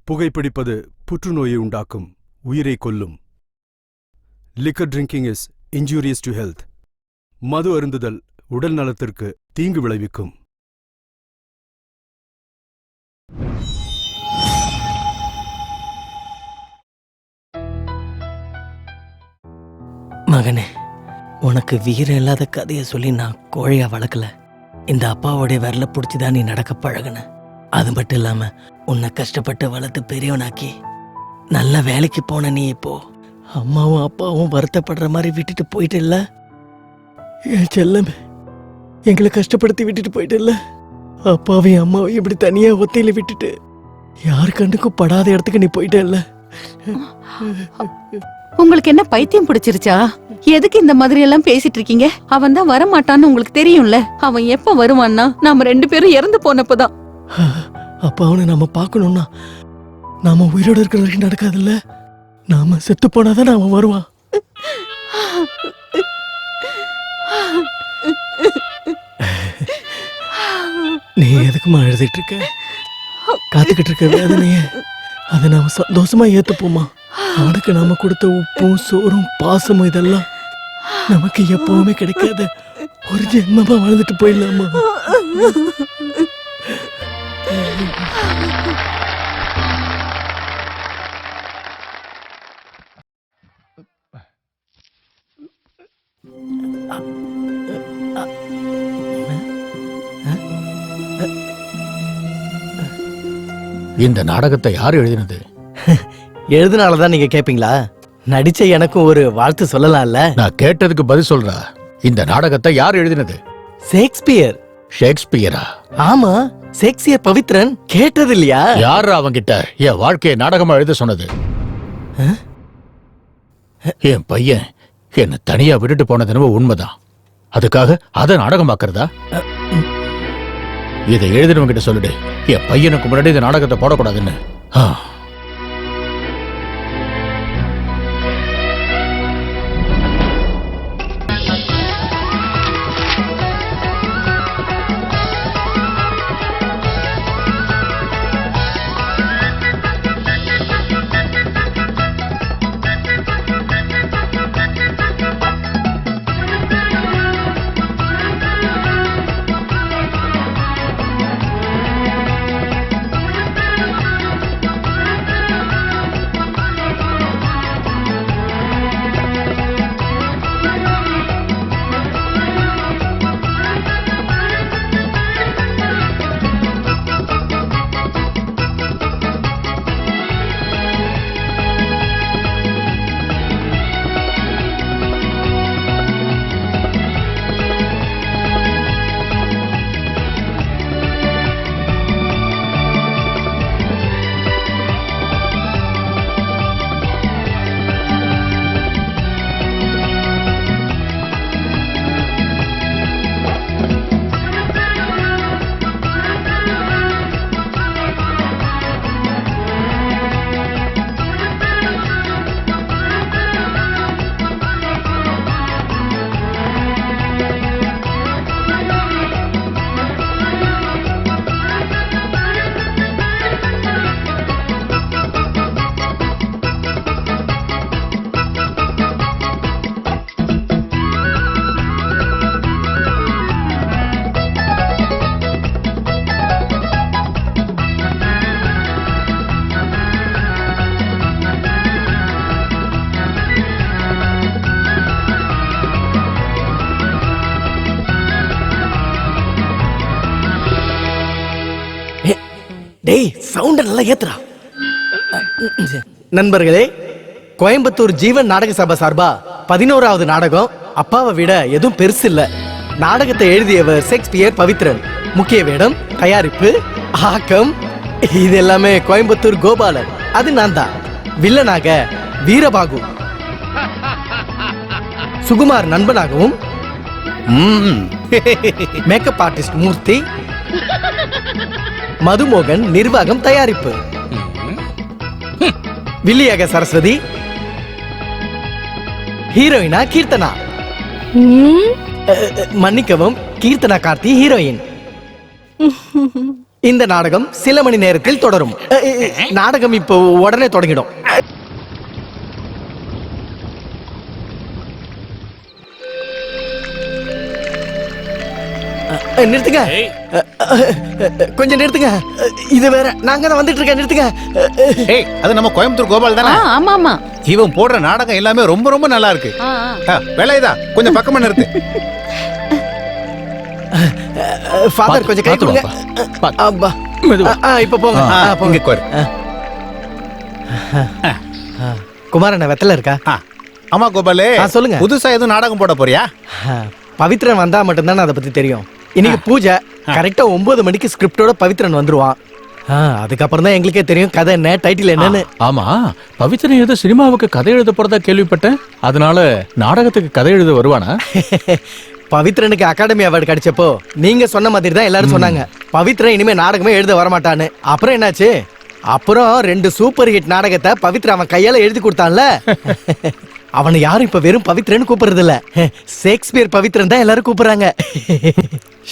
புகைப்பிடிப்பது புற்றுநோயை உண்டாக்கும், உயிரை கொல்லும். Liquor drinking is injurious to health. மது அருந்துதல் உடல் நலத்திற்கு தீங்கு விளைவிக்கும். மகனே, உனக்கு வீரம் இல்லாத கதையை சொல்லி நான் கோழையா வளர்க்கல. இந்த அப்பாவோடைய விரல பிடிச்சிதான் நீ நடக்க பழகுன. அது மட்டும் இல்லாம உன்னை கஷ்டப்பட்டு வளர்த்து பெரியவனாக்கி நல்ல வேலைக்கு போன நீ இப்போ அம்மாவும் அப்பாவும் வருத்தப்படுற மாதிரி விட்டுட்டு போயிட்டு இல்ல. என் செல்லமே, எங்களை கஷ்டப்படுத்தி விட்டுட்டு போயிட்டு இல்ல. அப்பாவையும் அம்மாவையும் இப்படி தனியா ஒத்தையில விட்டுட்டு யாரு கண்ணுக்கும் படாத இடத்துக்கு நீ போயிட்ட இல்ல. உங்களுக்கு என்ன பைத்தியம் பிடிச்சிருச்சா? எதுக்கு இந்த மாதிரி எல்லாம் பேசிட்டு இருக்கீங்க? அவன் தான் வரமாட்டான்னு உங்களுக்கு தெரியும்ல. அவன் எப்ப வருவான்னா நாம 2 பேரும் இறந்து போனப்பதான். அப்ப அவனை நாம பாக்கணும்னா நாம உயிரோட இருக்கிற வரைக்கும் நடக்காதுல்ல. நாம செத்து போனாதான் அவன் வருவான். நீ எதுக்குமா எழுதிட்டு இருக்க? காத்துக்கிட்டு இருக்க வேதனைய அதை நாம சந்தோஷமா ஏத்துப்போமா. அவனுக்கு நாம கொடுத்த உப்பும் சோறும் பாசமும் இதெல்லாம் நமக்கு எப்பவுமே கிடைக்காத ஒரு ஜென்மமா வாழ்ந்துட்டு போயிடலாமா. இந்த நாடகத்தை யார் எழுதினது? எழுதுனாலதான் நீங்க கேப்பீங்களா? நடிச்ச எனக்கும் ஒரு வாழ்த்து சொல்லலாம்ல. நான் கேட்டதுக்கு பதில் சொல்றா. இந்த நாடகத்தை யார் எழுதினது? ஷேக்ஸ்பியர். ஷேக்ஸ்பியரா? ஆமா, ஷேக்ஸ்பியர் பவித்ரன். கேட்டது இல்லையா? யார் அவங்கிட்ட என் வாழ்க்கையை நாடகமா எழுத சொன்னது? என் பையன் என்ன தனியா விட்டுட்டு போனது என்னவோ உண்மைதான். அதுக்காக அதை நாடகமாக்குறதா? இதை எழுதினவங்கிட்ட சொல்லிடு, என் பையனுக்கு முன்னாடி இந்த நாடகத்தை போடக்கூடாதுன்னு. டேய், சவுண்ட நல்லா ஏத்துறா. நண்பர்களே, கோயம்புத்தூர் ஜீவன் நாடக சபை சார்பா 11வது நாடகம் அப்பாவை விட எதுவும் பெருசு இல்ல. நாடகத்தை எழுதியவர் ஷேக்ஸ்பியர் பவித்ரன். முக்கிய வேடம், தயாரிப்பு, ஆக்கம் இது எல்லாமே கோயம்புத்தூர் கோபாலன். அது நான் தான். வில்லனாக வீரபாகு, சுகுமார் நண்பனாகவும், மேக்கப் ஆர்டிஸ்ட் மூர்த்தி, மதுமோகன் நிர்வாகம் தயாரிப்பு, வில்லியாக சரஸ்வதி, ஹீரோயினா கீர்த்தனா. மன்னிக்கவும், கீர்த்தனா கார்த்தி ஹீரோயின். இந்த நாடகம் சில மணி நேரத்தில் தொடரும். நாடகம் இப்போ உடனே தொடங்கிடும். நிறுத்துங்க, கொஞ்சம் நிறுத்துங்க. இது வேற, நாங்க தான் வந்துட்டு இருக்கேன். நிறுத்துங்க. ஏய், அது நம்ம கோயம்புத்தூர் கோபால் தானே? ஆமா ஆமா. இவன் போடுற நாடகம் எல்லாமே ரொம்ப ரொம்ப நல்லா இருக்கு. வேலையதா கொஞ்சம் பக்கமா நிறுத்து. ஃபாதர் கொஞ்சம் கை கொடுங்க. அப்பா, இப்ப போங்க. இங்க கோரு. குமாரண்ணா வெத்தல இருக்கா? ஆமா கோபாலு, சொல்லுங்க. புதுசா எதுவும் நாடகம் போட போறியா? பவித்ரன் வந்தா மட்டும்தான் அதை பத்தி தெரியும். இன்னைக்கு பூஜை கரெக்டா 9 மணிக்கு ஸ்கிரிப்டோட பவித்ரன் வந்துருவான். அதுக்கப்புறம் தான் எங்களுக்கே தெரியும் கதை என்ன, டைட்டில் என்னன்னு. ஆமா, பவித்ரன் ஏதோ சினிமாவுக்கு கதை எழுத போறதா கேள்விப்பட்டேன். அதனால நாடகத்துக்கு கதை எழுத வருவானா? பவித்ரனுக்கு அகாடமி அவார்டு கிடைச்சப்போ நீங்க சொன்ன மாதிரி தான் எல்லாரும் சொன்னாங்க, பவித்ரன் இனிமே நாடகமே எழுத வரமாட்டான்னு. அப்புறம் என்னாச்சு? அப்புறம் 2 சூப்பர் ஹிட் நாடகத்தை பவித்ரன் அவன் கையால எழுதி கொடுத்தான்ல. அவனை யாரும் இப்ப வெறும் பவித்ரன் கூப்பிடுறது இல்ல, ஷேக்ஸ்பியர் பவித்ரன் தான் எல்லாரும் கூப்பிடுறாங்க.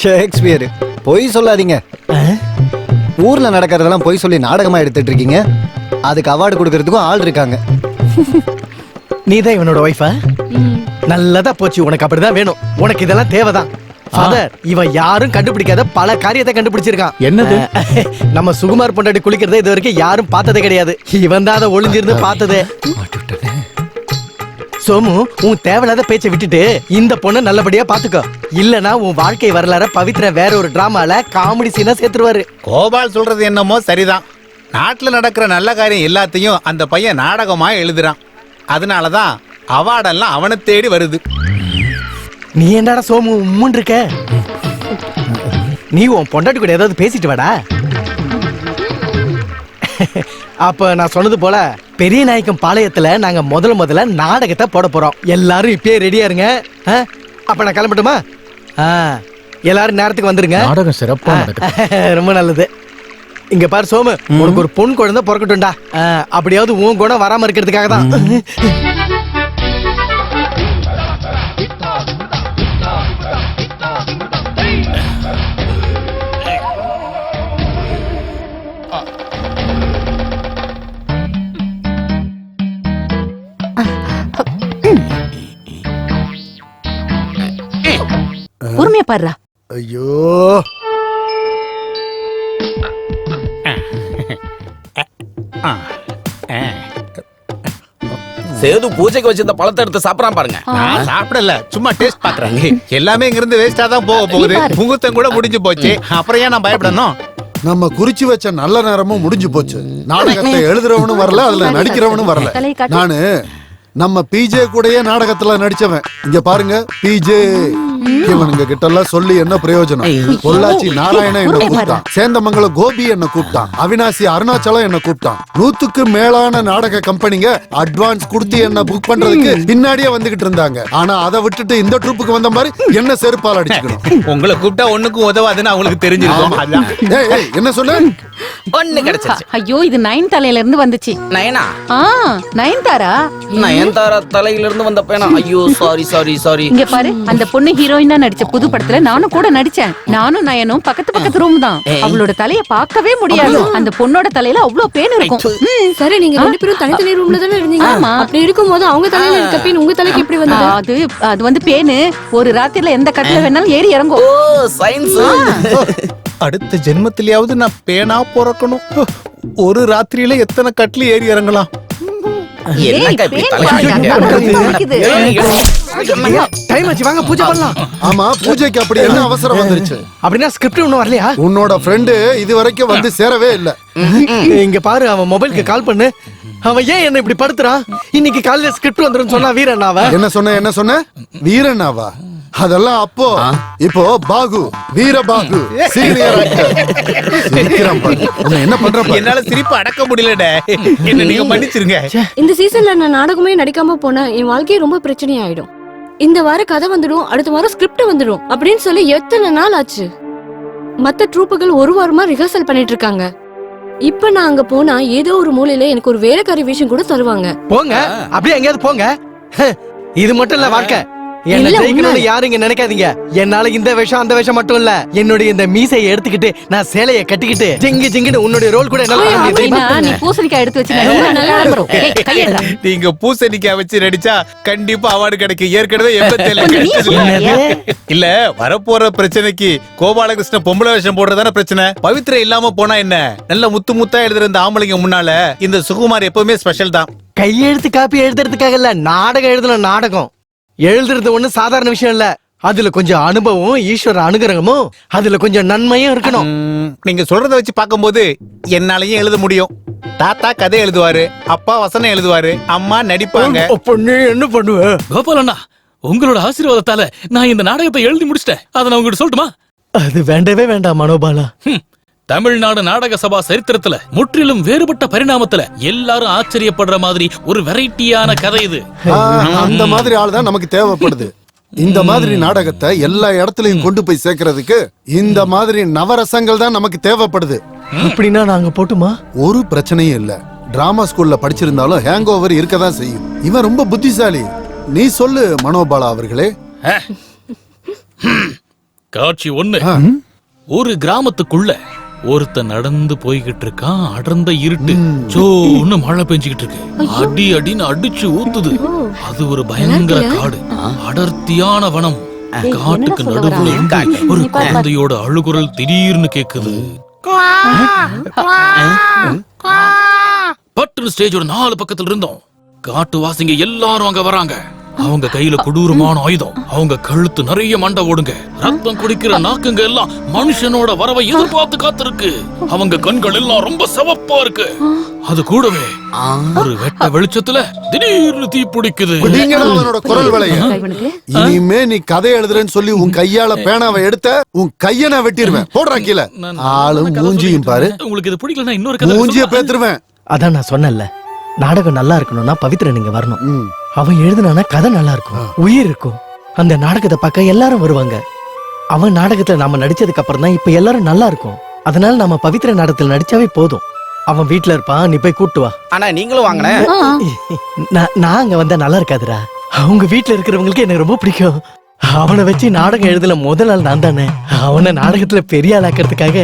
ஷேக்ஸ்பியர் பொய் சொல்லாதீங்க. ஊர்ல நடக்கிறதெல்லாம் பொய் சொல்லி நாடகமா எடுத்துட்டு இருக்கீங்க. அதுக்கு அவார்டு கொடுக்கறதுக்கும் ஆள் இருக்காங்க. நீதான் இவனோட ஒய்ஃபா? நல்லதா போச்சு, உனக்கு அப்படிதான் வேணும். உனக்கு இதெல்லாம் தேவைதான். ஃபாதர், இவன் யாரும் கண்டுபிடிக்காத பல காரியத்தை கண்டுபிடிச்சிருக்கான். என்னது? நம்ம சுகுமார் பொண்டாட்டி குளிக்கிறத இது வரைக்கும் யாரும் பார்த்ததே கிடையாது. இவன் தான் அதை ஒளிஞ்சிருந்து பார்த்ததே. சோமு, உன் தேவையில்லாத பேச்சை விட்டுட்டு இந்த பொண்ணை நல்லபடியா பாத்துக்கோ. இல்லனா உன் வாழ்க்கை வரலாற பவித்ரன் வேற ஒரு டிராமால காமெடி சீனா சேர்த்துருவாரு. கோபால் சொல்றது என்னமோ சரிதான். நாட்டுல நடக்கிற நல்ல காரியம் எல்லாத்தையும் அந்த பையன் நாடகமா எழுதுறான். அதனாலதான் அவார்டெல்லாம் அவனை தேடி வருது. நீ என்னடா சோமு உம்முன்னு இருக்க? நீ உன் பொண்டாட்டி கூட ஏதாவது பேசிட்டு வாடா. அப்ப நான் சொன்னது போல பெரிய நாயக்கம் பாளையத்துல நாங்க முதல்ல நாடகத்தை போட போறோம். எல்லாரும் இப்பயே ரெடியா இருங்க. அப்ப நான் கிளம்பட்டுமா? எல்லாரும் நேரத்துக்கு வந்துருங்க. நாடகம் சிறப்பா நடக்குது. ரொம்ப நல்லது. இங்க பாரு சோமு, உனக்கு ஒரு பொன் குழந்தை பிறக்கட்டும்டா. அப்படியாவது உன் குணம் வராம இருக்கிறதுக்காக தான். பொறுமையா பாருடா. ஐயோ, சேது பூஜைக்கு வச்சிருந்த பழத்தை எடுத்து சாப்பிடாம பாருங்க. நான் சாப்பிடல, சும்மா டேஸ்ட் பாக்குறேன். எல்லாமே இங்க இருந்து வேஸ்டா தான் போக போகுது. முகூர்த்தம் கூட முடிஞ்சு போச்சு. அப்புறம் ஏன் நான் பயப்படணும்? நம்ம குறிச்சு வச்ச நல்ல நேரமும் முடிஞ்சு போச்சு. நாடகத்தை எழுதுறவனும் வரல, அதுல நடிக்கிறவனும் வரல. நானு நம்ம பிஜே கூடயே நாடகத்துல நடிச்சவன். இங்க பாருங்க, பிஜே இவனுங்க கிட்ட எல்லாம் சொல்லி என்ன பிரயோஜனம்? பொள்ளாச்சி நாராயணன் என்ன கூப்பிட்டான், சேந்தமங்கலம் கோபி என்ன கூப்பிட்டான், அவினாசி அருணாச்சலம் என்ன கூப்பிட்டான். 100க்கு மேலான நாடக கம்பெனிங்க அட்வான்ஸ் கொடுத்து என்ன புக் பண்றதுக்கு பின்னாடியே வந்துகிட்டு இருந்தாங்க. ஆனா அதை விட்டுட்டு இந்த ட்ரூப்புக்கு வந்த மாதிரி என்ன செருப்பால் அடிச்சுக்கணும். உங்களை கூப்பிட்டா ஒண்ணுக்கும் உதவாதுன்னு அவங்களுக்கு தெரிஞ்சிருக்கும். என்ன சொன்ன? ஒண்ணு கிடைச்சிருச்சு. ஐயோ, இது நயன் தலையில இருந்து வந்துச்சு. நயனா? நயன்தாரா? நயன்தாரா தலையில இருந்து வந்த பையனா? ஐயோ, சாரி. இங்க பாரு, அந்த பொண்ணு ஹீரோயினா நடிச்ச புது படத்துல நானும் கூட நடிச்சேன். நானும் நயனும் பக்கத்து ரூம் தான். அவளோட தலைய பார்க்கவே முடியாது. அந்த பொண்ணோட தலையில அவ்வளவு பேன் இருக்கும். சரி, நீங்க 2 பேரும் தனித்தனி ரூம்ல தானே இருந்தீங்க? ஆமா. அப்படி இருக்கும்போது அவங்க தலையில இருக்க பேன் உங்க தலைக்கு எப்படி வந்தது? அது வந்து பேனு ஒரு ராத்திரில எந்த கட்டில வேணாலும் ஏறி இறங்கும். ஓ, சயின்ஸ். அடுத்த ஜென்மத்திலேயாவது நான் பேனா பிறக்கணும். ஒரு ராத்திரியில எத்தனை கட்லி ஏறி இறங்கலாம்? டைம் ஆச்சு, வாங்க பூஜை பண்ணலாம். ஆமா, பூஜைக்கு அப்படி என்ன அவசரம் வந்துருச்சு? அப்படின்னா ஸ்கிரிப்ட் ஒன்னும் வரலையா? உன்னோட ஃப்ரெண்டு இது வரைக்கும் வந்து சேரவே இல்ல. இங்க பாரு, அவன் மொபைலுக்கு கால் பண்ணு. அவன் ஏன் என்ன இப்படி படுத்துறான்? இன்னைக்கு காலையில ஸ்கிரிப்ட் வந்துரும் சொன்னா வீரண்ணாவா? என்ன சொன்ன? வீரண்ணாவா? அதெல்லாம் அப்போ. இப்போ பாகு, வீர பாகு, சீனியர் ஆக்டர். என்ன பண்ற? என்னால சிரிப்பு அடக்க முடியலடே. என்ன நீங்க மன்னிச்சிருங்க. இந்த சீசன்ல நான் நாடகமே நடிக்காம போனா என் வாழ்க்கையே ரொம்ப பிரச்சனை ஆயிடும். இந்த வாரம் கதை வந்துடும், அடுத்த வாரம் ஸ்கிரிப்ட் வந்துடும் அப்படின்னு சொல்லி எத்தனை நாள் ஆச்சு. மத்த ட்ரூப்புகள் 1 வாரமா ரிஹர்சல் பண்ணிட்டு இருக்காங்க. இப்ப நான் அங்க போனா ஏதோ ஒரு மூலையில எனக்கு ஒரு வேலைக்காரி விஷயம் கூட தருவாங்க. போங்க, அப்படியே எங்கேயாவது போங்க. இது மட்டும் இல்ல வாழ்க்கை. என்ன இல்ல, ஜெயிக்கணும்னு உண்மை. யாரும் இங்க நினைக்காதீங்க. என்னால இந்த விஷம் அந்த விஷம் மட்டும் இல்ல, என்னுடைய இந்த மீசையை எடுத்துக்கிட்டு நான் சேலையை கட்டிக்கிட்டு ஜிங்கு ஜிங்குன்னு உன்னுடைய ரோல் கூட என்னால பண்ண முடியும் தெரியுமா? அப்படின்னா நீ பூசணிக்காய் எடுத்து வச்சு ரொம்ப நல்லா வரும். ஏய், கையெடுடா. நீங்க பூசணிக்காய் வச்சு நடிச்சா கண்டிப்பா அவார்டு கிடைக்கும். ஏற்கனவே 87 கிடைச்சது. என்னது? இல்ல வரப்போற பிரச்சனைக்கு கோபாலகிருஷ்ண பொம்பளை வேஷம் போடுறதான பிரச்சனை. பவித்ரா இல்லாம போனா என்ன? நல்ல முத்து முத்தா எழுதுற இந்த ஆம்பளைங்க முன்னால இந்த சுகுமார் எப்பவுமே ஸ்பெஷல் தான். கையெழுத்து காப்பி எழுதுறதுக்காக இல்ல, நாடகம் எழுதுன நாடகம். எழுதுறது ஒண்ணு சாதாரண விஷயம் இல்ல. அதுல கொஞ்சம் அனுபவம், ஈஸ்வர அனுகிரகமும், அதுல கொஞ்சம் நன்மையும் இருக்கணும். நீங்க சொல்றத வச்சு பார்க்கும்போது என்னாலயும் எழுத முடியும். தாத்தா கதை எழுதுவாரு, அப்பா வசனம் எழுதுவாரு, அம்மா நடிப்பாங்க. அப்ப நீ என்ன பண்ணுவ? கோபால் அண்ணா, உங்களோட ஆசீர்வாதத்தால நான் இந்த நாடகத்தை எழுதி முடிச்சிட்டேன். அதை நான் உங்ககிட்ட சொல்லட்டுமா? அது வேண்டவே வேண்டாம் மனோபாலா. தமிழ்நாடு நாடக சபா சரித்திரத்துல முற்றிலும் வேறுபட்ட பரிணாமத்துல எல்லாரும் ஆச்சரியப்படுற மாதிரி ஒரு வெரைட்டியான கதை இது. அந்த மாதிரி ஆள் தான் நமக்கு தேவைப்படுது. இந்த மாதிரி நாடகத்தை எல்லா இடத்துலயும் கொண்டு போய் சேர்க்கறதுக்கு இந்த மாதிரி நவரசங்கள் தான் நமக்கு தேவைப்படுது. அப்படின்னா நாங்க போட்டுமா? ஒரு பிரச்சனையும் இல்ல. டிராமா ஸ்கூல்ல படிச்சிருந்தாலும் ஹேங் ஓவர் இருக்கதான் செய்யும். இவன் ரொம்ப புத்திசாலி. நீ சொல்லு மனோபாலா அவர்களே. காட்சி 1. ஒரு கிராமத்துக்குள்ள ஒருத்தன் நடந்து போய்கிட்டு இருக்கான். அடர்ந்த இருட்டு, சோன்னு மழை பெஞ்சுக்கிட்டு இருக்கு. அடி அடின்னு அடிச்சு ஊத்துது. அது ஒரு பயங்கர காடு, அடர்த்தியான வனம். காட்டுக்கு நடுவுல இருந்து ஒரு குழந்தையோட அழுகுரல் திடீர்னு கேக்குது. பட்டு ஸ்டேஜோட 4 பக்கத்துல இருந்தோம். காட்டு வாசிங்க எல்லாரும் அங்க வராங்க. அவங்க கையில கொடூரமான ஆயுதம். அவங்க கழுத்து நிறைய மண்டை ஓடுங்க. ரத்தம் குடிக்கிற நாக்குங்க எல்லாம் மனுஷனோட வரவை எதிர்பார்த்து காத்திருக்கு. அவங்க கண்கள் எல்லாம் ரொம்ப சிவப்பா இருக்கு. அது கூடவே ஒரு வெட்ட வெளிச்சத்துல திடீர்னு தீ பிடிக்குது. அவனோட குரல் விளைய. இனிமே நீ கதை எழுதுறேன்னு சொல்லி உன் கையால பேனாவை எடுத்த உன் கைய நான் வெட்டிடுவேன். போடுறா கீழே. ஆளும் மூஞ்சியும் பாரு. உங்களுக்கு இது பிடிக்கலன்னா இன்னொரு கதை மூஞ்சிய சொல்லவா? பேத்துருவேன். அதான் நான் சொன்னேன்ல, நாடகம் நல்லா இருக்கணும்னா பவித்ரா நீங்க வரணும். அவன் எழுதுனானா கதை நல்லா இருக்கும், உயிர் இருக்கும். அந்த நாடகத்தை பார்க்க எல்லாரும் வருவாங்க. அவன் நாடகத்துல நாம நடிச்சதுக்கு அப்புறம் தான் இப்ப எல்லாரும் நல்லா இருக்கும். அதனால நம்ம பவித்ரா நாடகத்துல நடிச்சாவே போதும். அவன் வீட்டுல இருப்பான், நீ போய் கூட்டு வா. ஆனா நீங்களும் வாங்கின நான் அங்க வந்தா நல்லா இருக்காதுடா. அவங்க வீட்டுல இருக்கிறவங்களுக்கு எனக்கு ரொம்ப பிடிக்கும். அவனை வச்சு நாடகம் எழுதல முதல் நாள் நான் தானே. அவனை நாடகத்துல பெரிய ஆள் ஆக்கிறதுக்காக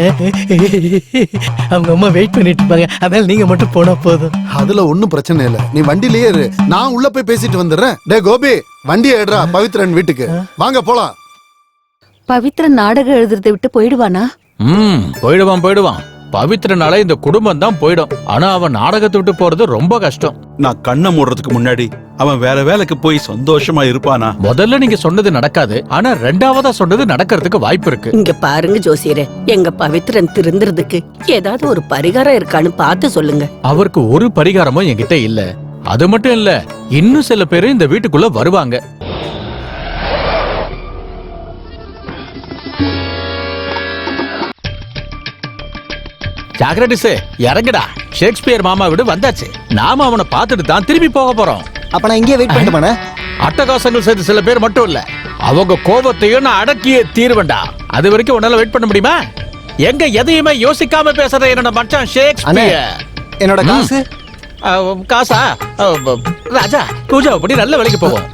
அவங்க அம்மா வெயிட் பண்ணிட்டு இருப்பாங்க. அதனால நீங்க மட்டும் போனா போதும். அதுல ஒண்ணும் பிரச்சனை இல்ல. நீ வண்டிலேயே இரு, நான் உள்ள போய் பேசிட்டு வந்துடுறேன். டே கோபி, வண்டியை எடுறா பவித்ரன் வீட்டுக்கு. வாங்க போலாம். பவித்ரன் நாடகம் எழுதுறதை விட்டு போயிடுவானா? போயிடுவான். பவித்ரனால இந்த குடும்பம் தான் போயிடும். ஆனா அவன் நாடகத்தை விட்டு போறது ரொம்ப கஷ்டம். நான் கண்ணை மூடுறதுக்கு முன்னாடி அவன் வேற வேலைக்கு போய் சந்தோஷமா இருப்பானா? முதல்ல நீங்க சொன்னது நடக்காது. ஆனா ரெண்டாவதா சொன்னது நடக்கிறதுக்கு வாய்ப்பு இருக்கு. இங்க பாருங்க ஜோசியரே, எங்க பவித்ரன் திருந்துறதுக்கு ஏதாவது ஒரு பரிகாரம் இருக்கான்னு பார்த்து சொல்லுங்க. அவருக்கு ஒரு பரிகாரமும் என்கிட்ட இல்ல. அது மட்டும் இல்ல, இன்னும் சில பேரு இந்த வீட்டுக்குள்ள வருவாங்க. சாக்ரட்டிஸ் இறங்குடா. ஷேக்ஸ்பியர் மாமா வீடு வந்தாச்சு. நாம அவனை பார்த்துட்டு தான் திரும்பி போக போறோம். அப்ப நான் இங்கே வெயிட் பண்ணிட்டு போனேன். அட்டகாசங்கள் செய்த சில பேர் மட்டும் இல்ல, அவங்க கோபத்தையும் நான் அடக்கியே தீர்வேண்டா. அது வரைக்கும் உன்னால வெயிட் பண்ண முடியுமா? எங்க எதையுமே யோசிக்காம பேசுற என்னோட மச்சான் ஷேக்ஸ்பியர். என்னோட காசு காசா? ராஜா பூஜா படி நல்ல வேலைக்கு போவோம்.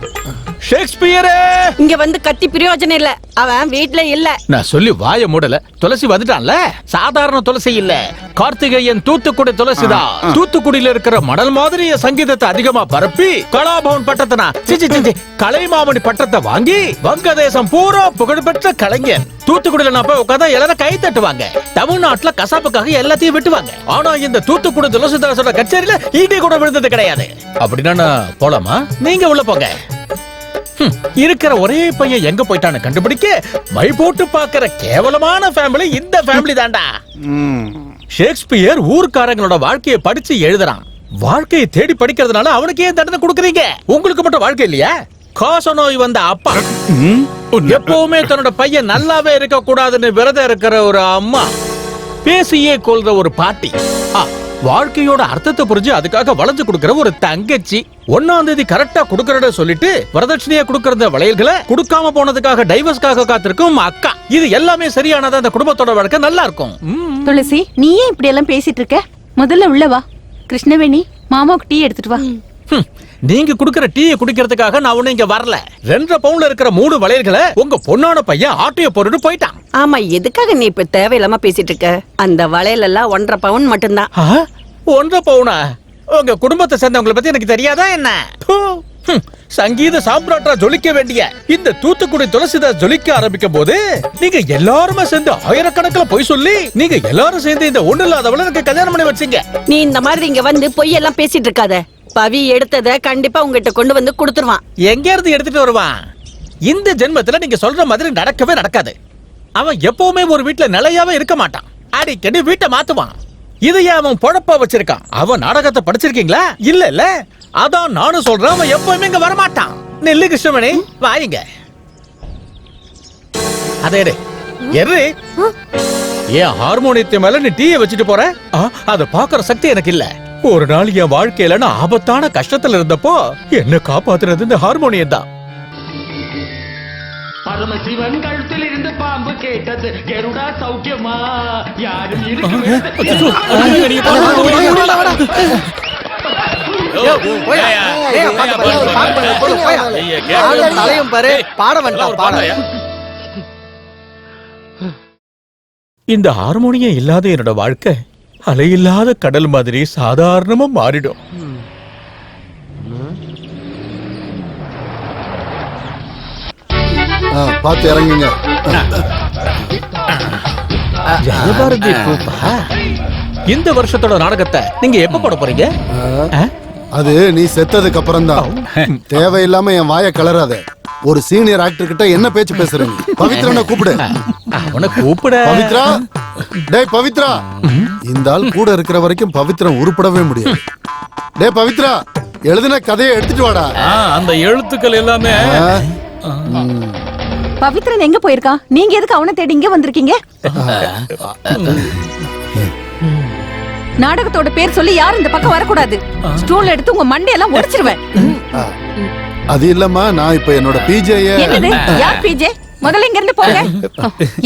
ஷேக்ஸ்பியரே, இங்க வந்து கத்தி பிரயோஜனம் இல்ல. அவன் வீட்ல இல்ல. நான் சொல்லி வாய மூடல. துளசி வந்துட்டான்ல. சாதாரண துளசி இல்ல, கார்த்திகேயன் தூத்துக்குடி துளசிதான். தூத்துக்குடியில இருக்கிற மணல் மாதிரி சங்கீதத்தை அதிகமா பரப்பி கலாபவன் பட்டத்தனா சிச்சி கலைமாமணி பட்டத்தை வாங்கி வங்கதேசம் பூரா புகழ்பெற்ற கலைஞர். தூத்துக்குடியில நான் போய் உட்கார்ந்தா எல்லாரும் கை தட்டுவாங்க. தமிழ்நாட்டுல கசாப்புக்காக எல்லாத்தையும் விட்டுவாங்க. ஆனா இந்த தூத்துக்குடி துளசிதாசோட கச்சேரியில ஈடி கூட விழுந்தது கிடையாது. அப்படின்னா நான் போலாமா? நீங்க உள்ள போங்க. இருக்கிற ஒரே பையன் எங்க போயிட்டான்னு கண்டுபிடிக்க மை போட்டு பாக்குற கேவலமான ஃபேமிலி இந்த ஃபேமிலி தான்டா. ஷேக்ஸ்பியர் ஊர்க்காரங்களோட வாழ்க்கையை படிச்சு எழுதுறான். வாழ்க்கையை தேடி படிக்கிறதுனால அவனுக்கு ஏன் தண்டனை கொடுக்குறீங்க? உங்களுக்கு மட்டும் வாழ்க்கை இல்லையா? காச நோய் வந்த அப்பா, எப்பவுமே தன்னோட பையன் நல்லாவே இருக்க கூடாதுன்னு விரதம் இருக்கிற ஒரு அம்மா, பேசியே கொள்ற ஒரு பாட்டி, வாழ்க்கையோட அர்த்தத்தை புரிஞ்சு அதுக்காக வளைஞ்சு கொடுக்கிற ஒரு தங்கச்சி, 1ஆம் தேதி கரெக்டா கொடுக்கறத சொல்லிட்டு வரதட்சணையா கொடுக்கறத வளையல்களை கொடுக்காம போனதுக்காக டைவர்ஸ்க்காக காத்திருக்கும் அக்கா. இது எல்லாமே சரியானதா அந்த குடும்பத்தோட வாழ்க்கை நல்லா இருக்கும். துளசி, நீ ஏன் இப்படி எல்லாம் பேசிட்டு இருக்க? முதல்ல உள்ள வா. கிருஷ்ணவேணி, மாமாவுக்கு டீ எடுத்துட்டு வா. நீங்க குடுக்கற டீயை குடிக்கிறதுக்காக நான் ஒண்ணு இங்க வரல. 2.5 பவுன்ல இருக்கிற 3 வளையல்களை உங்க பொண்ணான பையன் ஆட்டைய போட்டுட்டு போயிட்டான். ஆமா, எதுக்காக நீ இப்ப தேவையில்லாம பேசிட்டு இருக்க? அந்த வளையல் எல்லாம் 1.5 பவுன் மட்டும்தான். 1.5 பவுனா? உங்க குடும்பத்தை சேர்ந்தவங்களை பத்தி எனக்கு தெரியாதா என்ன? சங்கீத சாம்ராட்டா ஜொலிக்க வேண்டிய இந்த தூத்துக்குடி துளசிதாஸ் ஜொலிக்க ஆரம்பிக்கும் போது நீங்க எல்லாருமே சேர்ந்து ஆயிரக்கணக்கில் பொய் சொல்லி நீங்க எல்லாரும் சேர்ந்து இந்த ஒண்ணு இல்லாதவள எனக்கு கல்யாணம் பண்ணி வச்சீங்க. நீ இந்த மாதிரி இங்க வந்து பொய் எல்லாம் பேசிட்டு இருக்காத. பவி எடுத்தத கண்டிப்பா உங்ககிட்ட கொண்டு வந்து கொடுத்துருவான். எங்க இருந்து எடுத்துட்டு வருவான்? இந்த ஜென்மத்துல நீங்க சொல்ற மாதிரி நடக்கவே நடக்காது. அவன் எப்பவுமே ஒரு வீட்டுல நிலையாவே இருக்க மாட்டான். அடிக்கடி வீட்டை மாத்துவான். இதையே அவன் பொழப்பா வச்சிருக்கான். அவன் நாடகத்தை படிச்சிருக்கீங்களா? இல்ல இல்ல, அதான் நானும் சொல்றேன், அவன் எப்பவுமே இங்க வரமாட்டான். நெல்லு கிருஷ்ணமணி வாங்க. அதே எரு ஏன் ஹார்மோனியத்தை மேல நீ டீயை வச்சுட்டு போற? அத பாக்குற சக்தி எனக்கு இல்ல. ஒரு நாள் என் வாழ்க்கையில நான் ஆபத்தான கஷ்டத்துல இருந்தப்போ என்ன காப்பாத்துறது இந்த ஹார்மோனியம் தான். பரமசிவன் கழுத்தில் இருந்து பாம்பு கேட்டது, கருடா சௌக்கியமா? யாரும் இந்த ஹார்மோனியம் இல்லாத என்னோட வாழ்க்கை அலையில்லாத கடல் மாதிரி சாதாரணமா மாறிடும். பார்த்து இறங்குங்க. ஜெயபாரதி ட்ரூப்பா? இந்த வருஷத்தோட நாடகத்தை நீங்க எப்ப போட போறீங்க? அது நீ செத்ததுக்கு அப்புறம் தான். தேவையில்லாம என் வாயை கலராத. ஒரு சீனியர் ஆக்டர் கிட்ட என்ன பேச்சு பேசுறீங்க? பவித்ரனை கூப்பிடு. அவனை கூப்பிட. பவித்ரா, டேய் பவித்ரா. இந்த ஆள் கூட இருக்கிற வரைக்கும் பவித்ரன் உருப்படவே முடியாது. டேய் பவித்ரா, எழுதின கதையை எடுத்துட்டு வாடா. அந்த எழுத்துக்கள் எல்லாமே. பவித்ரன் எங்க போயிருக்கான்? நீங்க எதுக்கு அவனை தேடி இங்க வந்திருக்கீங்க? நாடகத்தோட பேர் சொல்லி யாரும் இந்த பக்கம் வரக்கூடாது. ஸ்டூல் எடுத்து உங்க மண்டையெல்லாம் உடைச்சிருவேன். அது இல்லம்மா, நான் இப்ப என்னோட பிஜேய. என்னது? யார் பிஜே? முதல்ல இங்க இருந்து போங்க.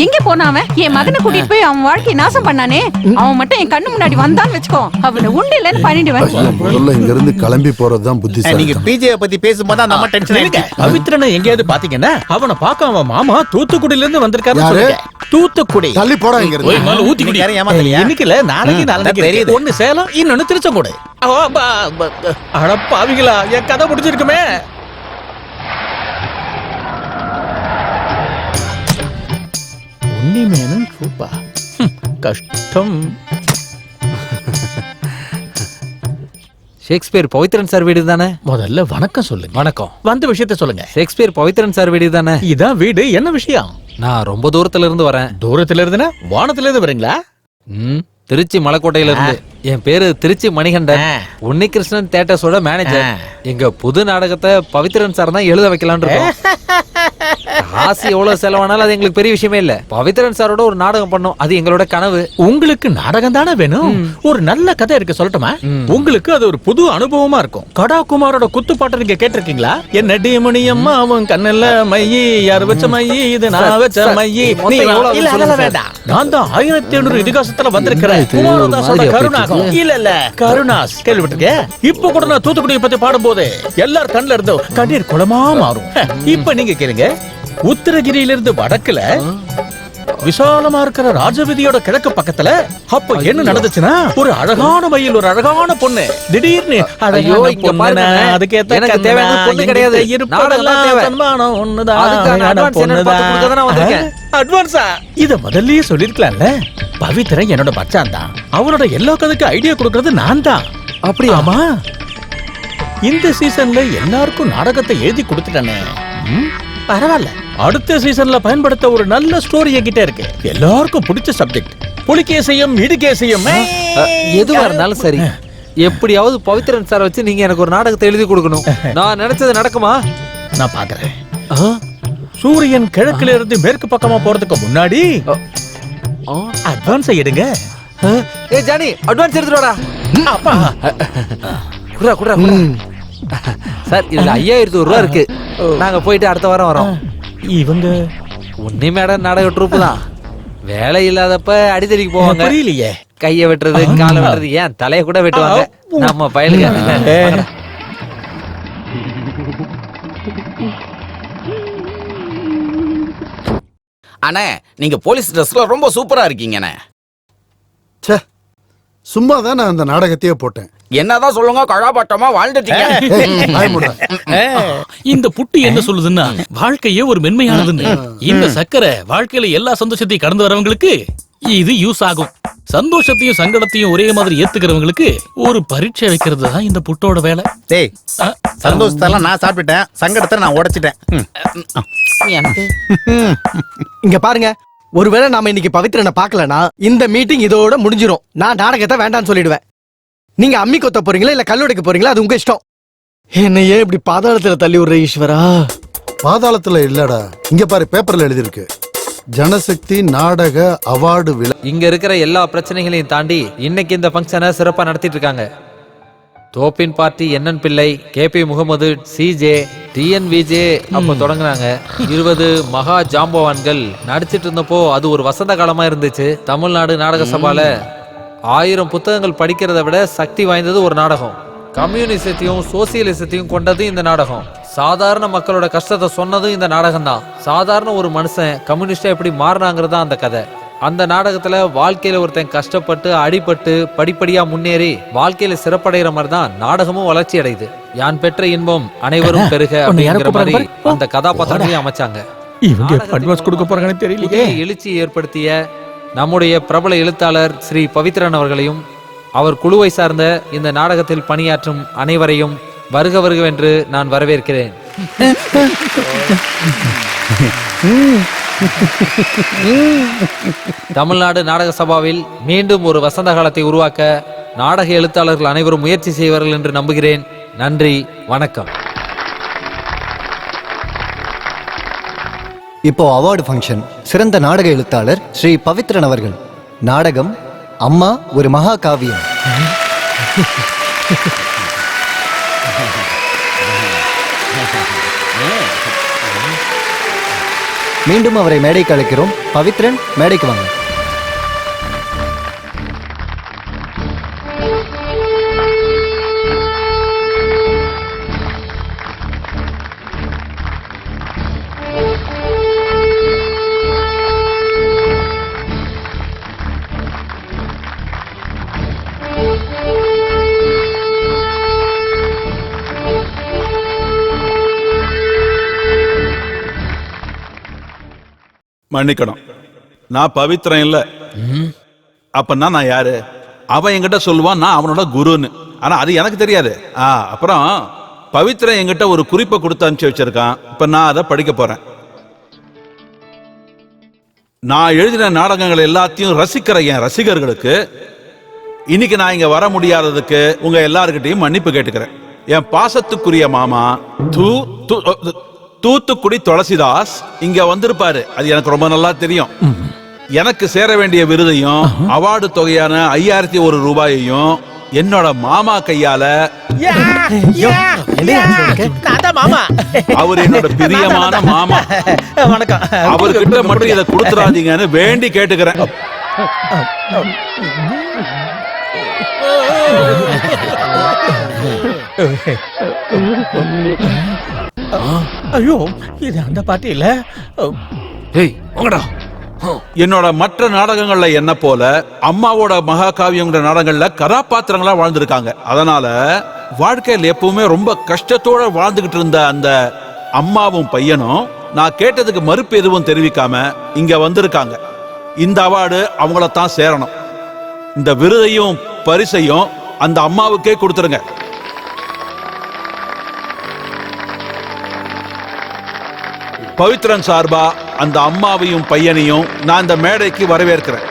எங்க போனா அவன்? என் மகனை கூட்டிட்டு போய் அவன் வாழ்க்கையை நாசம் பண்ணானே. அவன் மட்டும் என் கண்ணு முன்னாடி வந்தான்னு வெச்சுக்கோ, அவனை உண்டு இல்லன்னு பண்ணிடுவேன். முதல்ல இங்க இருந்து கிளம்பி போறதுதான் புத்திசாலி. நீங்க பிஜே பத்தி பேசும்போது அந்த அம்மா டென்ஷன் ஆயிடுச்சு. பவித்ரனை எங்கேயாவது பாத்தீங்கன்னா அவனை பார்க்க அவன் மாமா தூத்துக்குடியில இருந்து வந்திருக்காரு சொல்லுங்க. தூத்துக்குடி. தள்ளி போடா இங்க இருந்து. ஊத்தி குடி. யாரையும் ஏமாத்தலையா? இன்னைக்கு இல்ல, நாளைக்கு நாளைக்கு தெரியுது. ஒன்னு சேலம், இன்னொன்னு திருச்செங்கோடு. அட பாவிகளா, என் கதை முடிஞ்சிருக்குமே. உன்னிமேனன் ட்ரூப்பா? கஷ்டம். ஷேக்ஸ்பியர் பவித்ரன் சார் வீடு தானே? முதல்ல வணக்கம் சொல்லுங்க. வணக்கம். வந்த விஷயத்த சொல்லுங்க. ஷேக்ஸ்பியர் பவித்ரன் சார் வீடு தானே? இதான் வீடு. என்ன விஷயம்? நான் ரொம்ப தூரத்துல இருந்து வரேன். தூரத்துல இருந்துனா வானத்துல இருந்து வரீங்களா? திருச்சி மலைக்கோட்டையில இருந்து. என் பேரு திருச்சி மணிகண்டன். உன்னிகிருஷ்ணன் தியேட்டர்ஸோட மேனேஜர். எங்க புது நாடகத்தை பவித்ரன் சார் தான் எழுத வைக்கலாம்னு இருக்கோம். காசு எவ்வளவு செலவானாலும் அது எங்களுக்கு பெரிய விஷயமே இல்ல. பவித்ரன் சாரோட ஒரு நாடகம் பண்ணோம், அது எங்களோட கனவு. உங்களுக்கு நாடகம் தானே வேணும்? ஒரு நல்ல கதை இருக்கு, சொல்லட்டுமா? உங்களுக்கு அது ஒரு புது அனுபவமா இருக்கும். கடா குமாரோட குத்துப்பாட்டை நீங்க கேட்டிருக்கீங்களா? என்ன டிமணியம்மா அவன் கண்ணல்ல மையி, யாரு வச்ச மையி, இது நான் வச்ச மையி. நான் தான் 1800 இதிகாசத்துல வந்திருக்கிறேன். குமாரதாசோட கருணாகம். இல்ல இல்ல, கருணாஸ் கேள்விப்பட்டிருக்கேன். இப்ப கூட நான் தூத்துக்குடியை பத்தி பாடும்போது எல்லார் கண்ணுல இருந்து கண்ணீர் குளமா மாறும். இப்ப நீங்க கேளுங்க. உத்தரகிரியிலிருந்து வடக்குல விசாலமா இருக்கிற ராஜவீதியோட கிழக்கு பக்கத்துல அப்ப என்ன நடந்துச்சுன்னா, ஒரு அழகான மயில், ஒரு அழகான பொண்ணு திடீர்னு அட்வான்ஸா இத முதல்லயே சொல்லிருக்கலாம்ல. பவித்ரன் என்னோட மச்சான் தான். அவனோட எல்லா கதைக்கு ஐடியா கொடுக்கறது நான் தான். அப்படியாமா? இந்த சீசன்ல எல்லாருக்கும் நாடகத்தை எழுதி கொடுத்துட்டானே. பரவாயில்ல, அடுத்த சீசன்ல பயன்படுத்த ஒரு நல்ல ஸ்டோரி என்கிட்ட இருக்கு. எல்லாருக்கும் பிடிச்ச சப்ஜெக்ட். புலிகேசையும் இடுகேசையும். எதுவா இருந்தாலும் சரி, எப்படியாவது பவித்ரன் சார் வச்சு நீங்க எனக்கு ஒரு நாடகத்தை எழுதி கொடுக்கணும். நான் நினைச்சது நடக்குமா? நான் பாக்குறேன். சூரியன் கிழக்குல இருந்து மேற்கு பக்கமா போறதுக்கு முன்னாடி அட்வான்ஸ் எடுங்க. ஏ ஜானி, அட்வான்ஸ் எடுத்துடா. அப்பா குடுறா குடுறா. சார் இதுல 5000 ரூபா இருக்கு. நாங்க போயிட்டு அடுத்த வாரம் வரோம். இவங்க உன்னி மேடம் நாடக ட்ரூப் தான். வேலை இல்லாதப்ப அடித்தடிக்கு போவாங்க. புரியலையே. கைய வெட்டுறது, காலை வெட்டுறது, ஏன் தலைய கூட வெட்டுவாங்க நம்ம பயலுங்க. அண்ணே நீங்க போலீஸ் ட்ரெஸ்ல ரொம்ப சூப்பரா இருக்கீங்கண்ணே. ச்சே, சும்மா தான் நான் அந்த நாடகத்தையே போட்டேன். என்னதான் சொல்லுங்க, கழாபட்டமா வாழ்ந்துட்டீங்க. வாய மூடுடா. இந்த புட்டு என்ன சொல்லுதுன்னா வாழ்க்கையே ஒரு மென்மையானதுன்னு. இந்த சக்கரை வாழ்க்கையில எல்லா சந்தோஷத்தையும் கடந்து வரவங்களுக்கு இது யூஸ் ஆகும். சந்தோஷத்தையும் சங்கடத்தையும் ஒரே மாதிரி ஏத்துக்கிறவங்களுக்கு ஒரு பரீட்சை வைக்கிறது தான் இந்த புட்டோட வேலை. டேய், சந்தோஷத்தெல்லாம் நான் சாப்பிட்டுட்டேன், சங்கடத்தை நான் உடைச்சிட்டேன். இங்க பாருங்க, ஒருவேளை நாம இன்னைக்கு பவித்ரனை பார்க்கலனா இந்த மீட்டிங் இதோட முடிஞ்சிரும். நான் நாடகத்தை வேண்டாம்னு சொல்லிடுவேன். நீங்க அம்மி கொத்த போறீங்களா இல்ல கல்லுடைக்க போறீங்களா, அது உங்க இஷ்டம். என்ன ஏன் இப்படி பாதாளத்துல தள்ளி விடுற ஈஸ்வரா? பாதாளத்துல இல்லடா, இங்க பாரு பேப்பர்ல எழுதிருக்கு, ஜனசக்தி நாடக அவார்டு விழா. இங்க இருக்கிற எல்லா பிரச்சனைகளையும் தாண்டி இன்னைக்கு இந்த ஃபங்க்ஷனை சிறப்பா நடத்திட்டு இருக்காங்க. தோப்பின் பார்ட்டி என்என் பிள்ளை, கேபி முகமது, சிஜே, டிஎன்விஜே அப்ப தொடங்குனாங்க. 20 மகா ஜாம்பவான்கள் நடிச்சிட்டு இருந்தப்போ அது ஒரு வசந்த காலமா இருந்துச்சு. தமிழ்நாடு நாடக சபால 1000 புத்தகங்கள் படிக்கிறத விட சக்தி வாய்ந்தது ஒரு நாடகம். கம்யூனிசத்தையும் சோசியலிசத்தையும் கொண்டது இந்த நாடகம். சாதாரண மக்களோட கஷ்டத்தை சொன்னதும் இந்த நாடகம் தான். சாதாரண ஒரு மனுஷன் கம்யூனிஸ்டா எப்படி மாறினாங்கிறதா அந்த கதை. அந்த நாடகத்துல வாழ்க்கையில ஒருத்தன் கஷ்டப்பட்டு அடிபட்டு படிப்படியா முன்னேறி வாழ்க்கையில சிறப்படைகிற மாதிரி தான் நாடகமும் வளர்ச்சி அடையுது. யான் பெற்ற இன்பம் அனைவரும் பெருக அப்படிங்கிற மாதிரி அந்த கதாபாத்திரங்களையும் அமைச்சாங்க. எழுச்சி ஏற்படுத்திய நம்முடைய பிரபல எழுத்தாளர் ஸ்ரீ பவித்ரன் அவர்களையும் அவர் குழுவை சார்ந்த இந்த நாடகத்தில் பணியாற்றும் அனைவரையும் வருக வருகவென்று நான் வரவேற்கிறேன். தமிழ்நாடு நாடக சபாவில் மீண்டும் ஒரு வசந்த காலத்தை உருவாக்க நாடக எழுத்தாளர்கள் அனைவரும் முயற்சி செய்வார்கள் என்று நம்புகிறேன். நன்றி, வணக்கம். இப்போ அவார்டு ஃபங்க்ஷன். சிறந்த நாடக எழுத்தாளர் ஸ்ரீ பவித்ரன் அவர்கள். நாடகம் அம்மா ஒரு மகா காவியம். மீண்டும் அவரை மேடைக்கு அழைக்கிறோம். பவித்ரன், மேடைக்கு வாங்க. மன்னிக்கணும், நான் பவித்ரன் இல்ல. அப்பன்னா நான் யாரு? அவன் என்கிட்ட சொல்லுவான் நான் அவனோட குருன்னு. ஆனா அது எனக்கு தெரியாது. அப்புறம் பவித்ரன் என்கிட்ட ஒரு குறிப்பை கொடுத்து அனுப்பிச்சு வச்சிருக்கான். இப்ப நான் அதை படிக்க போறேன். நான் எழுதின நாடகங்கள் எல்லாத்தையும் ரசிக்கிற என் ரசிகர்களுக்கு இன்னைக்கு நான் இங்க வர முடியாததுக்கு உங்க எல்லாருக்கிட்டையும் மன்னிப்பு கேட்டுக்கிறேன். என் பாசத்துக்குரிய மாமா தூத்துக்குடி துளசிதாஸ் இங்க வந்திருப்பாரு. அது எனக்கு ரொம்ப நல்லா தெரியும். எனக்கு சேர வேண்டிய விருதையும் அவார்டு தொகையான 5001 ரூபாயையும் என்னோட மாமா கையால, அவர் என்னோட பிரியமான மாமா, அவர்கிட்ட மட்டும் இதை கொடுத்துடாதீங்கன்னு வேண்டி கேட்டுக்கிறேன். ஐயோ, இது அந்த பாட்டி இல்ல. என்னோட மற்ற நாடகங்கள்ல என்ன போல அம்மாவோட மகாகாவியங்கிற நாடகங்கள்ல கதாபாத்திரங்களா வாழ்ந்திருக்காங்க. அதனால வாழ்க்கையில் எப்பவுமே ரொம்ப கஷ்டத்தோட வாழ்ந்துகிட்டு இருந்த அந்த அம்மாவும் பையனும் நான் கேட்டதுக்கு மறுப்பு எதுவும் தெரிவிக்காம இங்க வந்திருக்காங்க. இந்த அவார்டு அவங்கள தான் சேரணும். இந்த விருதையும் பரிசையும் அந்த அம்மாவுக்கே கொடுத்துருங்க. பவித்ரன் சார்பா அந்த அம்மாவையும் பையனையும் நான் இந்த மேடைக்கு வரவேற்கிறேன்.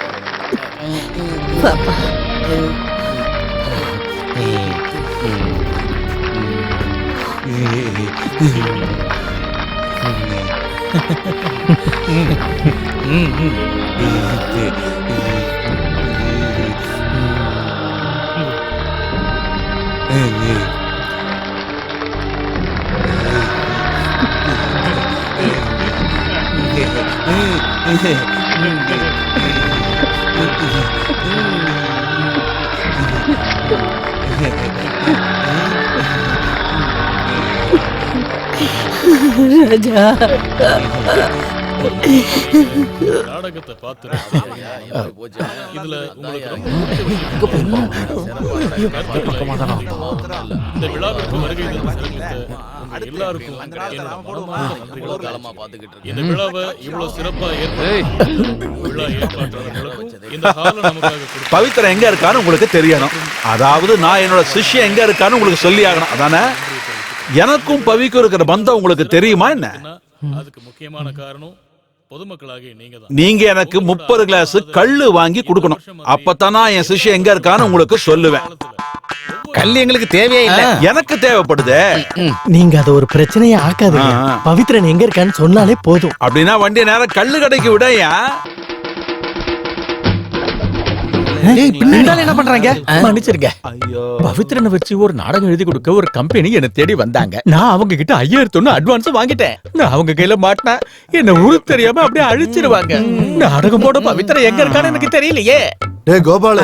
ராஜா நாடகத்தை பார்த்து இதுல உங்களுக்கு இந்த விழாவிற்கு வருகை தந்த எல்லாருக்கும் இந்த விழாவை இவ்வளவு சிறப்பா விழா ஏற்பாட்டாளர்களுக்கும் இந்த ஹால நமக்காக பவித்ரா எங்க இருக்கான்னு உங்களுக்கு தெரியணும். அதாவது நான் என்னோட சிஷ்ய எங்க இருக்கான்னு உங்களுக்கு சொல்லி ஆகணும். அதானே? எனக்கும் பவிக்கும் இருக்கிற பந்தம் உங்களுக்கு தெரியுமா என்ன? அதுக்கு முக்கியமான காரணம் பொதுமக்களாகிய நீங்க எனக்கு 30 கிளாஸ் கள்ளு வாங்கி கொடுக்கணும். அப்பதான் நான் என் சிஷ்ய எங்க இருக்கான்னு உங்களுக்கு சொல்லுவேன். கல் எங்களுக்கு தேவையே இல்ல, எனக்கு தேவைப்படுது. நீங்க அது ஒரு பிரச்சனையை ஆக்காதீங்க. பவித்ரன் எங்க இருக்கான்னு சொன்னாலே போதும். அப்படின்னா வண்டியை நேரம் கள்ளு கடைக்கு விடையா? என்ன பண்றாங்க? மன்னிச்சிருங்க. பவித்ரனை வச்சு ஒரு நாடகம் எழுதி கொடுக்க ஒரு கம்பெனி என்ன தேடி வந்தாங்க. நான் அவங்க கிட்ட 5000 அட்வான்ஸ் வாங்கிட்டேன். நான் அவங்க கையில மாட்டினா என்ன ஊரு தெரியாம அப்படியே அழிச்சிருவாங்க. நாடகம் போட பவித்ரா எங்க இருக்கான்னு எனக்கு தெரியலையே. டேய் கோபால,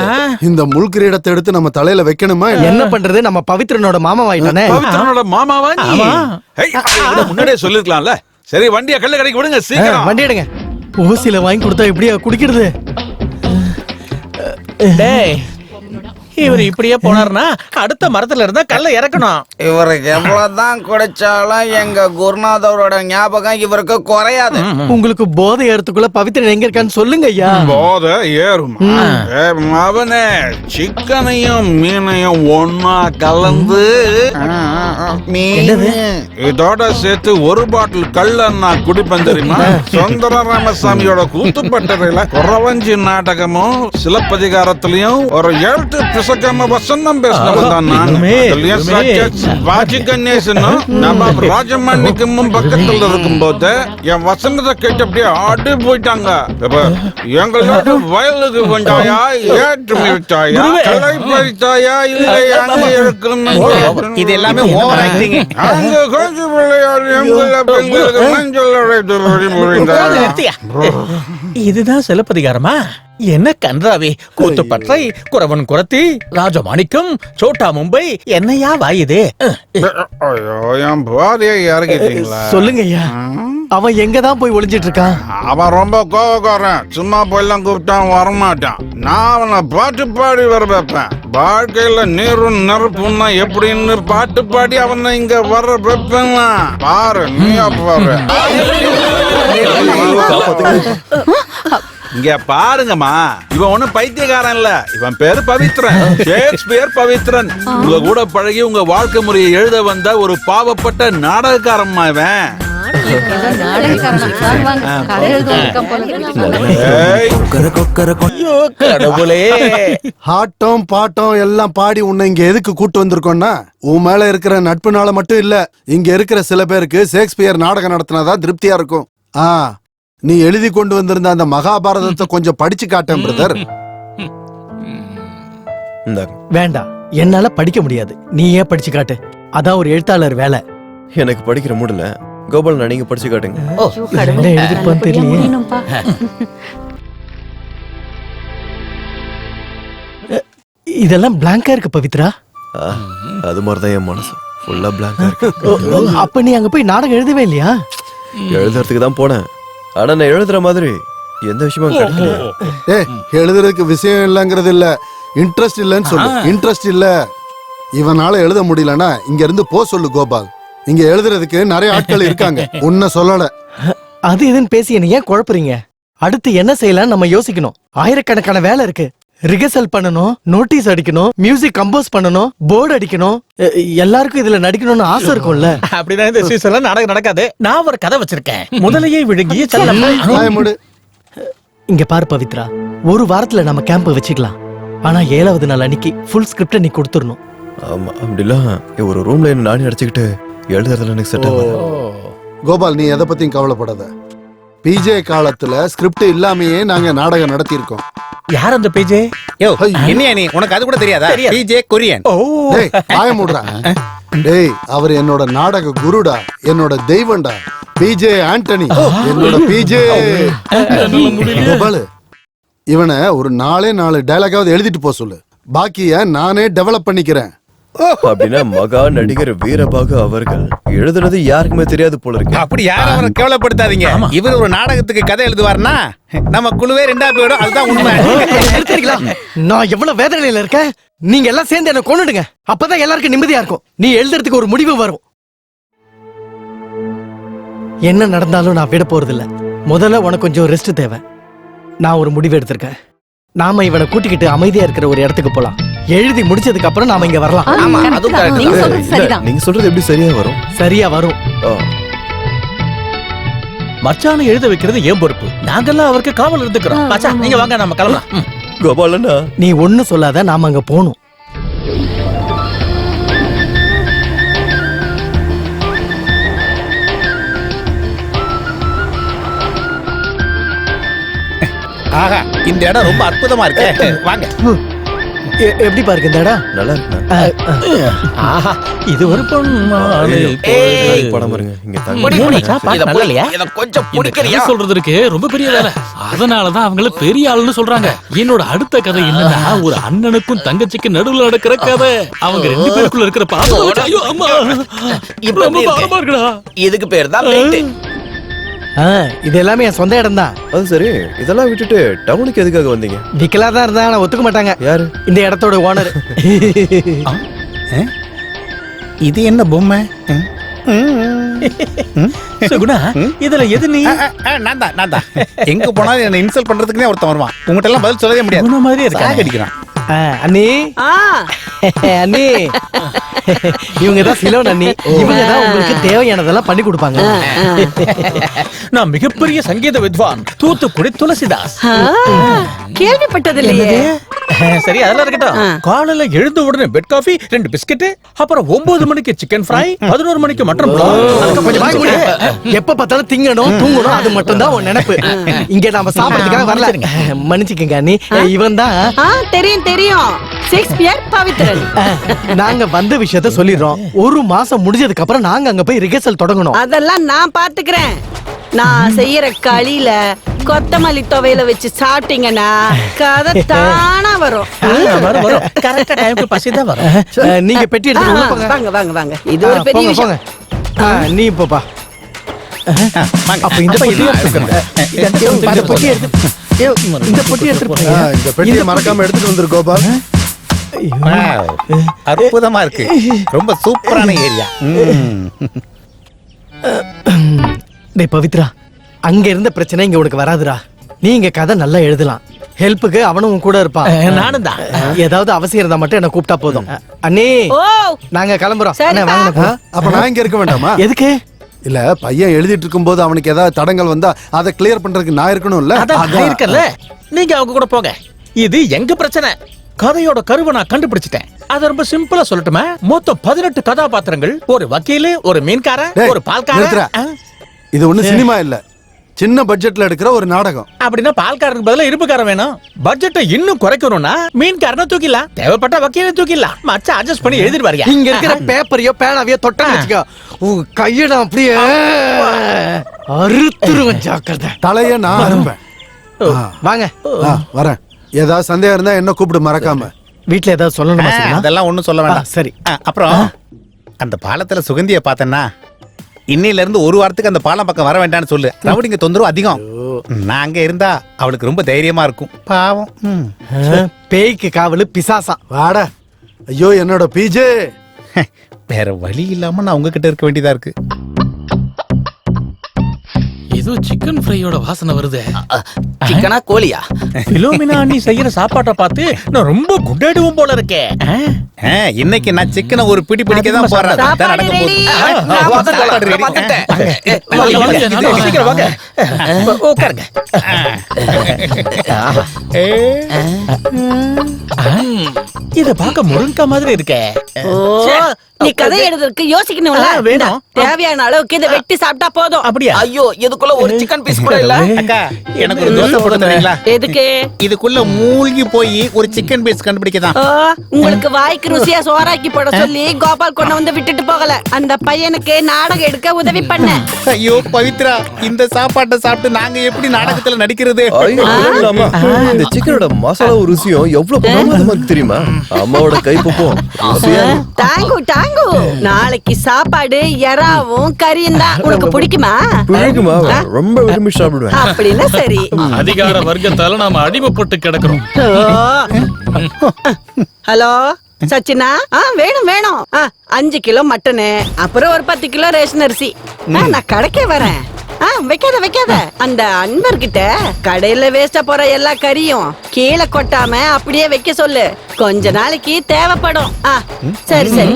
இந்த முள் கிரீடத்தை எடுத்து நம்ம தலையில வைக்கணுமா? என்ன பண்றது? நம்ம பவித்ரனோட மாமாவாயிட்டானே. பவித்ரனோட மாமாவா நீ? முன்னாடியே சொல்லிருக்கலாம்ல. சரி, வண்டியை கள்ளு கடைக்கு விடுங்க, சீக்கிரம் வண்டி எடுங்க. ஓசில வாங்கி கொடுத்தா எப்படியா குடிக்கிறது? டேய், இவர் இப்படியே போனார்னா அடுத்த மரத்துல இருந்தா கல்ல இறக்கணும். இவருக்கு எவ்வளவுதான் குடிச்சாலும் எங்க குருநாதரோட ஞாபகம் இவருக்கு குறையாது. உங்களுக்கு போதை ஏறதுக்குள்ள பவித்ரன் எங்க இருக்கான்னு சொல்லுங்க ஐயா. போதை ஏறுமா? அவனே சிக்கனையும் மீனையும் ஒன்னா கலந்து இதோட சேர்த்து ஒரு பாட்டில் கள்ள நான் குடிப்பேன் தெரியுமா? சுந்தர ராமசாமியோட கூத்துப்பட்டறையில குறவஞ்சி நாடகமும் சிலப்பதிகாரத்திலையும் ஒரு 7 பிசக்காம வசந்தம் பேசினவன் தான் நான். வாஜி கணேசனும் நம்ம ராஜமாணிக்கமும் பக்கத்துல இருக்கும் போது என் வசந்தத்தை கேட்டு அப்படியே ஆடி போயிட்டாங்க. எங்களோட வயலுக்கு வந்தாயா, ஏற்று மிட்டாயா, கலை பறித்தாயா, இல்லை அங்க இருக்கணும். இது எல்லாமே ஓவர் ஆக்டிங். அங்க கொஞ்சம் விளையாடு எங்களை பெண்களுக்கு மஞ்சள் இதுதான் சிலப்பதிகாரமா? என்ன கன்றாவே, கூத்துப்பற்றை, குறவன் குரத்தி, ராஜமாணிக்கம், சோட்டா மும்பை, என்னையா வாயுது? என் பாதையை இறக்கிட்டீங்களா? சொல்லுங்க ஐயா, அவன் எங்கதான் போய் ஒளிஞ்சிட்டு இருக்கான்? அவன் ரொம்ப கோவக்காரன். சும்மா போயெல்லாம் கூப்பிட்டான் வரமாட்டான். நான் அவனை பாட்டு பாடி வர வைப்பேன். வாழ்க்கையில நீரும் நெருப்புன்னா எப்படின்னு பாட்டு பாடி அவனை இங்க வர வைப்பேன். பாரு, நீயா பாரு. இங்க பாருங்கம்மா, இவன் ஒண்ணும் பைத்தியக்காரன் இல்ல. இவன் பேரு பவித்ரன், ஷேக்ஸ்பியர் பவித்ரன். உங்க கூட பழகி உங்க வாழ்க்கை முறையை எழுத வந்த ஒரு பாவப்பட்ட நாடகக்காரம்மா இவன். ஆட்டம் பாட்டம் எல்லாம் பாடி உன்னை இங்க எதுக்கு கூட்டு வந்திருக்கோம்னா, உன் மேல இருக்கிற நட்புனால மட்டும் இல்ல. இங்க இருக்கிற சில பேருக்கு ஷேக்ஸ்பியர் நாடகம் நடத்தினாதான் திருப்தியா இருக்கும். நீ எழுதி கொண்டு வந்திருந்த அந்த மகாபாரதத்தை கொஞ்சம் படிச்சு காட்டேன் பிரதர். வேண்டாம், என்னால படிக்க முடியாது. நீ ஏன் படிச்சு காட்டு. அதான் ஒரு எழுத்தாளர் வேலை. எனக்கு படிக்கிற மூடல. கோபால், நீங்க படிச்சு காட்டுங்க. என்ன எழுதிருப்பான்னு தெரியலையே. இதெல்லாம் பிளாங்கா இருக்கு பவித்ரா. அது மாதிரிதான் என் மனசு ஃபுல்லா பிளாங்கா இருக்கு. அப்ப நீ அங்க போய் நாடகம் எழுதவே இல்லையா? எழுதுறதுக்கு தான் போனேன். ஆனா நான் எழுதுற மாதிரி எந்த விஷயமும் கிடைக்கல. எழுதுறதுக்கு விஷயம் இல்லங்கிறது இல்ல, இன்ட்ரெஸ்ட் இல்லன்னு சொல்லு. இன்ட்ரெஸ்ட் இல்ல, இவனால எழுத முடியலன்னா இங்க இருந்து போ சொல்லு கோபால். இங்க எழுதுறதுக்கு நிறைய ஆட்கள் இருக்காங்க. உன்ன சொல்லல. அது இதுன்னு பேசி என்ன ஏன் குழப்பறீங்க? அடுத்து என்ன செய்யலாம் நம்ம யோசிக்கணும். ஆயிரக்கணக்கான வேலை இருக்கு. ரிகர்சல் பண்ணணும், நோட்டீஸ் அடிக்கணும், மியூசிக் கம்போஸ் பண்ணணும், போர்டு அடிக்கணும். எல்லாருக்கும் இதுல நடிக்கணும்னு ஆசை இருக்கும்ல. அப்படிதான் இந்த சீசன்ல நாடகம் நடக்காது. நான் ஒரு கதை வச்சிருக்கேன். முதலையை விழுங்கிய செல்லம். இங்க பாரு பவித்ரா, ஒரு வாரத்துல நம்ம கேம்ப் வச்சுக்கலாம். ஆனா 7வது நாள் அன்னைக்கு ஃபுல் ஸ்கிரிப்ட நீ கொடுத்துடணும். ஆமா, அப்படிலாம் ஒரு ரூம்ல என்ன நானே அடிச்சுக்கிட்டு எழுதுறதுல எனக்கு செட் ஆகாது. கோபால், நீ எதை பத்தியும் கவலைப்படாத. பிஜே காலத்துல ஸ்கிரிப்ட் இல்லாமயே நாங்க நாடகம் நடத்தி இருக்கோம். யார் அந்த பிஜே? என்னையா நீ, உனக்கு அது கூட தெரியாதா? பிஜே கொரியன். டேய், வாய மூடுடா. டேய், அவர் என்னோட நாடக குருடா, என்னோட தெய்வம்டா. பிஜே ஆண்டனி, என்னோட பிஜே. கோபால், இவனை ஒரு 4 டயலாகாவது எழுதிட்டு போ சொல்லு. பாக்கிய நானே டெவலப் பண்ணிக்கிறேன். அப்படின்னா மகா நடிகர் வீரபாகு அவர்கள் எழுதுனது யாருக்குமே தெரியாது போல இருக்கு. அப்படி யாரும் அவரை கேவலப்படுத்தாதீங்க. இவர் ஒரு நாடகத்துக்கு கதை எழுதுவார்னா நம்ம குழுவே 2 போயிடும். அதுதான் உண்மை. நான் எவ்வளவு வேதனையில இருக்கேன். நீங்க எல்லாம் சேர்ந்து என்ன கொன்னுடுங்க. அப்பதான் எல்லாருக்கும் நிம்மதியா இருக்கும். நீ எழுதுறதுக்கு ஒரு முடிவு வரும். என்ன நடந்தாலும் நான் விட போறது இல்ல. முதல்ல உனக்கு கொஞ்சம் ரெஸ்ட் தேவை. நான் ஒரு முடிவு எடுத்திருக்கேன். நாம இவனை கூட்டிக்கிட்டு அமைதியா இருக்கிற ஒரு இடத்துக்கு போலாம். எழுதி முடிச்சதுக்கு அப்புறம் நாம இங்க வரலாம். நீங்க சொல்றது எப்படி சரியா வரும்? சரியா வரும். மச்சான எழுத வைக்கிறது ஏன் பொறுப்பு. நாங்கெல்லாம் அவருக்கு காவல் இருந்துக்கிறோம். மச்சான் நீங்க வாங்க, நம்ம கிளம்பலாம். கோபாலண்ணா, நீ ஒண்ணு சொல்லாத, நாம அங்க போகணும். ஆஹா, இந்த இடம் ரொம்ப அற்புதமா இருக்கு. வாங்க. எப்படி பாருக்கு இந்த இடம்? நல்லா இருக்கு. ஆஹா, இது ஒரு பொன்மாலை படம் பாருங்க. இங்க கொஞ்சம் பிடிக்கறியா சொல்றது இருக்கு. ரொம்ப பெரிய வேலை. அதனாலதான் அவங்கள பெரிய ஆளுன்னு சொல்றாங்க. என்னோட அடுத்த கதை என்னன்னா, ஒரு அண்ணனுக்கும் தங்கச்சிக்கு நடுவுல நடக்கிற கதை. அவங்க 2 பேருக்குள்ள இருக்கிற பாசம். ஐயோ அம்மா, ரொம்ப பாரமா இருக்குடா. இதுக்கு பேர் தான் இது எல்லாமே என் சொந்த இடம் தான். அது சரி, இதெல்லாம் விட்டுட்டு டவுனுக்கு எதுக்காக வந்தீங்க? விக்கலா தான் இருந்தா ஆனா ஒத்துக்க மாட்டாங்க. யாரு? இந்த இடத்தோட ஓனர். இது என்ன பொம்மை? சுகுணா, இதுல எது நீ? நான் தான். எங்க போனாலும் என்ன இன்சல்ட் பண்றதுக்குனே ஒருத்தன் வருவான். உங்ககிட்ட எல்லாம் பதில் சொல்லவே முடியாது. சுகுணா மாதிரி இருக்கா? அடிக்கிறான். அண்ணி, அண்ணி, இவங்க தான் சிலோன் அண்ணி. இவங்க தான் உங்களுக்கு தேவையானதெல்லாம் பண்ணி கொடுப்பாங்க. நான் மிகப்பெரிய சங்கீத வித்வான் தூத்துக்குடி துளசிதாஸ். கேள்விப்பட்டது இல்லையே. சரி, அதெல்லாம் இருக்கட்டும். காலையில எழுந்த உடனே பெட் காஃபி, 2 பிஸ்கட், அப்புறம் 9 மணிக்கு சிக்கன் ஃப்ரை, 11 மணிக்கு மட்டன் புலாவ். எப்ப பார்த்தாலும் திங்கணும் தூங்கணும், அது மட்டும் தான் உன் நினைப்பு. இங்க நாம சாப்பிடுறதுக்காக வரல. மன்னிச்சுக்கங்க அண்ணி, இவன் தான். தெரியும் தெரியும், ஷேக்ஸ்பியர் பவித்ரன். நாங்க வந்த விஷயத்த சொல்லிடுறோம். 1 மாசம் முடிஞ்சதுக்கு அப்புறம் நாங்க அங்க போய் ரிஹர்சல் தொடங்கணும். அதெல்லாம் நான் பாத்துக்கிறேன். நான் செய்யற களியில கொத்தமல்லி துவையில வச்சு சாப்பிட்டீங்கன்னா கதை தானா வரும். கரெக்டா டைம்க்கு பசிதான் வரும். நீங்க பெட்டி எடுத்து உள்ள போங்க. வாங்க வாங்க வாங்க, இது ஒரு பெரிய விஷயம். நீ போப்பா. அப்ப இந்த பெட்டி எடுத்து இந்த பெட்டியை மறக்காம எடுத்துட்டு வந்துரு கோபால். அற்புதமா இருக்கு. ரொம்ப சூப்பரான ஏரியா. டேய் பவித்ரா, அங்க இருந்த பிரச்சனை இங்க உனக்கு வராதுடா. நீ இங்க கதை நல்லா எழுதலாம். ஹெல்ப்புக்கு அவனும் கூட இருப்பான். நானும் தான். ஏதாவது அவசியம் இருந்தா மட்டும் என்ன கூப்பிட்டா போதும். அண்ணே, நாங்க கிளம்புறோம். அப்ப நான் இங்க இருக்க வேண்டாமா? எதுக்கு? இல்ல, பையன் எழுதிட்டு இருக்கும் போது அவனுக்கு ஏதாவது தடங்கள் வந்தா அதை கிளியர் பண்றதுக்கு நான் இருக்கணும்ல. அதான் இருக்கல, நீங்க அவங்க கூட போங்க. இது எங்க பிரச்சனை. கதையோட கருவை நான் கண்டுபிடிச்சிட்டேன். அது ரொம்ப சிம்பிளா சொல்லட்டுமா? மொத்தம் 18 கதாபாத்திரங்கள், ஒரு வக்கீல், ஒரு மீன்காரன், ஒரு பால்காரன். இது ஒண்ணு சினிமா இல்ல, சின்ன பட்ஜெட்ல எடுக்கிற ஒரு நாடகம். அப்படின்னா பால்காரனுக்கு பதிலா இருப்புக்காரன் வேணும். பட்ஜெட்டை இன்னும் குறைக்கணும்னா மீன்காரனை தூக்கிடலாம், தேவைப்பட்ட வக்கீலை தூக்கிடலாம். மச்சா அட்ஜஸ்ட் பண்ணி எழுதிட்டு பாருங்க. இங்க இருக்கிற பேப்பரையோ பேனாவையோ தொட்டா வச்சுக்கோ, உன் கையிட அப்படியே அறுத்துருவன். ஜாக்கிரதை. தலைய நான் அரும்பேன். வாங்க வரேன். ஏதாவது சந்தேகம் இருந்தா என்ன கூப்பிடு மறக்காம. வீட்டுல ஏதாவது சொல்லணுமா? அதெல்லாம் ஒண்ணும் சொல்ல வேண்டாம். சரி. அப்புறம் அந்த பாலத்துல சுகந்திய பார்த்தேன்னா, இன்னையில இருந்து 1 வாரத்துக்கு அந்த பாலம் பக்கம் வர வேண்டாம்னு சொல்லு. ரவுடிங்க தொந்தரவு அதிகம். நான் அங்க இருந்தா அவளுக்கு ரொம்ப தைரியமா இருக்கும். பாவம். பேய்க்கு காவலு பிசாசா. வாடா. ஐயோ என்னோட பிஜே. வேற வழி இல்லாம நான் உங்ககிட்ட இருக்க வேண்டியதா இருக்கு. ஏதோ சிக்கன் ஃப்ரையோட வாசனை வருது. சிக்கனா கோழியா? பிலோமினா அண்ணி செய்யற சாப்பாட்டை பார்த்து நான் ரொம்ப குண்டாடுவோம் போல இருக்கேன். இன்னைக்கு நான் சிக்கனை ஒரு பிடி பிடிக்க தான் போறேன். உட்காருங்க. இத பார்க்க முருங்கா மாதிரி இருக்கே. நீ கதை எழுதுறதுக்கு யோசிக்கணும்ல. வேணும். தேவையான அளவுக்கு இதை வெட்டி சாப்பிட்டா போதும். அப்படியா? ஐயோ இதுக்குள்ள ஒரு சிக்கன் பீஸ் கூட இல்ல. அக்கா எனக்கு ஒரு தோசை போட்டு தரீங்களா? எதுக்கு? இதுக்குள்ள மூழ்கி போய் ஒரு சிக்கன் பீஸ் கண்டுபிடிக்கதான். ஓ, உங்களுக்கு வாய்க்கு ருசியா சோறாக்கி போட சொல்லி கோபால் கொண்டு வந்து விட்டுட்டு போகல. அந்த பையனுக்கு நாடகம் எடுக்க உதவி பண்ண. ஐயோ பவித்ரா, இந்த சாப்பாட்டை சாப்பிட்டு நாங்க எப்படி நாடகத்துல நடிக்கிறது? இந்த சிக்கனோட மசாலா ருசியும் எவ்வளவு பிரமாதமா இருக்கு தெரியுமா? அம்மாவோட கைப்பக்குவம் தாங்கு தாங்கு. நாளைக்கு சாப்பாடு எறாவும் கறியும் தான். உனக்கு பிடிக்குமா? பிடிக்குமா? ரொம்ப விரும்பி சாப்பிடுவேன். அப்படின்னா சரி. அதிகார வர்க்கத்தால நாம அடிமைப்பட்டு கிடக்கிறோம். ஹலோ சச்சினா, வேணும் வேணும். 5 கிலோ மட்டனு, அப்புறம் ஒரு 10 கிலோ ரேஷன் அரிசி. நான் கடைக்கே வரேன். வைக்காத அந்த அன்பர்கிட்ட கடையில வேஸ்டா போற எல்லா கறியும் கீழே கொட்டாம அப்படியே வைக்க சொல்லு. கொஞ்ச நாளைக்கு தேவைப்படும். சரி சரி.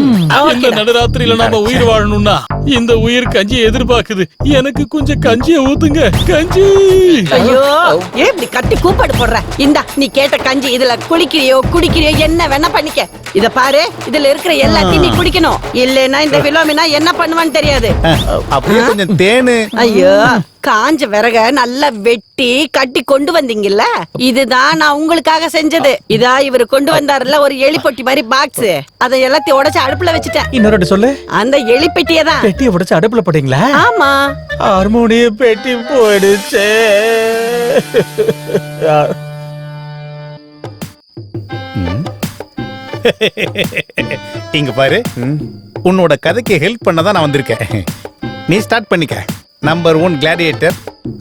இந்த நடுராத்திரியில நாம உயிர் வாழணும்னா இந்த உயிர் கஞ்சி எதிர்பார்க்குது. எனக்கு கொஞ்சம் கஞ்சியை ஊத்துங்க. கஞ்சி. ஐயோ, ஏன் இப்படி கத்தி கூப்பாடு போடுற? இந்தா நீ கேட்ட கஞ்சி. இதுல குளிக்கிறியோ குடிக்கிறியோ என்ன வேணா பண்ணிக்க. இத பாரு, இதுல இருக்கிற எல்லாத்தையும் நீ குடிக்கணும். இல்லைன்னா இந்த விலோமினா என்ன பண்ணுவான்னு தெரியாது. அப்படியே கொஞ்சம் தேனு. ஐயோ, காஞ்ச விறக நல்லா வெட்டி கட்டி கொண்டு வந்தீங்கல்ல, இதுதான் நான் உங்களுக்காக செஞ்சது. இதா இவரு கொண்டு வந்தாருல ஒரு எலி பொட்டி மாதிரி பாக்ஸ், அதை எல்லாத்தையும் உடைச்சு அடுப்புல வச்சுட்டேன். இன்னொரு சொல்லு. அந்த எலி பெட்டியை தான். பெட்டியை உடைச்சு அடுப்புல போட்டீங்களா? ஆமா. ஹார்மோனிய பெட்டி போயிடுச்சே. இங்க பாரு, உன்னோட கதைக்கு ஹெல்ப் பண்ணதான் நான் வந்திருக்கேன். நீ ஸ்டார்ட் பண்ணிக்க. Number 1 gladiator,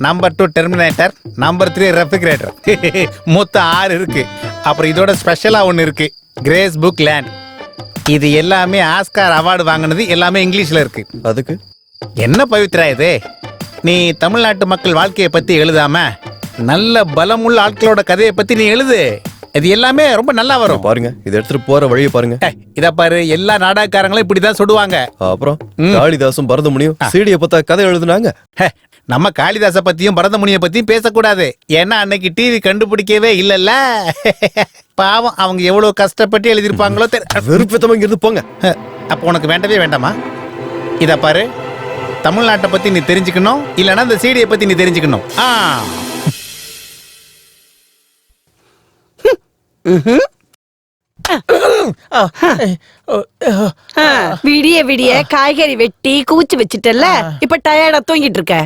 number 2 terminator, number 3 refrigerator. மொத்தம் 6 இருக்கு. அப்புறம் இதோட ஸ்பெஷலா ஒன்னு இருக்கு, கிரேஸ் புக் லேண்ட். இது எல்லாமே ஆஸ்கார் அவார்டு வாங்கினது, எல்லாமே இங்கிலீஷ்ல இருக்கு. அதுக்கு என்ன பவித்ரா இது? நீ தமிழ்நாட்டு மக்கள் வாழ்க்கையை பத்தி எழுதாம நல்ல பலமுள்ள ஆட்களோட கதையை பத்தி நீ எழுது. இது எல்லாமே ரொம்ப நல்லா வரும். பாருங்க, இதை எடுத்துட்டு போற வழியை பாருங்க. இத பாரு, எல்லா நாடகக்காரங்களும் இப்படிதான் சொல்லுவாங்க. அப்புறம் காளிதாசும் பரதமுனியும் சீடியை பத்தா கதை எழுதுனாங்க. நம்ம காளிதாச பத்தியும் பரதமுனிய பத்தியும் பேசக்கூடாது. ஏன்னா அன்னைக்கு டிவி கண்டுபிடிக்கவே இல்லல்ல. பாவம், அவங்க எவ்வளவு கஷ்டப்பட்டு எழுதிருப்பாங்களோ. விருப்பத்தமா இங்கிருந்து போங்க. அப்ப உனக்கு வேண்டவே வேண்டாமா? இத பாரு, தமிழ்நாட்டை பத்தி நீ தெரிஞ்சுக்கணும், இல்லன்னா இந்த சீடியை பத்தி நீ தெரிஞ்சுக்கணும். விடிய விடிய காய்கறி வெட்டி கூச்சி வச்சுட்டல, இப்ப டயர்டா தூங்கிட்டு இருக்க.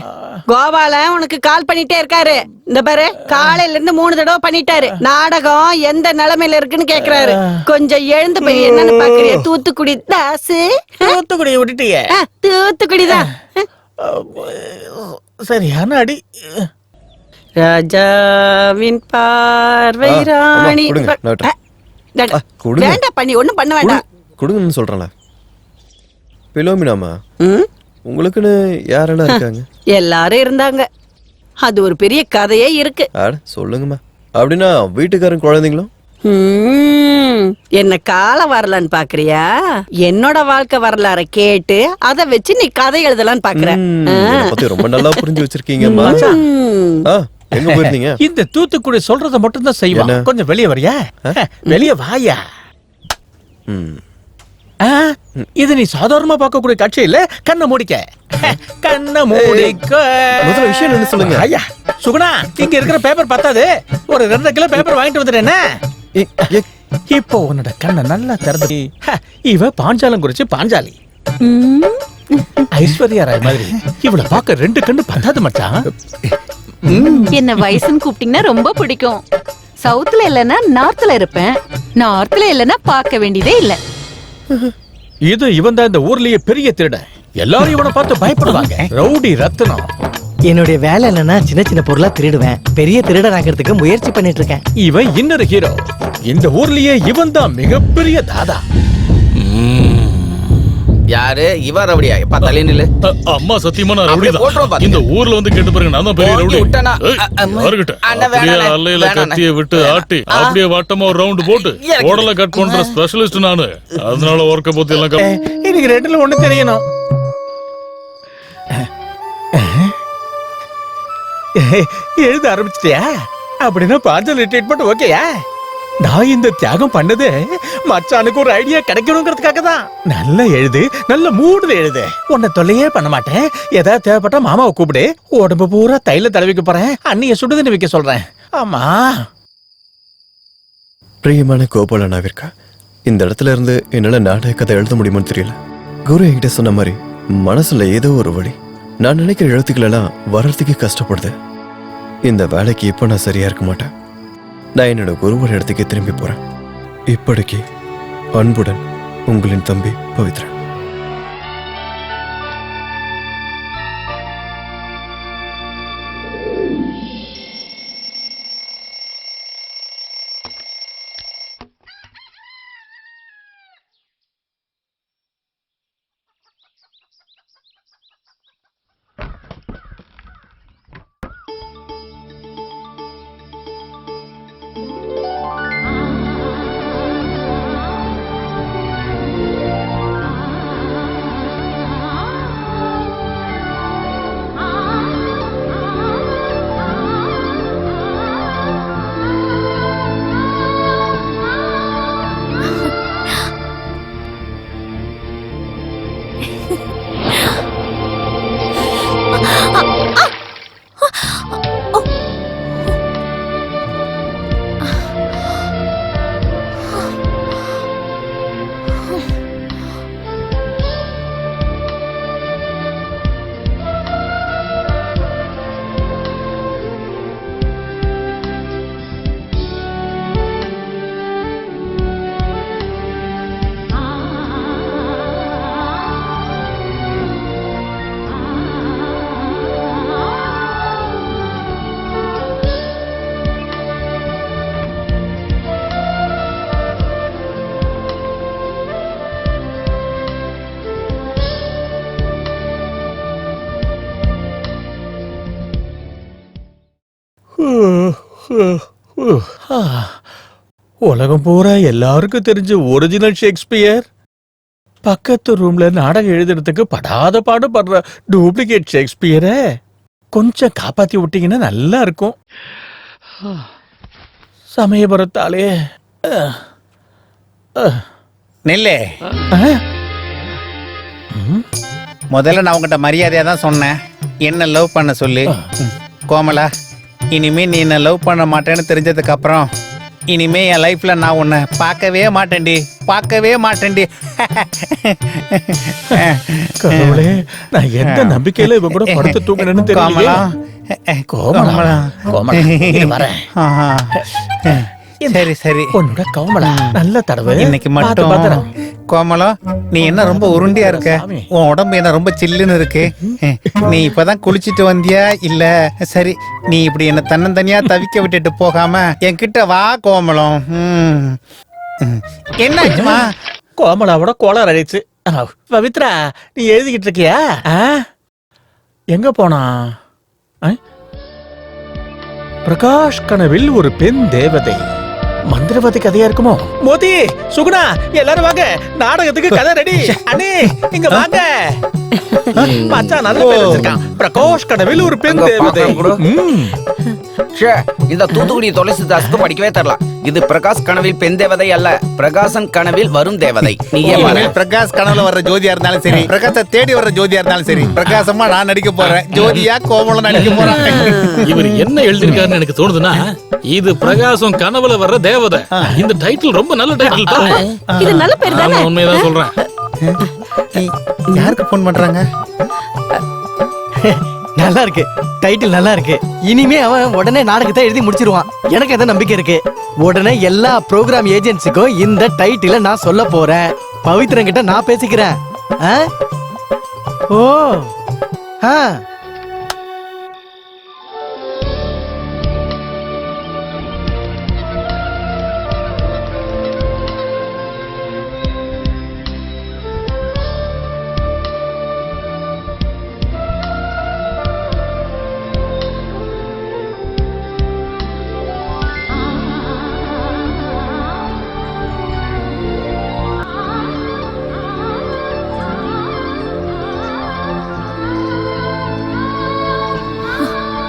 கோபால உனக்கு கால் பண்ணிட்டே இருக்காரு. இந்த பாரு, காலையில இருந்து 3 தடவை பண்ணிட்டாரு. நாடகம் எந்த நிலைமையில இருக்குன்னு கேக்குறாரு. கொஞ்சம் எழுந்து போய் என்னன்னு பாக்குறிய? தூத்துக்குடி தாசு. தூத்துக்குடி விட்டுட்டிய? தூத்துக்குடிதான். சரியான அடி. ராஜாவின் பார்வை ராணி. வேண்டாம் பண்ணி ஒண்ணும் பண்ண வேண்டாம். கொடுங்கன்னு சொல்றேன்ல. பிலோமினாமா, உங்களுக்குன்னு யாரெல்லாம் இருக்காங்க? எல்லாரும் இருந்தாங்க. அது ஒரு பெரிய கதையே இருக்கு. சொல்லுங்கம்மா. அப்படின்னா வீட்டுக்காரன் குழந்தைங்களும்? என்ன கால வரலான்னு பாக்குறியா? என்னோட வாழ்க்கை வரலாற கேட்டு அதை வச்சு நீ கதை எழுதலான்னு பாக்குற. ரொம்ப நல்லா புரிஞ்சு வச்சிருக்கீங்கம்மா. எங்க போயிருந்தீங்க? இந்த தூத்துக்குடி சொல்றத மட்டும் தான் செய்வான். கொஞ்சம் வெளியே வரியா? வெளியே வாயா. இது நீ சாதாரணமா பார்க்கக்கூடிய காட்சி இல்ல. கண்ணை மூடிக்க. கண்ணை மூடிக்க. முதல்ல விஷயம் என்ன சொல்லுங்க. ஐயா சுகுணா, இங்க இருக்கிற பேப்பர் பத்தாது. ஒரு 2 கிலோ பேப்பர் வாங்கிட்டு வந்துட்டேன்னா இப்போ உன்னோட கண்ணை நல்லா திறந்து. இவ பாஞ்சாலம் குறிச்சு பாஞ்சாலி. ஐஸ்வர்யா ராய் மாதிரி இவளை பார்க்க 2 கண்ணு பத்தாது மச்சான். என்ன வயசுன்னு கூப்பிட்டீங்கன்னா ரொம்ப பிடிக்கும். சவுத்துல இல்லன்னா நார்த்ல இருப்பேன். நார்த்ல இல்லன்னா பார்க்க வேண்டியதே இல்ல. இது இவன் தான் இந்த ஊர்லயே பெரிய திருடன். எல்லாரும் இவனை பார்த்து பயப்படுவாங்க. ரவுடி ரத்னம். என்னுடைய வேலை என்னன்னா சின்ன சின்ன பொருளா திருடுவேன். பெரிய திருடன் ஆகிறதுக்கு முயற்சி பண்ணிட்டு இருக்கேன். இவன் இன்னொரு ஹீரோ. இந்த ஊர்லயே இவன் தான் மிகப்பெரிய தாதா. யாரு இவர்? ரவுடியா? இப்ப தலைநில. அம்மா சத்தியமா நான் ரவுடி தான். இந்த ஊர்ல வந்து கேட்டு பாருங்க, நான் தான் பெரிய ரவுடி. யாருகிட்ட அப்படியே அல்லையில கத்திய விட்டு ஆட்டி அப்படியே வட்டமா ஒரு ரவுண்ட் போட்டு ஓடல கட் பண்ற ஸ்பெஷலிஸ்ட் நானு. அதனால ஒர்க்க பத்தி எல்லாம் எனக்கு 2ல 1 தெரியணும். எழுத ஆரம்பிச்சிட்டியா? அப்படின்னா பாஞ்சல் ட்ரீட்மெண்ட் ஓகேயா? நான் இந்த தியாகம் பண்ணது மச்சானுக்கு ஒரு ஐடியா கிடைக்கணுங்கிறதுக்காக தான். நல்லா எழுது, நல்ல மூடுல எழுது. உன்னை தொல்லையே பண்ண மாட்டேன். ஏதாவது தேவைப்பட்டா மாமாவை கூப்பிடு. உடம்பு பூரா தைல தடவிக்க போறேன். அண்ணிய சுடுதண்ணி வைக்க சொல்றேன். ஆமா. பிரியமான கோபாலனாவிற்கா, இந்த இடத்துல இருந்து என்னால நாடக கதை எழுத முடியுமான்னு தெரியல. குரு என்கிட்ட சொன்ன மாதிரி மனசுல ஏதோ ஒரு வழி. நான் நினைக்கிற எழுத்துக்கள் எல்லாம் வர்றதுக்கு கஷ்டப்படுது. இந்த வேலைக்கு இப்ப நான் சரியா இருக்க மாட்டேன். நான் என்னோட குருவோட இடத்துக்கு திரும்பி போறேன். இப்படிக்கு அன்புடன் உங்களின் தம்பி பவித்ரன். உலகம் பூரா எல்லாருக்கும் தெரிஞ்ச ஒரிஜினல் ஷேக்ஸ்பியர் பக்கத்து ரூம்ல நாடகம் எழுதுறதுக்கு படாத பாடுபடுற டூப்ளிகேட் ஷேக்ஸ்பியரை கொஞ்சம் காப்பாத்தி விட்டீங்கன்னா நல்லா இருக்கும். சமயபுரத்தாலே நெல்லே, முதல்ல நான் உங்ககிட்ட மரியாதையா தான் சொன்னேன் என்ன லவ் பண்ண சொல்லி. கோமலா, இனிமே நீ என்ன லவ் பண்ண மாட்டேன்னு தெரிஞ்சதுக்கு அப்புறம் இனிமே என் லைஃப்ல நான் உன்னை பார்க்கவே மாட்டேன்டி, பார்க்கவே மாட்டேன்டி. கடவுளே, நான் எந்த நம்பிக்கையில இவ கூட படுத்து தூங்கினேன்னு தெரியல. கோமலா, கோமலா, இரு வரேன். சரி சரி, உன்னோட கோமலா நல்ல தடவை இன்னைக்கு மட்டும். கோமலா, நீ என்ன ரொம்ப உருண்டியா இருக்க? உன் உடம்பு என்ன ரொம்ப சில்லுன்னு இருக்கு? நீ இப்பதான் குளிச்சிட்டு வந்தியா இல்ல? சரி, நீ இப்படி என்ன தன்னந்தனியா தவிக்க விட்டுட்டு போகாம என்கிட்ட வா கோமலம். என்னாச்சுமா? கோமலாவோட கோளாறு அழிச்சு. பவித்ரா, நீ எழுதிக்கிட்டு இருக்கியா? எங்க போனா? பிரகாஷ் கனவில் ஒரு பெண் தேவதை. மந்திரவாதி கதையா இருக்குமோ? மோதி, சுகுணா, எல்லாரும் வாங்க, நாடகத்துக்கு கதை ரெடி. அண்ணே, இங்க வாங்க. மச்சான் நல்ல பேர் வச்சிருக்கான். பிரகாஷ் கனவில் ஒரு பெண் தேவதை. இந்த தூத்துக்குடி துளசிதாஸ்க்கு படிக்கவே தரலாம். இது பிரகாஷ் கனவில் பெண் தேவதை அல்ல, பிரகாசன் கனவில் வரும் தேவதை. நீங்க பிரகாஷ் கனவுல வர்ற ஜோதியா இருந்தாலும் சரி, பிரகாச தேடி வர்ற ஜோதியா இருந்தாலும் சரி, பிரகாசமா நான் நடிக்க போறேன், ஜோதியா கோமலம் நடிக்க போறேன். இவர் என்ன எழுதிருக்காருன்னு எனக்கு தோணுதுன்னா, இது பிரகாசம் கனவுல வர்ற தேவதை. இந்த டைட்டில் ரொம்ப நல்ல டைட்டில். இது நல்ல பேர் தானே? உண்மையதான் சொல்றேன். யாருக்கு போன் பண்றாங்க? நல்லா இருக்கு, டைட்டில் நல்லா இருக்கு. இனிமே அவன் உடனே நாடகத்தை எழுதி முடிச்சிருவான். எனக்கு அந்த நம்பிக்கை இருக்கு. உடனே எல்லா ப்ரோக்ராம் ஏஜென்சிக்கும் இந்த டைட்டில நான் சொல்ல போறேன். பவித்ரன் கிட்ட நான் பேசிக்கிறேன். ஓ,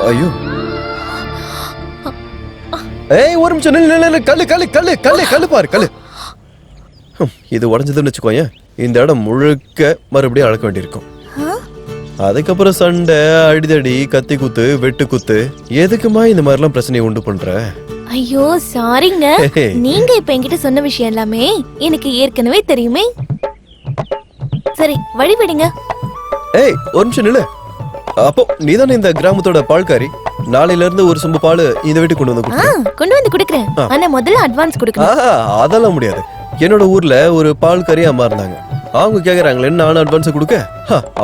ஐயோ, ஏய் ஒரு நிமிஷம் நில்லு கல்லு பாரு கல்லு. இது உடஞ்சதுன்னு வச்சுக்கோயேன், இந்த இடம் முழுக்க மறுபடியும் அளக்க வேண்டியிருக்கும். அதுக்கப்புறம் சண்டை, அடிதடி, கத்தி குத்து, வெட்டு குத்து, எதுக்குமா இந்த மாதிரிலாம் பிரச்சனையை உண்டு பண்ற? ஐயோ சாரிங்க, நீங்க இப்ப என்கிட்ட சொன்ன விஷயம் எல்லாமே எனக்கு ஏற்கனவே தெரியுமே. சரி வழிவிடுங்க. ஏய் ஒரு நிமிஷம் நில்லு. அப்போ நீதானே இந்த கிராமத்தோட பால்காரி? நாளையில இருந்து ஒரு சொம்பு பால் இந்த வீட்டுக்கு கொண்டு வந்து குடுக்குறேன். ஆனா முதல்ல அட்வான்ஸ் கொடுக்கணும். அதெல்லாம் முடியாது. என்னோட ஊர்ல ஒரு பால்காரி அம்மா இருந்தாங்க. அவங்க கேக்குறாங்களேன்னு நானும் அட்வான்ஸ் கொடுக்க,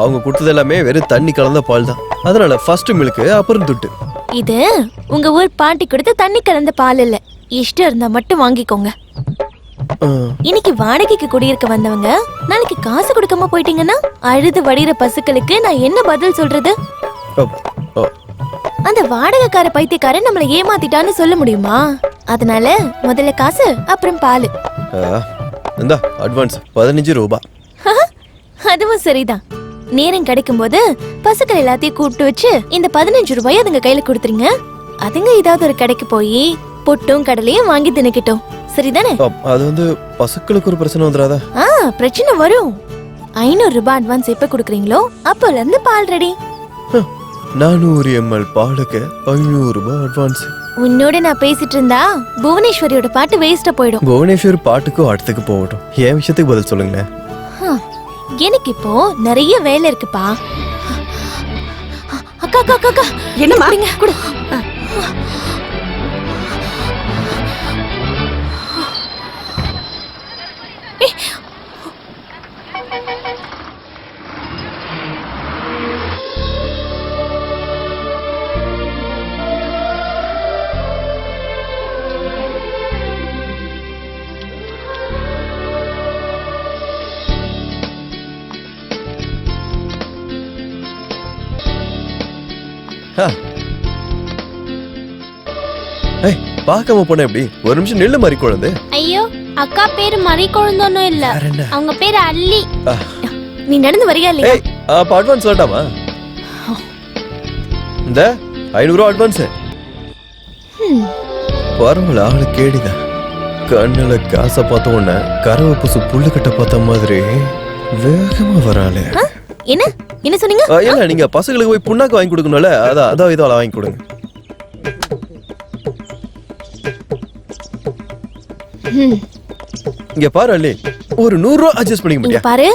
அவங்க கொடுத்தது எல்லாமே வெறும் தண்ணி கலந்த பால் தான். அதனால ஃபர்ஸ்ட் மில்க்கு, அப்புறம் துட்டு. இது உங்க ஊர் பாட்டி கொடுத்த தண்ணி கலந்த பால் இல்ல. இஷ்டம் இருந்தா மட்டும் வாங்கிக்கோங்க. இன்னைக்கு வாடகைக்கு குடியிருக்க வந்தவங்க நாளைக்கு காசு கொடுக்காம போயிட்டீங்கன்னா அழுது வடிகிற பசுக்களுக்கு நான் என்ன பதில் சொல்றது? அந்த வாடகைக்கார பைத்தியக்காரன் நம்மள ஏமாத்திட்டான்னு சொல்ல முடியுமா? அதனால முதல்ல காசு, அப்புறம் பால். இந்த அட்வான்ஸ் 15 ரூபாய். அதுவும் சரிதான். நேரம் கிடைக்கும் போது பசுக்கள் எல்லாத்தையும் கூப்பிட்டு வச்சு இந்த 15 ரூபாய் அதுங்க கையில கொடுத்துருங்க. அதுங்க ஏதாவது ஒரு கடைக்கு போய் பொட்டும் கடலையும் வாங்கி தின்னுக்கிட்டோம். சரிதானே? அது வந்து பசுக்களுக்கு ஒரு பிரச்சனை வந்துடாதா? பிரச்சனை வரும். 500 ரூபாய் அட்வான்ஸ் எப்ப கொடுக்குறீங்களோ அப்பல இருந்து பால் ரெடி. 400 ml பாலுக்கு 500 ரூபாய் அட்வான்ஸ். உன்னோட நான் பேசிட்டு இருந்தா புவனேஸ்வரியோட பாட்டு வேஸ்டா போயிடும். புவனேஸ்வரி பாட்டுக்கும் அடுத்துக்கு போகட்டும். என் விஷயத்துக்கு பதில் சொல்லுங்க. எனக்கு இப்போ நிறைய வேலை இருக்குப்பா. அக்கா அக்கா அக்கா என்னமா குடு. பாக்காம போன எப்படி? ஒரு நிமிஷம் நெல்லு மாதிரி குழந்தை. ஐயோ அக்கா பேரு மரி குழந்தைன்னு இல்ல, அவங்க பேரு அல்லி. நீ நடந்து வரியா இல்லையா? அப்ப அட்வான்ஸ் வரட்டாமா? இந்த 500 ரூபாய் அட்வான்ஸ். பரவாயில்ல, ஆளு கேடிதான். கண்ணுல காசை பார்த்த உடனே கரவை புசு புல்லு கட்ட பார்த்த மாதிரி வேகமா வராளே. என்ன என்ன சொன்னீங்க? இல்ல, நீங்க பசங்களுக்கு போய் புண்ணாக்கு வாங்கி கொடுக்கணும்ல, அதான் இதோ வாங்கி கொடுங்க. இங்க பாரு அள்ளி, ஒரு 100 ரூபாய் அட்ஜஸ்ட் பண்ணிக்க முடியா? பாரு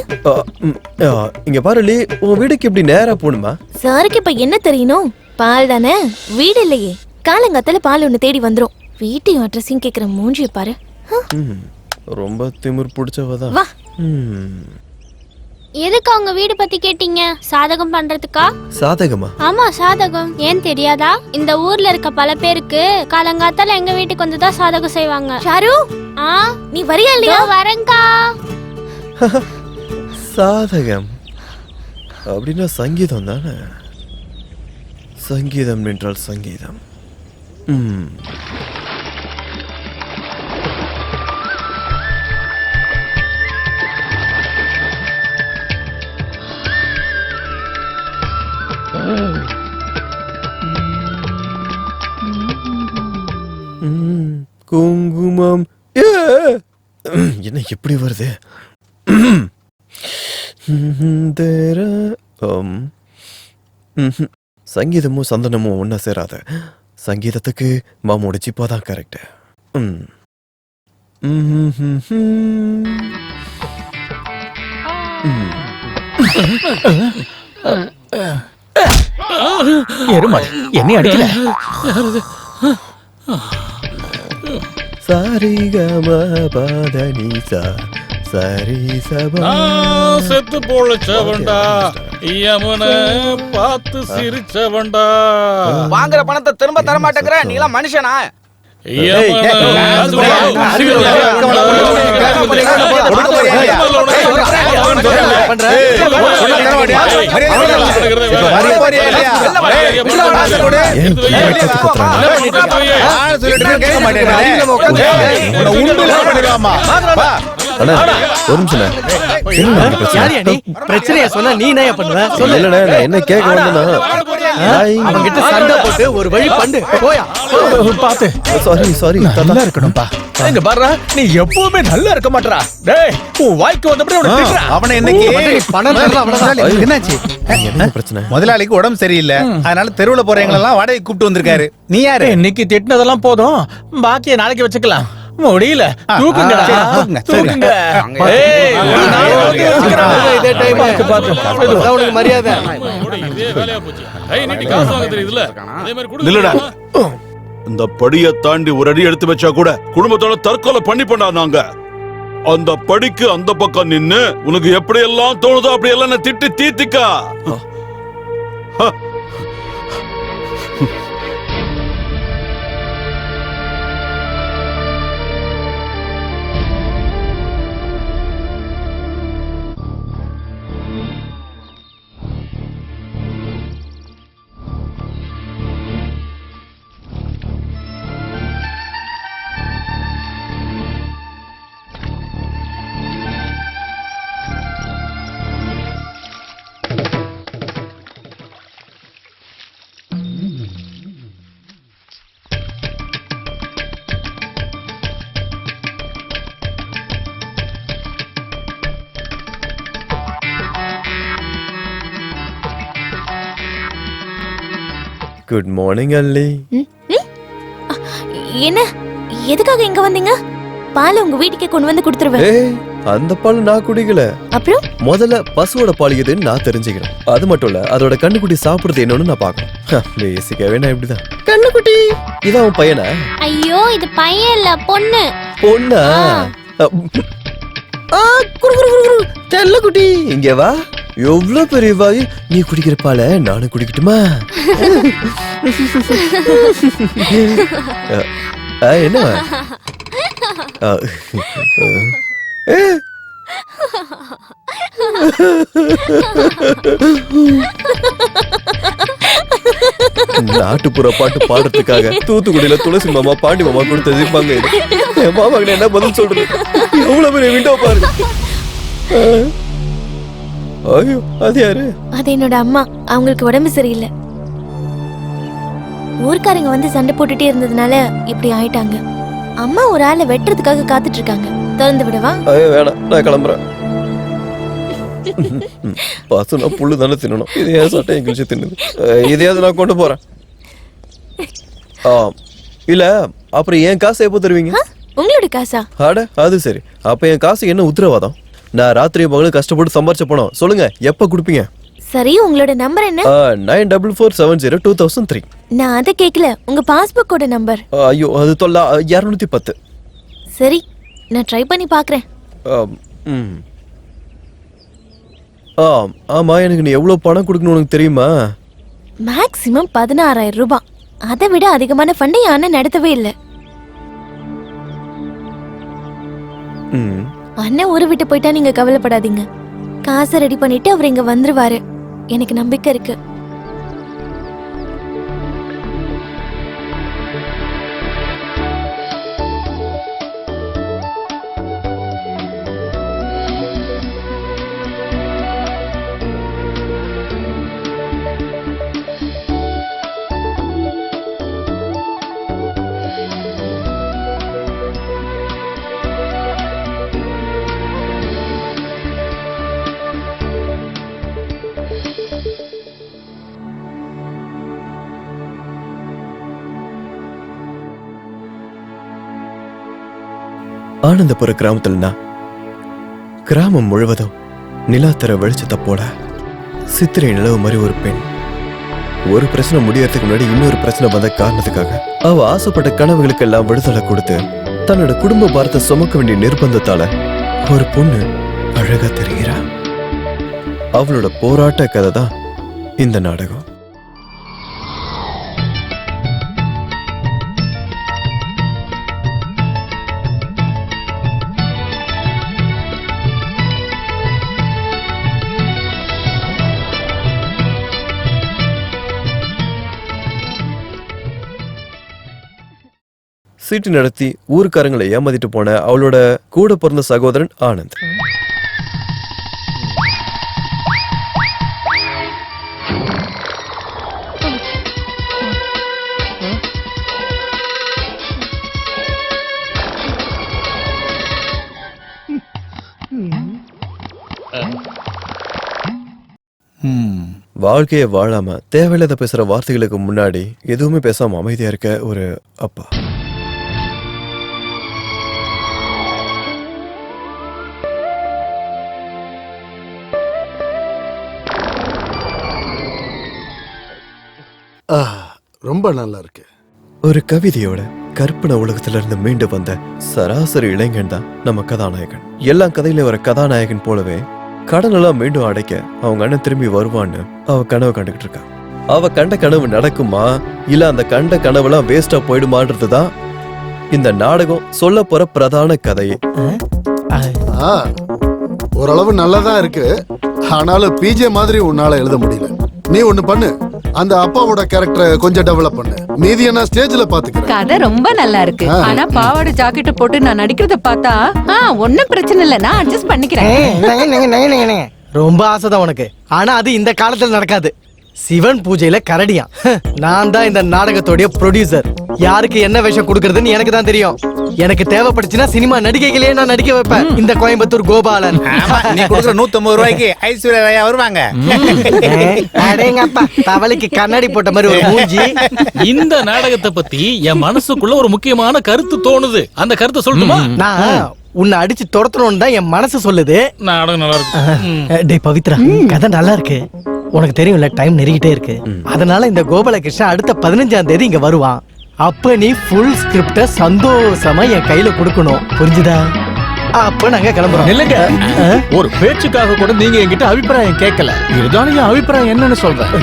இங்க பாரு அள்ளி, உன் வீட்டுக்கு எப்படி நேரா போணுமா? சாருக்கு இப்ப என்ன தெரியணும்? பால் தானே, வீடு இல்லையே. காலங்காத்தால பால் ஒண்ணு தேடி வந்துரும். வீட்டையும் அட்ரஸையும் கேக்குற மூஞ்சிய பாரு. ரொம்ப திமிர் பிடிச்சவதான். வா. எதுக்கு அவங்க வீடு பத்தி கேட்டீங்க? சாதகம் பண்றதுக்கா? சாதகமா? ஆமா சாதகம். ஏன் தெரியாதா? இந்த ஊர்ல இருக்க பல பேருக்கு காலங்காத்தால எங்க வீட்டுக்கு வந்துதான் சாதகம் செய்வாங்க. ஷாரு, நீ வரியா இல்லையா? வரேங்கா. சாதகம் அப்படின்னா சங்கீதம் தானே? சங்கீதம் என்றால் சங்கீதம். குங்குமம் என்ன எப்படி வருது? சங்கீதமும் சந்தனமும் ஒன்னா சேராத. சங்கீதத்துக்கு மாமோட சிப்பாதான் கரெக்ட். எருமாள் என்னை அடிக்கல. சரிகம பதனிசா சரி சபா. செத்து பொழைச்சவன்டா, யமுனை பார்த்து சிரிச்சவன்டா. வாங்குற பணத்தை திரும்ப தர மாட்டேங்கிற நீ எல்லாம் மனுஷனா? பிரச்சனையா சொன்னா நீ என்ன பண்ணுவ? என்ன கேட்க வந்தா அவங்கிட்ட சண்டை போட்டு ஒரு வழி பண்ணு போயா. பாத்து சாரி நல்லா இருக்கணும்பா. எங்க பாரு, நீ எப்பவுமே நல்லா இருக்க மாட்டா. டேய், உன் வாய்க்கு வந்தபடி அவனை திட்டுறா. அவனை இன்னைக்கு பணம் என்னாச்சு? என்ன பிரச்சனை? முதலாளிக்கு உடம்பு சரியில்லை, அதனால தெருவுல போறவங்க எல்லாம் வாடகை கூப்பிட்டு வந்திருக்காரு. நீ யாரு? இன்னைக்கு திட்டினதெல்லாம் போதும், பாக்கிய நாளைக்கு வச்சுக்கலாம். முடியல, தூக்குங்கடா, தூக்குங்க. ஏய், ஒரு நாள் வந்து வச்சுக்கிறேன். இதே டைம் உனக்கு மரியாதை. இதே வேலையா போச்சு. கை நீட்டி காசு வாங்க தெரியுதுல, அதே மாதிரி கொடுங்க. நில்லுடா. இந்த படியை தாண்டி ஒரு அடி எடுத்து வச்சா கூட குடும்பத்தோட தற்கொலை பண்ணா நாங்க. அந்த படிக்கு அந்த பக்கம் நின்னு உனக்கு எப்படி எல்லாம் தோணுதோ அப்படி எல்லாம் திட்டி தீர்த்திக்கா. குட் மார்னிங் அல்லி. என்ன எதுக்காக இங்க வந்தீங்க? பால் உங்க வீட்டுக்கு கொண்டு வந்து கொடுத்துருவேன். ஏய், அந்த பால் நான் குடிக்கல. அப்புறம் முதல்ல பசுவோட பால் எதுன்னு நான் தெரிஞ்சுக்கிறேன். அது மட்டும் இல்ல, அதோட கண்ணுக்குட்டி சாப்பிடுறது என்னன்னு நான் பார்க்கணும். பேசிக்காவே நான் இப்படிதான். கண்ணுக்குட்டி இதான் உன் பையனா? ஐயோ இது பையன் இல்ல பொண்ணு. பொண்ணா? செல்லக்குட்டி இங்க வா. எவ்வளவு பெரிய வாய். நீ குடிக்கிற பாலை நானும் குடிக்கட்டுமா? என்ன நாட்டுப்புற பாட்டு பாடுறதுக்காக தூத்துக்குடியில துளசி மாமா பாண்டி மாமா கொடுத்து இருப்பாங்க. என் மாமா என்ன பதில் சொல்றது? எவ்வளவு பெரிய விண்டோ பாரு. ஐயோ, அது யாரு? அது என்னோட அம்மா. அவங்களுக்கு உடம்பு சரியில்லை. ஊர்க்காரங்க வந்து சண்டை போட்டுட்டே இருந்ததுனால இப்படி ஆயிட்டாங்க. அம்மா ஒரு ஆளை வெட்டுறதுக்காக காத்துட்டு இருக்காங்க. திறந்து விடவா? ஐயோ வேணாம், நான் கிளம்புறேன். பசுனா புல்லு தானே தின்னணும். இது ஏன் சட்டை கிழிச்சு தின்னுது? இதையாவது நான் கொண்டு போறேன். இல்ல அப்புறம் என் காசை எப்போ தருவீங்க? உங்களோட காசா? ஆட அது சரி. அப்ப என் காசு என்ன உத்தரவாதம்? நான் ராத்திரி பகலும் கஷ்டப்பட்டு சம்பாரிச்ச பணம். சொல்லுங்க, எப்ப கொடுப்பீங்க? சரி, உங்களோட நம்பர் என்ன? 94470203. நான் அதை கேட்கல, உங்க பாஸ்புக்கோட நம்பர். ஐயோ, அது 210. சரி, நான் ட்ரை பண்ணி பார்க்கறேன். ஆமா, எனக்கு நீ எவ்வளவு பணம் கொடுக்கணும் உனக்கு தெரியுமா? மேக்ஸிமம் 16,000 ரூபாய். அதை விட அதிகமான ஃபண்டை யானை நடத்தவே இல்லை. அண்ணன் ஊரை விட்டு போயிட்டா நீங்க கவலைப்படாதீங்க. காசை ரெடி பண்ணிட்டு அவர் இங்க வந்துருவாரு. எனக்கு நம்பிக்கை இருக்கு. ஆனந்தபுர கிராமத்துல கிராமம் முழுவதும் நிலாத்தர வெளிச்சத்தை போட சித்திரை நிலவு மாதிரி ஒரு பெண். ஒரு பிரச்சனை முடியறதுக்கு முன்னாடி இன்னொரு பிரச்சனை வந்த காரணத்துக்காக அவ ஆசைப்பட்ட கனவுகளுக்கெல்லாம் விடுதலை கொடுத்து தன்னோட குடும்ப பாரத்தை சுமக்க வேண்டிய நிர்பந்தத்தால ஒரு பொண்ணு அழகா தெரிகிறா. அவளோட போராட்ட கதை தான் இந்த நாடகம். சீட்டு நடத்தி ஊருக்காரங்களை ஏமாத்திட்டு போன அவளோட கூட பிறந்த சகோதரன் ஆனந்த். வாழ்க்கையை வாழாம தேவையில்லாத பேசுற வார்த்தைகளுக்கு முன்னாடி எதுவுமே பேசாம அமைதியா இருக்க ஒரு அப்பா. ரொம்ப நல்லா இருக்கு. ஒரு கவிதையோட கற்பனை உலகத்துல இருந்து மீண்டு வந்த சராசரி இளைஞன் தான் நம்ம கதாநாயகன். எல்லா கதையில வர கதாநாயகன் போலவே கடனெல்லாம் மீண்டும் அடைக்க அவங்க அண்ணன் திரும்பி வருவான்னு அவ கனவு கண்டுகிட்டு இருக்கா. அவ கண்ட கனவு நடக்குமா இல்ல அந்த கண்ட கனவுலாம் வேஸ்டா போயிடுமான்றதுதான் இந்த நாடகம் சொல்ல போற பிரதான கதையே. ஓரளவு நல்லதா இருக்கு. ஆனாலும் பிஜே மாதிரி உன்னால எழுத முடியல. நீ ஒண்ணு பண்ணு, அந்த அப்பாவோட கேரக்டரை கொஞ்சம் டெவலப் பண்ணு. மீதியை நான் ஸ்டேஜ்ல பாத்துக்கிறேன். கதை ரொம்ப நல்லா இருக்கு. ஆனா பாவாடை ஜாக்கெட் போட்டு நான் நடிக்கிறத பார்த்தா ஒன்னும் பிரச்சனை இல்ல, நான் அட்ஜஸ்ட் பண்ணிக்கிறேன். ரொம்ப ஆசைதான் உனக்கு. ஆனா அது இந்த காலத்துல நடக்காது. சிவன் பூஜையில கரடியா. நான் தான் இந்த நாடகத்தோடைய ப்ரொடியூசர். யாருக்கு என்ன வேஷம் கொடுக்கறதுன்னு எனக்கு தான் தெரியும். எனக்கு தேவைப்படுச்சுன்னா சினிமா நடிகைகளே நான் நடிக்க வைப்பேன். இந்த கோயம்புத்தூர் கோபாலன். நீ கொடுக்குற 150 ரூபாய்க்கு ஐஸ்வர்யா ராயா வருவாங்க. அடேங்கப்பா, தவளைக்கு கண்ணாடி போட்ட மாதிரி ஒரு மூஞ்சி. இந்த நாடகத்தை பத்தி என் மனசுக்குள்ள ஒரு முக்கியமான கருத்து தோணுது. அந்த கருத்தை சொல்லணுமா? நான் உன்னை அடிச்சு துரத்தணும்னு தான் என் மனசு சொல்லுது. நாடகம் நல்லா இருக்கு. டேய் பவித்ரா, கதை நல்லா இருக்கு. உனக்கு தெரியும்ல, டைம் நெருங்கிட்டே இருக்கு. அதனால இந்த கோபாலகிருஷ்ணன் அடுத்த 15ஆம் தேதி இங்க வருவான். அப்ப நீ ஃபுல் ஸ்கிரிப்ட சந்தோஷமா என் கையில கொடுக்கணும். புரிஞ்சுதா? அப்ப நாங்க கிளம்புறோம். இல்லங்க, ஒரு பேச்சுக்காக கூட நீங்க என்கிட்ட அபிப்பிராயம் கேட்கல. இதுதான் என் அபிப்பிராயம் என்னன்னு சொல்றேன்.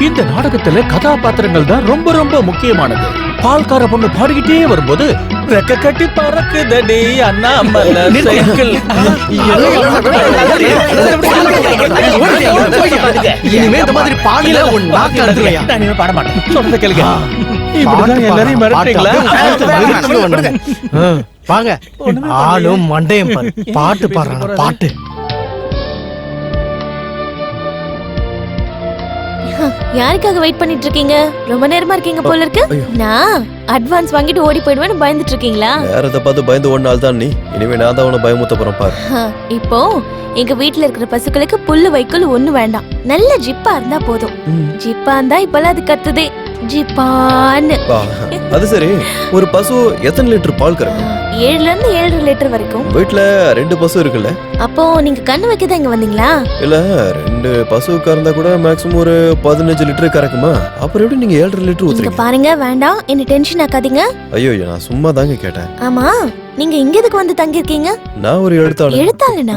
இந்த நாடகத்துல கதாபாத்திரங்கள் தான் ரொம்ப ரொம்ப முக்கியமானது. பால்கார பொண்ணு பாடிக்கிட்டே வரும்போது ரெக்க கட்டி பறக்குதடி அண்ணாமலை சைக்கிள். இனிமே இந்த மாதிரி பாடல உன் நாக்கு அறுத்துறையா? நான் பாட மாட்டேன். சொல்றத கேளுங்க. இப்படிதான் எல்லாரையும் மிரட்டுறீங்களா? வாங்க, ஆளும் மண்டையும் பாரு. பாட்டு பாடுறாங்க, பாட்டு. யாருக்காக வெயிட் பண்ணிட்டு இருக்கீங்க? ரொம்ப நேரமா இருக்கீங்க போல இருக்கு. நான் அட்வான்ஸ் வாங்கிட்டு ஓடி போயிடுவேன்னு பயந்துட்டு இருக்கீங்களா? நேரத்தை பார்த்து பயந்து ஒரு நாள் தான் நீ. இனிமே நான் தான் உன பயமுத்த போறேன் பாரு. இப்போ எங்க வீட்டுல இருக்கிற பசுக்களுக்கு புல்லு வைக்கோல் ஒண்ணு வேண்டாம். நல்ல ஜிப்பா இருந்தா போதும். ஜிப்பா இருந்தா இப்பெல்லாம் அது கத்துதே, ஜிப்பான்னு. அது சரி, ஒரு பசு எத்தனை லிட்டர் பால் கறக்கும்? 7ல இருந்து 7.5 லிட்டர் வரைக்கும். வீட்டுல 2 பசு இருக்குல்ல? அப்போ நீங்க கண்ணு வைக்கதான் இங்க வந்தீங்களா? இல்ல, 2 பசு கறந்தா கூட மேக்ஸிமம் ஒரு 15 லிட்டர் கறக்குமா? அப்புறம் எப்படி நீங்க 7.5 லிட்டர் ஊத்துறீங்க? பாருங்க, வேண்டாம், என்ன டென்ஷன் ஆக்காதீங்க. ஐயோ, நான் சும்மா தாங்க கேட்டேன். ஆமா, நீங்க இங்க எதுக்கு வந்து தங்கி இருக்கீங்க? நான் ஒரு எழுத்தாளர். எழுத்தாளனா?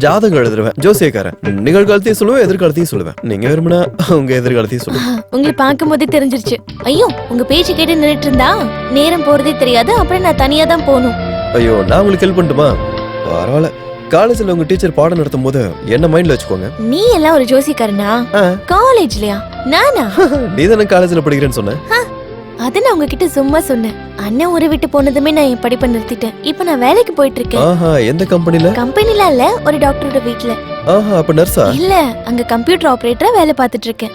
ஜாதகம் எழுதுறேன், ஜோசியக்காரன். நிகழ்காலத்தையும் சொல்லுவேன், எதிர்காலத்தையும் சொல்லுவேன். நீங்க விரும்பினா உங்க எதிர்காலத்தையும் சொல்லுவேன். உங்களை பார்க்கும் போதே தெரிஞ்சிருச்சு. ஐயோ, உங்க பேச்சு கேட்டு நின்னுட்டு இருந்தா நேரம் போறதே தெரியாது. அப்புறம் நான் தனியா தான் போகணும். ஐயோ, நான் உங்களுக்கு ஹெல்ப் பண்ணட்டுமா? பரவாயில்ல. காலேஜ்ல உங்க டீச்சர் பாடம் நடத்தும் போது என்ன மைண்ட்ல வச்சுக்கோங்க. நீ எல்லாம் ஒரு ஜோசிக்காரனா? காலேஜ்லயா? நானா? நீ தானே காலேஜ்ல படிக்கிறேன்னு சொன்ன. அது நான் உங்ககிட்ட சும்மா சொன்னேன். அண்ணன் ஊரை விட்டு போனதுமே நான் என் படிப்பை நிறுத்திட்டேன். இப்போ நான் வேலைக்கு போயிட்டு இருக்கேன். ஆஹா, எந்த கம்பெனில? கம்பெனில இல்ல, ஒரு டாக்டரோட வீட்ல. ஆஹா, அப்ப நர்ஸா? இல்ல, அங்க கம்ப்யூட்டர் ஆபரேட்டரா வேலை பார்த்துட்டு இருக்கேன்.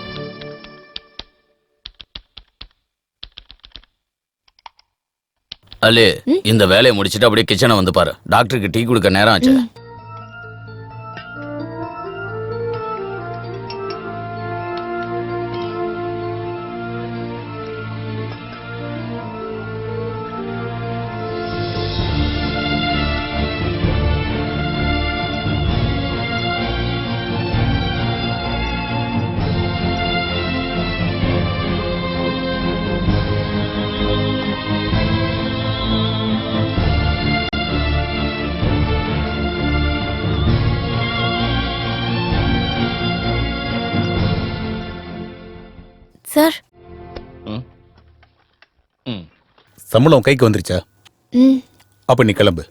அல்லே, இந்த வேலையை முடிச்சிட்டு அப்படியே கிச்சனை வந்து பாரு. டாக்டருக்கு டீ கொடுக்க நேரம் ஆச்சு. சார், சம்பளம் கைக்கு வந்துருச்சா? அப்ப நீ கிளம்பு.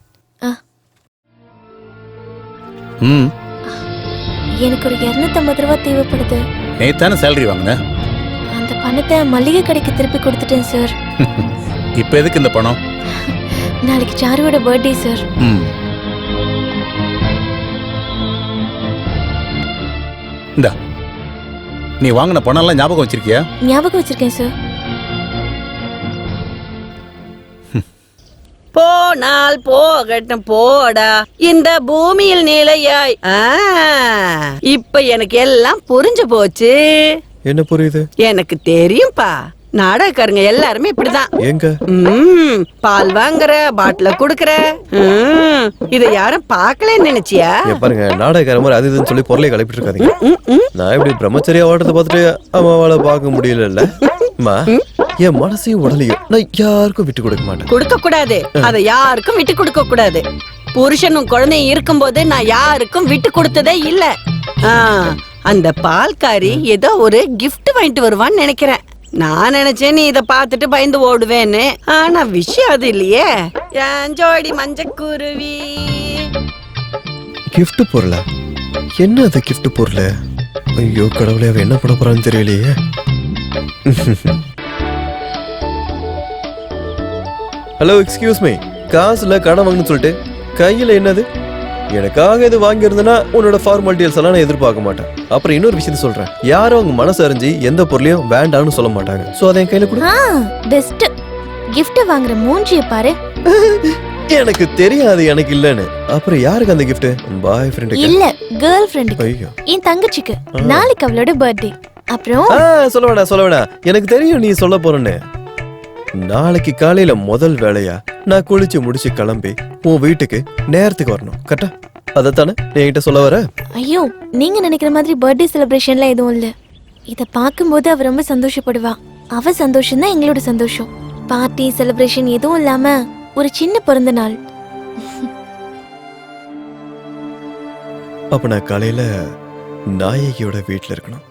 எனக்கு ஒரு 250 ரூபாய் தேவைப்படுது. நேத்தான சேலரி வாங்கின? அந்த பணத்தை மளிகை கடைக்கு திருப்பி கொடுத்துட்டேன் சார். இப்ப எதுக்கு இந்த பணம்? நாளைக்கு சாருவோட பர்த்டே சார். இந்தா, நீ வாங்கின பணம் எல்லாம் ஞாபகம் வச்சிருக்கியா? ஞாபகம் வச்சிருக்கேன் சார். போனால் போகட்டும் போடா இந்த பூமியில் நிலையாய். இப்ப எனக்கு எல்லாம் புரிஞ்சு போச்சு. என்ன புரியுது? எனக்கு தெரியும்பா, நாடகக்காரங்க எல்லாருமே இப்படிதான். எங்க பால் வாங்குற, பாட்டில குடுக்கற, இத யாரும் பாக்கலன்னு நினைச்சியா? பாருங்க, நாடகக்கார மாதிரி அது இதுன்னு சொல்லி பொருளை கிளப்பிட்டு இருக்காதீங்க. நான் இப்படி பிரம்மச்சரியா ஓடுறத பார்த்துட்டு அம்மாவால பார்க்க முடியல. என் மனசையும் உடலையும் நான் யாருக்கும் விட்டு கொடுக்க மாட்டேன். கொடுக்க கூடாது, அத யாருக்கும் விட்டு கொடுக்க கூடாது. புருஷனும் குழந்தையும் இருக்கும்போது நான் யாருக்கும் விட்டு கொடுத்ததே இல்ல. அந்த பால்காரி ஏதோ ஒரு கிஃப்ட் வாங்கிட்டு வருவான்னு நினைக்கிறேன். நான் நினைச்சேன் நீ இத பாத்துட்டு பயந்து ஓடுவேன்னு. ஆனா விஷயம் அது இல்லையே. ஜோடி மஞ்சக்குருவி கிஃப்ட் பொருளா? என்ன அது கிஃப்ட் பொருள்? ஐயோ கடவுளே, அவ என்ன பண்ண போறான்னு தெரியலையே. Hello, excuse me. காசுல கடன் வாங்கன்னு சொல்லிட்டு கையில என்னது? எனக்காக இது வாங்கியிருந்தனா உன்னோட ஃபார்மாலிட்டிஸ் எல்லாம் நான் எதிர்பார்க்க மாட்டேன். அப்புறம் இன்னொரு விஷயத்த சொல்றேன், யாரும் அவங்க மனசு அறிஞ்சு எந்த பொருளையும் வேண்டாம்னு சொல்ல மாட்டாங்க. சோ அதை என் கையில கொடு. பெஸ்ட் கிஃப்ட் வாங்குற மூஞ்சிய பாரு. எனக்கு தெரியாது எனக்கு இல்லன்னு. அப்புறம் யாருக்கு அந்த கிஃப்ட்? பாய் ஃப்ரெண்டுக்கு இல்ல, கேர்ள் ஃப்ரெண்டுக்கு. என் தங்கச்சிக்கு. நாளைக்கு அவளோட பர்த்டே. அப்புறம் சொல்ல வேணாம், எனக்கு தெரியும் நீ சொல்ல போறேன்னு. நாளைக்கு காலையில முதல் வேலையா நான் குளிச்சு முடிச்சு கிளம்பி உன் வீட்டுக்கு நேரத்துக்கு வரணும். கரெக்டா? அதத்தானே நீ என்கிட்ட சொல்ல வர? ஐயோ, நீங்க நினைக்கிற மாதிரி பர்த்டே செலிப்ரேஷன்ல எதுவும் இல்ல. இத பாக்கும்போது அவ ரொம்ப சந்தோஷப்படுவா. அவ சந்தோஷம் தான் எங்களோட சந்தோஷம். பார்ட்டி செலிப்ரேஷன் எதுவும் இல்லாம ஒரு சின்ன பிறந்த நாள். அப்ப நான் காலையில நாயகியோட வீட்டுல இருக்கணும்.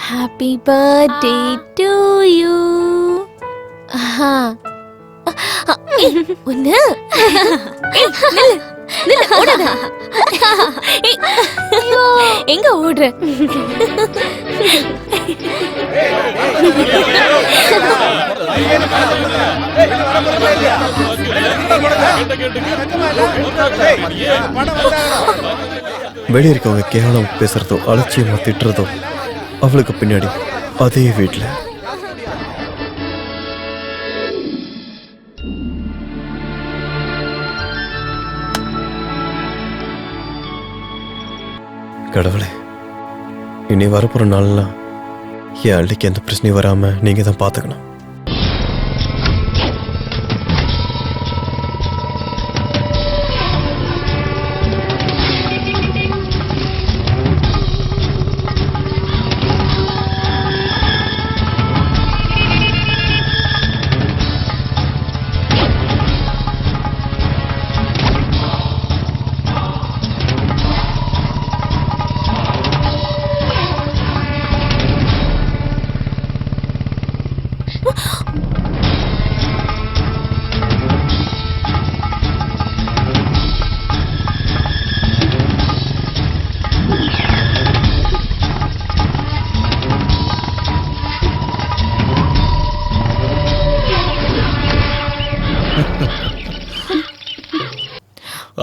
Happy birthday to you. ஒன்னு எங்க ஓடுற? வெளியே இருக்கவங்க கேவலம் பேசுறதோ அலட்சியமா திட்டுறதோ அவளுக்கு பின்னாடி அதே வீட்டுல கடவுளே, இனி வரப்போற நாள்லாம் என் அள்ளிக்கு எந்த பிரச்சனையும் வராம நீங்க தான் பாத்துக்கணும்.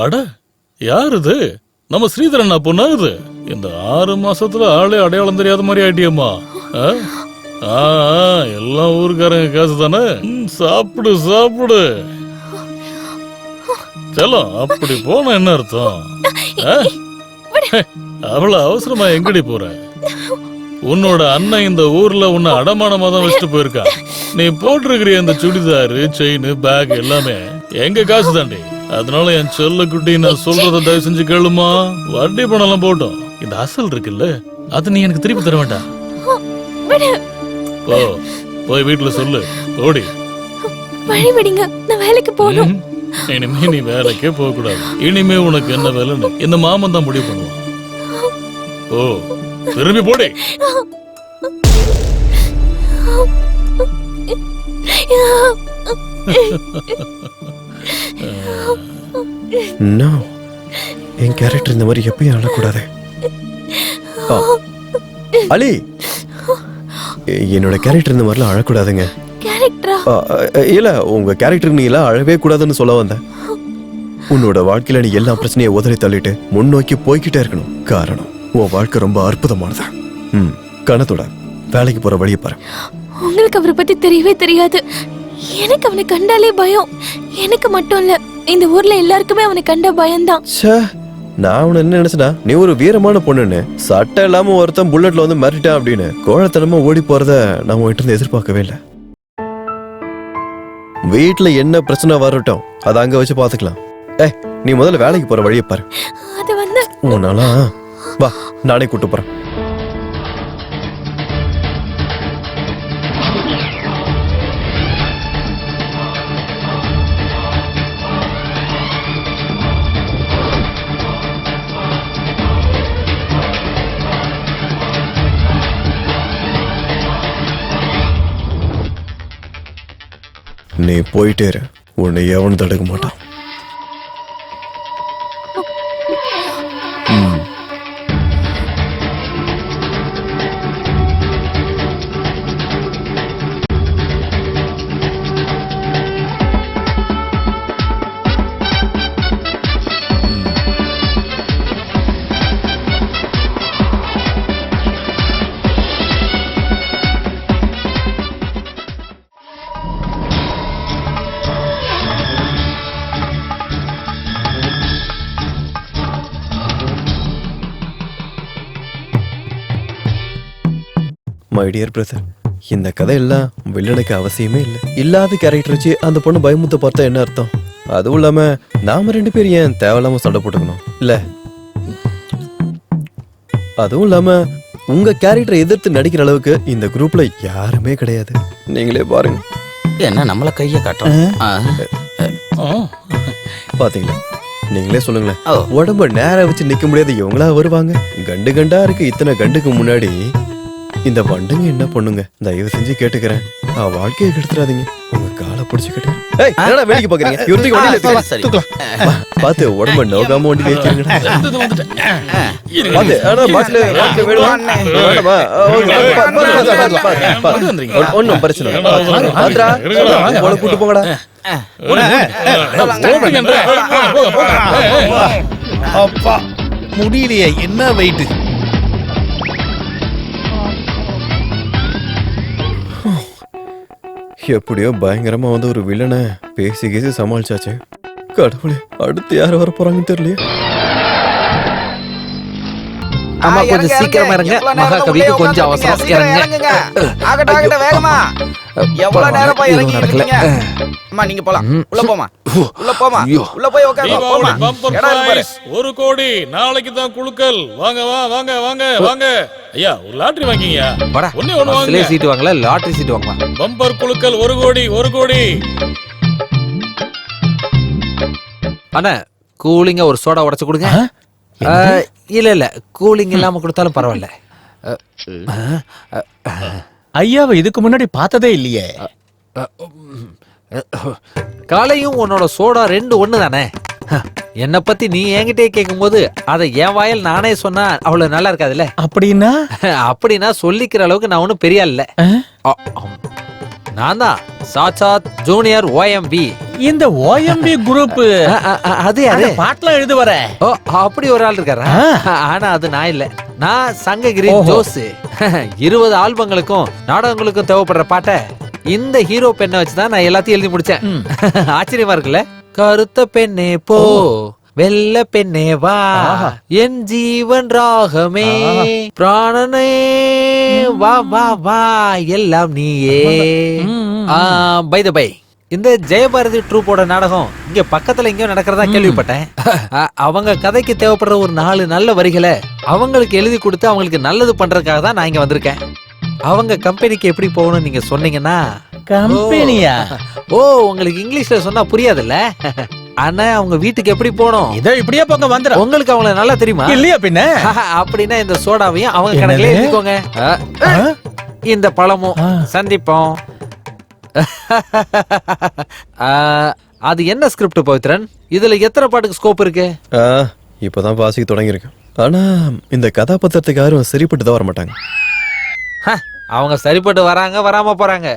அட, யார் இது? நம்ம ஸ்ரீதரன் பொண்ணா இது? இந்த 6 மாசத்துல ஆளே அடையாளம் தெரியாத மாதிரி ஆயிட்டியம்மா. எல்லாம் ஊருக்காரங்க காசு தானே. சாப்பிடு சாப்பிடு. செல்லம், அப்படி போன என்ன அர்த்தம்? அவ்வளவு அவசரமா எங்கடி போற? உன்னோட அண்ணன் இந்த ஊர்ல உன்னை அடமானமா தான் வச்சுட்டு போயிருக்கான். நீ போட்டிருக்கிற இந்த சுடிதாரு, செயின், பேக் எல்லாமே எங்க காசு தாண்டி. அதனால என் செல்ல குட்டி, நான் சொல்றத தயவு செஞ்சு கேளுமா. வட்டி பணம் எல்லாம் போட்டோம், இந்த அசல் இருக்குல்ல அது நீ எனக்கு திருப்பி தர வேண்டாம். போய் வீட்டுல சொல்லு. ஓடி வழி விடுங்க, நான் வேலைக்கு போகணும். இனிமே நீ வேலைக்கே போக கூடாது. இனிமே உனக்கு என்ன வேலைன்னு இந்த மாமன் தான் முடிவு பண்ணுவான். ஓ, திரும்பி போடி. என் கேரக்டர் இந்த மாதிரி எப்பயும் அழக்கூடாது. அலி, என்னோட கேரக்டர் இந்த மாதிரிலாம் அழக்கூடாதுங்க. இல்ல, உங்க கேரக்டர் நீ எல்லாம் அழவே கூடாதுன்னு சொல்ல வந்தேன். உன்னோட வாழ்க்கையில நீ எல்லா பிரச்சனையும் உதறி தள்ளிட்டு முன்னோக்கி போய்கிட்டே இருக்கணும். காரணம் உன் வாழ்க்கை ரொம்ப அற்புதமானதா. கணத்தோட வேலைக்கு போற வழியை பாரு. உங்களுக்கு அவரை பத்தி தெரியவே தெரியாது. எனக்கு அவனை கண்டாலே பயம். எனக்கு மட்டும் இல்ல, இந்த ஊர்ல எல்லாருக்குமே அவனை கண்ட பயம்தான். ச்சே, நான் அவனை என்ன நினைச்சனா, நீ ஒரு வீரமான பொண்ணுன்னு. சட்டை இல்லாம ஒருத்தன் புல்லட்ல வந்து மிரட்டிட்டான் அப்படின்னு கோழத்தனமா ஓடி போறத நான் உன்கிட்ட இருந்து எதிர்பார்க்கவே இல்லை. வீட்டுல என்ன பிரச்சனை வரட்டும், அதை அங்க வச்சு பாத்துக்கலாம். நீ முதல்ல வேலைக்கு போற வழியை பாரு. அது வந்து உன்னால வா, நானே கூட்டு போறேன். நீ போயிட்டே இரு, உன்னை எவனும் தடுக்க மாட்டான். மை டியர் பிரதர், இந்த கதையெல்லாம் வில்லனுக்கு அவசியமே இல்லை. இல்லாத கேரக்டர் வச்சு அந்த பொண்ணு பயமுத்த பார்த்தா என்ன அர்த்தம்? அதுவும் இல்லாம நாம 2 பேரும் ஏன் தேவையில்லாம சண்டை போட்டுக்கணும் இல்ல? அதுவும் இல்லாம உங்க கேரக்டரை எதிர்த்து நடிக்கிற அளவுக்கு இந்த குரூப்ல யாருமே கிடையாது. நீங்களே பாருங்க. என்ன நம்மள கைய காட்டுறோம்? பாத்தீங்களா? நீங்களே சொல்லுங்களேன். உடம்ப நேரா வச்சு நிக்க முடியாது இவங்களா வருவாங்க? கண்டு கண்டா இருக்கு. இத்தனை கண்டுக்கு முன்னாடி இந்த வண்டுங்க என்ன பண்ணுங்க? தயவு செஞ்சு கேட்டுக்கிறேன், வாழ்க்கையை கெடுத்துறாதீங்க. உங்க காலை பிடிச்சு கேட்டுக்கிறேன். என்னடா வேலைக்கு பாக்குறீங்க? இவருக்கு வண்டியில பாத்து உடம்ப நோகாம வண்டி ஏற்றிருங்க. ஒன்னும் பிரச்சனை கூட்டு போங்கடா. அப்பா முடியலையே, என்ன வெயிட். எப்படியோ பயங்கரமா வந்து ஒரு வில்லனை பேசி கேசி சமாளிச்சாச்சு. கடவுளே, அடுத்து யார் வர போறாங்கன்னு தெரியலையே. அம்மா கொஞ்சம் சீக்கிரமா இருங்க, மகாகவிக்கு கொஞ்சம் அவசரம். இறங்குங்க. ஆகட்ட வேகமா. எவ்வளவு நேரம் போய் இறங்கி இருக்கீங்க? அம்மா நீங்க போலாம். உள்ள போமா. உள்ள போமா. உள்ள போய் உட்காருங்க. போமா. ஒரு கோடி நாளைக்கு தான் குழுக்கள். வாங்க வாங்க வாங்க வாங்க. ஐயா ஒரு லாட்டரி வாங்கிங்க. ஒண்ணே ஒண்ணு வாங்க. சீட் வாங்கல, லாட்டரி சீட் வாங்கலாம். பம்பர் குழுக்கள் 1 கோடி 1 கோடி. அண்ணா கூலிங்க ஒரு சோடா உடைச்சு கொடுங்க. இல்ல இல்ல, கூலிங் இல்லாம கொடுத்தாலும் பரவாயில்ல. ஐயாவை இதுக்கு முன்னாடி பார்த்ததே இல்லையே. காலையும் உன்னோட சோடா 2 ஒண்ணு தானே? என்ன பத்தி நீ என்கிட்டே கேட்கும் போது அதை என் வாயில் நானே சொன்னா அவ்வளவு நல்லா இருக்காதுல்ல? அப்படின்னா சொல்லிக்கிற அளவுக்கு நான் ஒன்னும் பெரிய இல்ல. நான் தான் சாட்சாத் ஜூனியர் OMB. இந்த OMB குரூப் அது யாரு? பாட்டுலாம் எழுது வர. ஓ, அப்படி ஒரு ஆள் இருக்காரா? ஆனா அது நான் இல்ல. நான் சங்ககிரி ஜோஸ். 20 ஆல்பங்களுக்கும் நாடகங்களுக்கும் தேவைப்படுற பாட்டை இந்த ஹீரோ பெண்ணை வச்சுதான் நான் எல்லாத்தையும் எழுதி முடிச்சேன். ஆச்சரியமா இருக்குல்ல? கருத்த பெண்ணே போ, வெள்ள பெண்ணே வா, என் ஜீவன் ராகமே, பிராணனே வா வா வா, எல்லாம் நீயே. பை த பை, இந்த ஜெயபாரதி ட்ரூப்போட நாடகம் இங்க பக்கத்துல எங்கேயோ நடக்கிறதா கேள்விப்பட்டேன். அவங்க கதைக்கு தேவைப்படுற ஒரு 4 நல்ல வரிகளை அவங்களுக்கு எழுதி கொடுத்து அவங்களுக்கு நல்லது பண்றதுக்காக தான் நான் இங்க வந்திருக்கேன். அவங்க கம்பெனிக்கு எப்படி போகணும் நீங்க சொன்னீங்கன்னா. கம்பெனியா? ஓ, உங்களுக்கு இங்கிலீஷ்ல சொன்னா புரியாதுல்ல. ஆனா அவங்க வீட்டுக்கு எப்படி போகணும்? இதோ இப்படியே போங்க வந்துரும். உங்களுக்கு அவங்கள நல்லா தெரியுமா? இல்லையா பின்ன? அப்படின்னா இந்த சோடாவையும் அவங்க கணக்குல எழுதிக்கோங்க. இந்த பழமும் சந்திப்போம். அது என்ன ஸ்கிரிப்ட் பவித்ரன்? இதுல எத்தனை பாட்டுக்கு ஸ்கோப் இருக்கு? இப்பதான் வாசிக்க தொடங்கியிருக்கேன். ஆனா இந்த கதாபாத்திரத்துக்கு யாரும் சரிப்பட்டு தான் வர மாட்டாங்க. அவங்க சரிப்பட்டு வராங்க, வராம போறாங்க.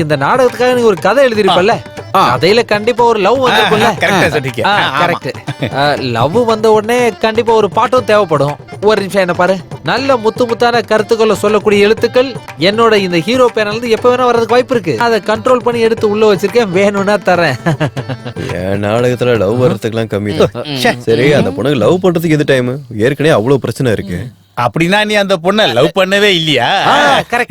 இந்த நாடகத்துக்காக நீ ஒரு கதை எழுதிருப்பல்ல, கதையில கண்டிப்பா ஒரு லவ் வந்திருக்கும்ல? கரெக்ட். லவ் வந்த உடனே கண்டிப்பா ஒரு பாட்டும் தேவைப்படும். ஒரு நிமிஷம் என்ன பாரு, நல்ல முத்து முத்தான கருத்துக்களை சொல்லக்கூடிய எழுத்துக்கள் என்னோட இந்த ஹீரோ பேனல் இருந்து எப்ப வேணா வர்றதுக்கு வாய்ப்பு இருக்கு. அதை கண்ட்ரோல் பண்ணி எடுத்து உள்ள வச்சிருக்கேன், வேணும்னா தரேன். என் நாடகத்துல லவ் வர்றதுக்குலாம் கம்மி தான். சரி, அந்த பொண்ணுக்கு லவ் பண்றதுக்கு எது டைம்? ஏற்கனவே அவ்வளவு பிரச்சனை இருக்கு. அப்படின்னா நீ அந்த பொண்ணை லவ் பண்ணவே இல்லையா?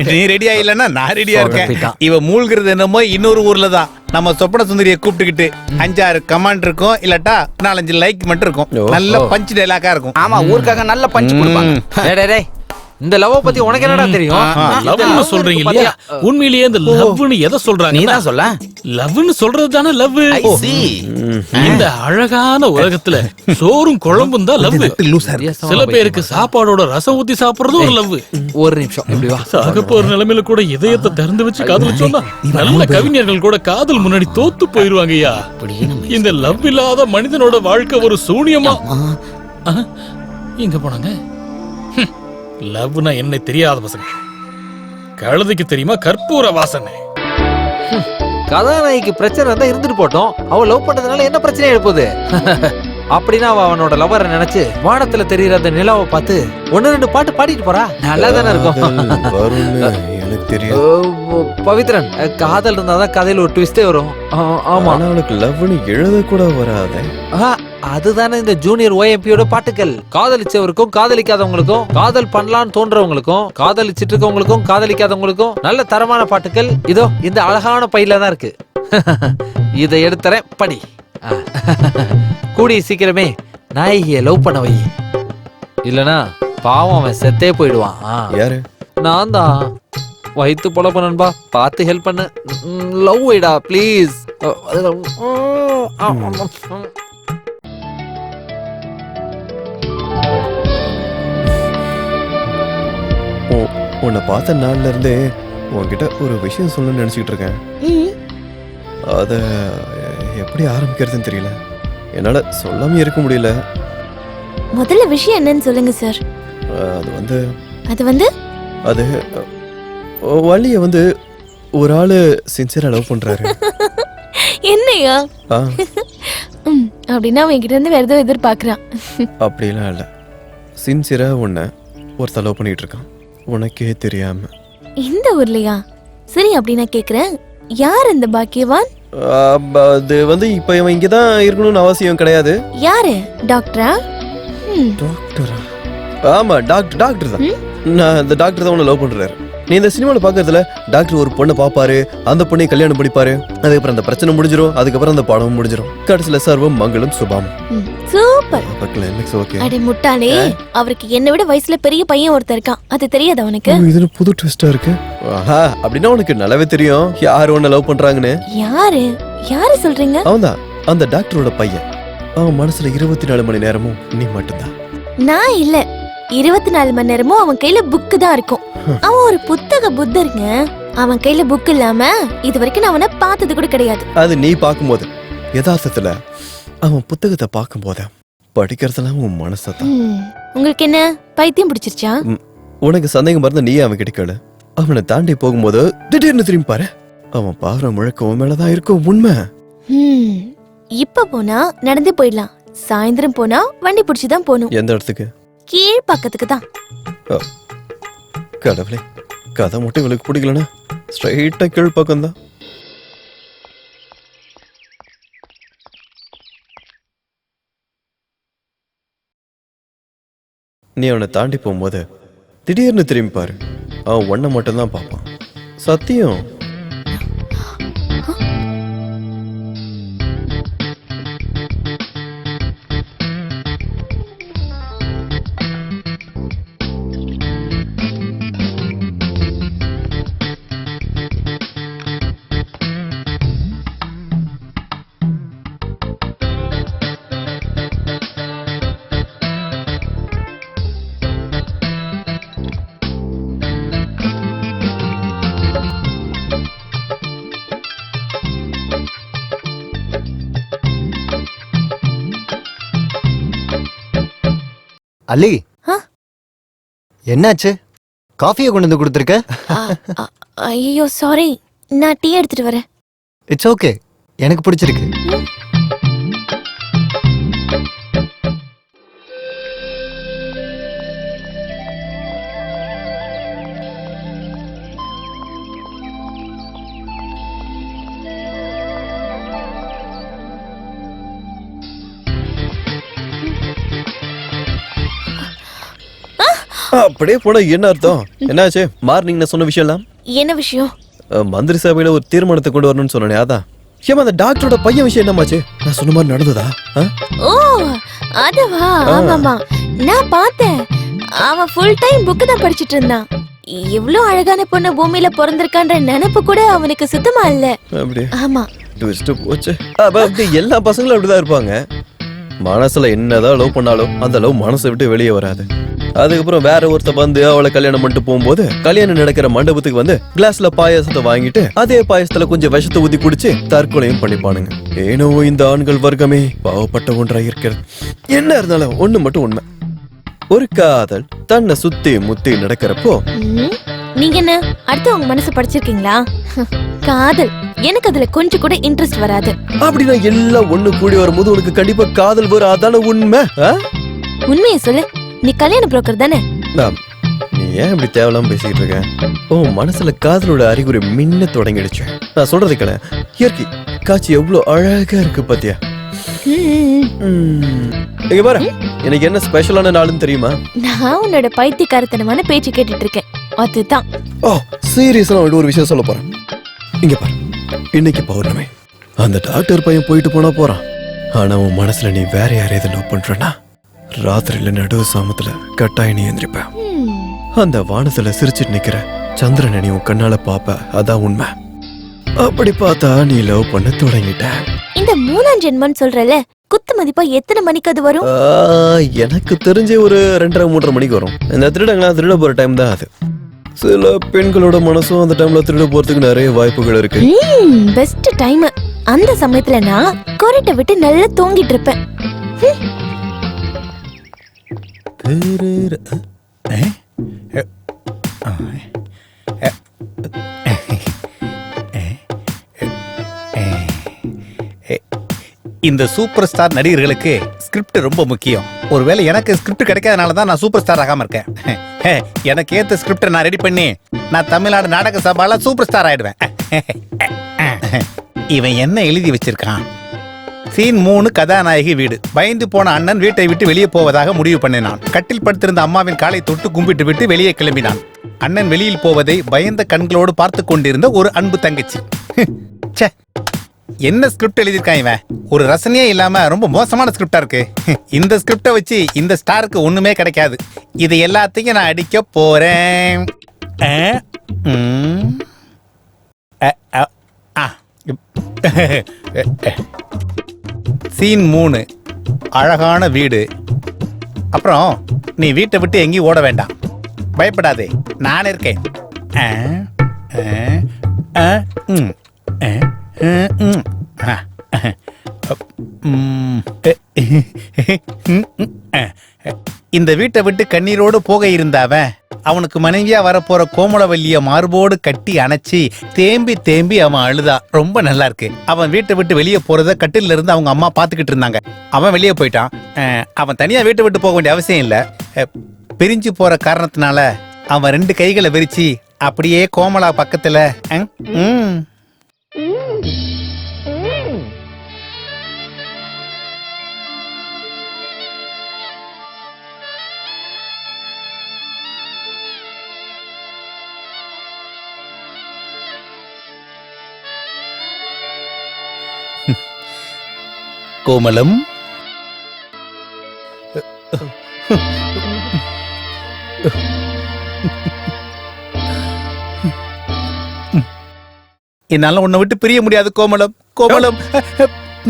நீ ரெடியா இல்லன்னா நான் ரெடியா இருக்கேன். இவ மூழ்கிறது என்னமோ இன்னொரு ஊர்ல தான். நம்ம சொப்பன சுந்தரியை கூப்பிட்டுக்கிட்டு 5-6 கமாண்ட் இருக்கும், இல்லட்டா 4-5 லைக் மட்டும் இருக்கும். நல்ல பஞ்ச் டைலாக்கா இருக்கும். ஆமா, ஊருக்காக நல்ல பஞ்ச் கொடுப்பாங்க. இந்த லவ் பத்தி உனக்கு என்னடா தெரியும்? லவ்னு சொல்றீங்க இல்லையா? உண்மையிலேயே இந்த லவ்னு எதை சொல்றாங்க? நீ தான் சொல்ல. லவ்னு சொல்றது தானே லவ். இந்த அழகான உலகத்துல சோறும் குழம்பும் தான் லவ். சில பேருக்கு சாப்பாடோட ரசம் ஊத்தி சாப்பிடுறதும் ஒரு லவ். ஒரு நிமிஷம் இப்படி வா. சாக போற நிலைமையில கூட இதயத்தை திறந்து வச்சு காதலிச்சோம்னா நல்ல கவிஞர்கள் கூட காதல் முன்னாடி தோத்து போயிருவாங்கய்யா. இந்த லவ் இல்லாத மனிதனோட வாழ்க்கை ஒரு சூனியமா. இங்க போனாங்க. லவ்னா என்ன தெரியாத பசங்க. கழுதைக்கு தெரியுமா கற்பூர வாசனை? கதாநாயகிக்கு பிரச்சனை தான் இருந்துட்டு போட்டோம். அவ லவ் பண்றதுனால என்ன பிரச்சனை எழுப்புது? அப்படின்னா அவ அவனோட லவ்வரை நினைச்சு வானத்துல தெரியற அந்த நிலாவை பார்த்து 1-2 பாட்டு பாடிட்டு போறா. நல்லா தானே இருக்கும். எனக்கு தெரியும். பவித்ரன், காதல் இருந்தாதான் கதையில ஒரு ட்விஸ்டே வரும். ஆமா, அவனுக்கு லவ்னு எழுத கூட வராது. அதுதானே இந்த ஜூனியர் OMPயோட பாட்டுகள். காதலிச்சவருக்கும் காதலிக்காதவங்களுக்கும், காதல் பண்ணலான்னு தோன்றவங்களுக்கும், காதலிச்சிட்டு இருக்கவங்களுக்கும் காதலிக்காதவங்களுக்கும் நல்ல தரமான பாட்டுகள் இதோ இந்த அழகான பையில தான் இருக்கு. இதை எடுத்துறேன், படி. கூடிய சீக்கிரமே நாயகியை லவ் பண்ண வை, இல்லனா பாவம் அவன் செத்தே போயிடுவான். யாரு? நான் தான். வயிற்று போல பண்ணன்பா, பார்த்து ஹெல்ப் பண்ணு. லவ் வைடா ப்ளீஸ். உன்னை பார்த்த நாள்ல இருந்தே உன்கிட்ட ஒரு விஷயம் சொல்லணும்னு நினைச்சிட்டு இருக்கேன். அத எப்படி ஆரம்பிக்கிறதுன்னு தெரியல. என்னால சொல்லாம இருக்க முடியல. முதல்ல விஷயம் என்னன்னு சொல்லுங்க சார். அது வள்ளிய ஒரு ஆளு சின்சியரா லவ் பண்றாரு. என்னையா? அப்படின்னா அவன் கிட்ட இருந்து வேற ஏதோ எதிர்பார்க்கறான். அப்படிலாம் இல்ல, சின்சியரா உன்னை ஒருத்தர் லவ் பண்ணிட்டு இருக்கான், உனக்கே தெரியாம. இந்த ஊர்லயா? சரி, அப்படி நான் கேக்குறேன், யார் இந்த பாக்கியவான்? அது இப்ப இவன் இங்கதான் இருக்கணும்னு அவசியம் கிடையாது. யாரு? டாக்டரா? டாக்டரா? ஆமா, டாக்டர் தான். நான் இந்த டாக்டர் தான் உன்னை லவ் பண்றாரு. நீ இந்த சினிமாவில் பார்க்கறதுல டாக்டர் ஒரு பொண்ணை பார்ப்பாரு, அந்த பொண்ணையும் கல்யாணம் பண்ணிப்பாரு, அதுக்கப்புறம் அந்த பிரச்சனை முடிஞ்சிடும், அதுக்கப்புறம் அந்த படமும் முடிஞ்சிடும், கடைசியில சர்வம் மங்களம் சுபம். சூப்பர். ஓகே. அடே முட்டாளே, அவருக்கு என்னை விட வயசுல பெரிய பையன் ஒருத்தர் இருக்கான், அது தெரியாத அவனுக்கு? இதுல புது ட்விஸ்டா இருக்கு. அப்படின்னா உனக்கு நல்லாவே தெரியும் யாரு உன்னை லவ் பண்றாங்கன்னு. யாரு சொல்றீங்க? அவன்தான், அந்த டாக்டரோட பையன். அவன் மனசுல 24 மணி நேரமும் நீ மட்டும்தான். நான் இல்ல, 24 மணி நேரமும் அவன் கையில புக்கு தான் இருக்கும். அவன் ஒரு புத்தக புத்தருங்க. அவன் கையில புக் இல்லாம இது வரைக்கும் நான் அவனை பார்த்தது கூட கிடையாது. அது நீ பார்க்கும்போது, யதார்த்தத்துல அவன் புத்தகத்தை பார்க்கும்போது படிக்கிறதுலாம் உன் மனசதான். உங்களுக்கு என்ன பைத்தியம் பிடிச்சிருச்சா? உனக்கு சந்தேகம் மறந்து நீயே அவன் கிடைக்கல. அவனை தாண்டி போகும்போது திடீர்னு திரும்பி பாரு, அவன் பாக்குற முழக்க உன் மேலதான் இருக்கும். உண்மை. இப்ப போனா நடந்தே போயிடலாம், சாயந்தரம் போனா வண்டி பிடிச்சுதான் போகணும். எந்த இடத்துக்கு? கீழ் பக்கத்துக்கு தான். கடவுளே, கதை மட்டும் இவளுக்கு பிடிக்கலனா ஸ்ட்ரைட்டா கீழ் பக்கம் தான். நீ அவனை தாண்டி போகும்போது திடீர்னு திரும்பி பாரு, அவன் ஒன்ன மட்டும் தான் பார்ப்பான். சத்தியம். அலி, என்னாச்சு? காஃபியை கொண்டு வந்து கொடுத்துருக்க? ஐயோ சாரி, நான் டீ எடுத்துட்டு வரேன். இட்ஸ் ஓகே, எனக்கு பிடிச்சிருக்கு. அப்படியே போனா என்ன அர்த்தம்? என்னாச்சு? மார்னிங் நான் சொன்ன விஷயம் எல்லாம் என்ன விஷயம்? மந்திரி சபையில ஒரு தீர்மானத்தை கொண்டு வரணும்னு சொன்னேன். அதான் ஏமா அந்த டாக்டரோட பையன் விஷயம் என்னமாச்சு? நான் சொன்ன மாதிரி நடந்ததா? ஓ அதுவா? ஆமாமா நான் பார்த்தேன். அவன் ஃபுல் டைம் புக்கு தான் படிச்சிட்டு இருந்தான். இவ்ளோ அழகான பொண்ணு பூமியில பிறந்திருக்கான்ற நினைப்பு கூட அவனுக்கு சுத்தமா இல்ல. அப்படியே ஆமா ட்விஸ்ட் போச்சு. எல்லா பசங்களும் அப்படிதான் இருப்பாங்க. மனசுல என்னதான் லவ் பண்ணாலும் அந்த லவ் மனசை விட்டு வெளியே வராது. அதுக்கப்புறம் வேற ஒருத்த வந்து அவளை கல்யாணம் பண்ணிட்டு போகும்போது கல்யாணம் நடக்கிற மண்டபத்துக்கு வந்து கிளாஸ்ல பாயாசத்தை வாங்கிட்டு அதே பாயசத்துல கொஞ்சம் விஷத்தை ஊத்தி குடிச்சு தற்கொலையும் பண்ணிப்பானுங்க. ஏனோ இந்த ஆண்கள் வர்க்கமே பாவப்பட்ட ஒன்றா இருக்கிறது. என்ன இருந்தாலும் ஒண்ணு மட்டும் உண்மை, ஒரு காதல் தன்னை சுத்தி முத்தி நடக்கிறப்போ நீங்க என்ன அடுத்தவங்க மனசு படிச்சிருக்கீங்களா? காதல் எனக்கு அதுல கொஞ்சம் கூட இன்ட்ரெஸ்ட் வராது. அப்படின்னா எல்லாம் ஒண்ணு கூடி வரும்போது உனக்கு கண்டிப்பா காதல் வரும். அதான உண்மை. உண்மையை சொல்லு, நீ கல்யாண புரோக்கர் தானே? நீ ஏன் இப்படி தேவையில்லாம பேசிட்டு இருக்க? ஓ மனசுல காதலோட அறிகுறி மின்ன தொடங்கிடுச்சு. நான் சொல்றது கேள, இயற்கை காட்சி எவ்வளவு அழகா இருக்கு பாத்தியா? இங்க பாரு, எனக்கு என்ன ஸ்பெஷலான நாளுன்னு தெரியுமா? நான் உன்னோட பைத்தியக்காரத்தனமான பேச்சு கேட்டுட்டு இருக்கேன். அதுதான். ஓ சீரியஸா ஒரு விஷயம் சொல்ல போறேன். இங்க பாரு, இன்னைக்கு பௌர்ணமி. அந்த டாக்டர் பையன் போயிட்டு போனா போறான். ஆனா உன் மனசுல நீ வேற யாரையாவது லவ் பண்றனா ராத்திரில நடு சாமத்துல கட்டாய நீ எந்திரிப்ப. அந்த வானத்துல சிரிச்சிட்டு நிக்கிற சந்திரனை நீ உன் கண்ணால பாப்ப. அதான் உண்மை. அப்படி பார்த்தா நீ லவ் பண்ண தொடங்கிட்ட. இந்த மூணாம் ஜென்மன்னு சொல்றல, குத்து மதிப்பா எத்தனை மணிக்கு அது வரும்? எனக்கு தெரிஞ்ச ஒரு 2:30-3:30 மணிக்கு வரும். இந்த திருட போற டைம் தான் அது. சில பெண்களோட மனசும் அந்த டைம்ல திருட போறதுக்கு நிறைய வாய்ப்புகள் இருக்கு. Best time. அந்த சமயத்துல நான் கொரட்டை விட்டு நல்லா தூங்கிட்டு இருப்பேன். இந்த சூப்பர் ஸ்டார் நடிகர்களுக்கு ஸ்கிரிப்ட் ரொம்ப முக்கியம். ஒருவேளை எனக்கு ஸ்கிரிப்ட் கிடைக்காதனால தான் நான் சூப்பர் ஸ்டார் ஆகாம இருக்கேன். எனக்கு ஏத்த ஸ்கிரிப்டை நான் ரெடி பண்ணி நான் தமிழ்நாடு நாடக சபால சூப்பர் ஸ்டார் ஆயிடுவேன். இவன் என்ன எழுதி வச்சிருக்கான்? சீன் 3 கதாநாயகி வீடு. பயந்து போன அண்ணன் வீட்டை விட்டு வெளியே போவதாக முடிவு பண்ணினான். கட்டில் படுத்திருந்த அம்மாவின் காலை தொட்டு கும்பிட்டு விட்டு வெளியே கிளம்பினான். அண்ணன் வெளியில் போவதை பயந்த கண்களோடு பார்த்து கொண்டிருந்த ஒரு அன்பு தங்கச்சி. என்ன ஸ்கிரிப்ட் எழுதியிருக்கான் இவன்? ஒரு ரசனையே இல்லாம ரொம்ப மோசமான ஸ்கிரிப்டா இருக்கு. இந்த ஸ்கிரிப்டை வச்சு இந்த ஸ்டாருக்கு ஒண்ணுமே கிடைக்காது. இது எல்லாத்தையும் நான் அடிக்க போறேன். சீன் 3 அழகான வீடு. அப்புறம் நீ வீட்டை விட்டு எங்கேயும் ஓட வேண்டாம், பயப்படாதே, நான் இருக்கேன். இந்த வீட்டை விட்டு கண்ணீரோடு போக இருந்தாவன் அவனுக்கு மனைவியா வரப்போற கோமளவல்லிய மார்போடு கட்டி அணைச்சி தேம்பி தேம்பி அவன் அழுதா. ரொம்ப நல்லா இருக்கு. அவன் வீட்டை விட்டு வெளியே போறத கட்டில இருந்து அவங்க அம்மா பாத்துக்கிட்டு இருந்தாங்க. அவன் வெளியே போயிட்டான். அவன் தனியா வீட்டை விட்டு போக வேண்டிய அவசியம் இல்ல. பிரிஞ்சு போற காரணத்தினால அவன் 2 கைகளை விரிச்சு அப்படியே கோமலா பக்கத்துல கோமலம், என்னால உன்னை விட்டு பிரிய முடியாது கோமலம். கோமலம்,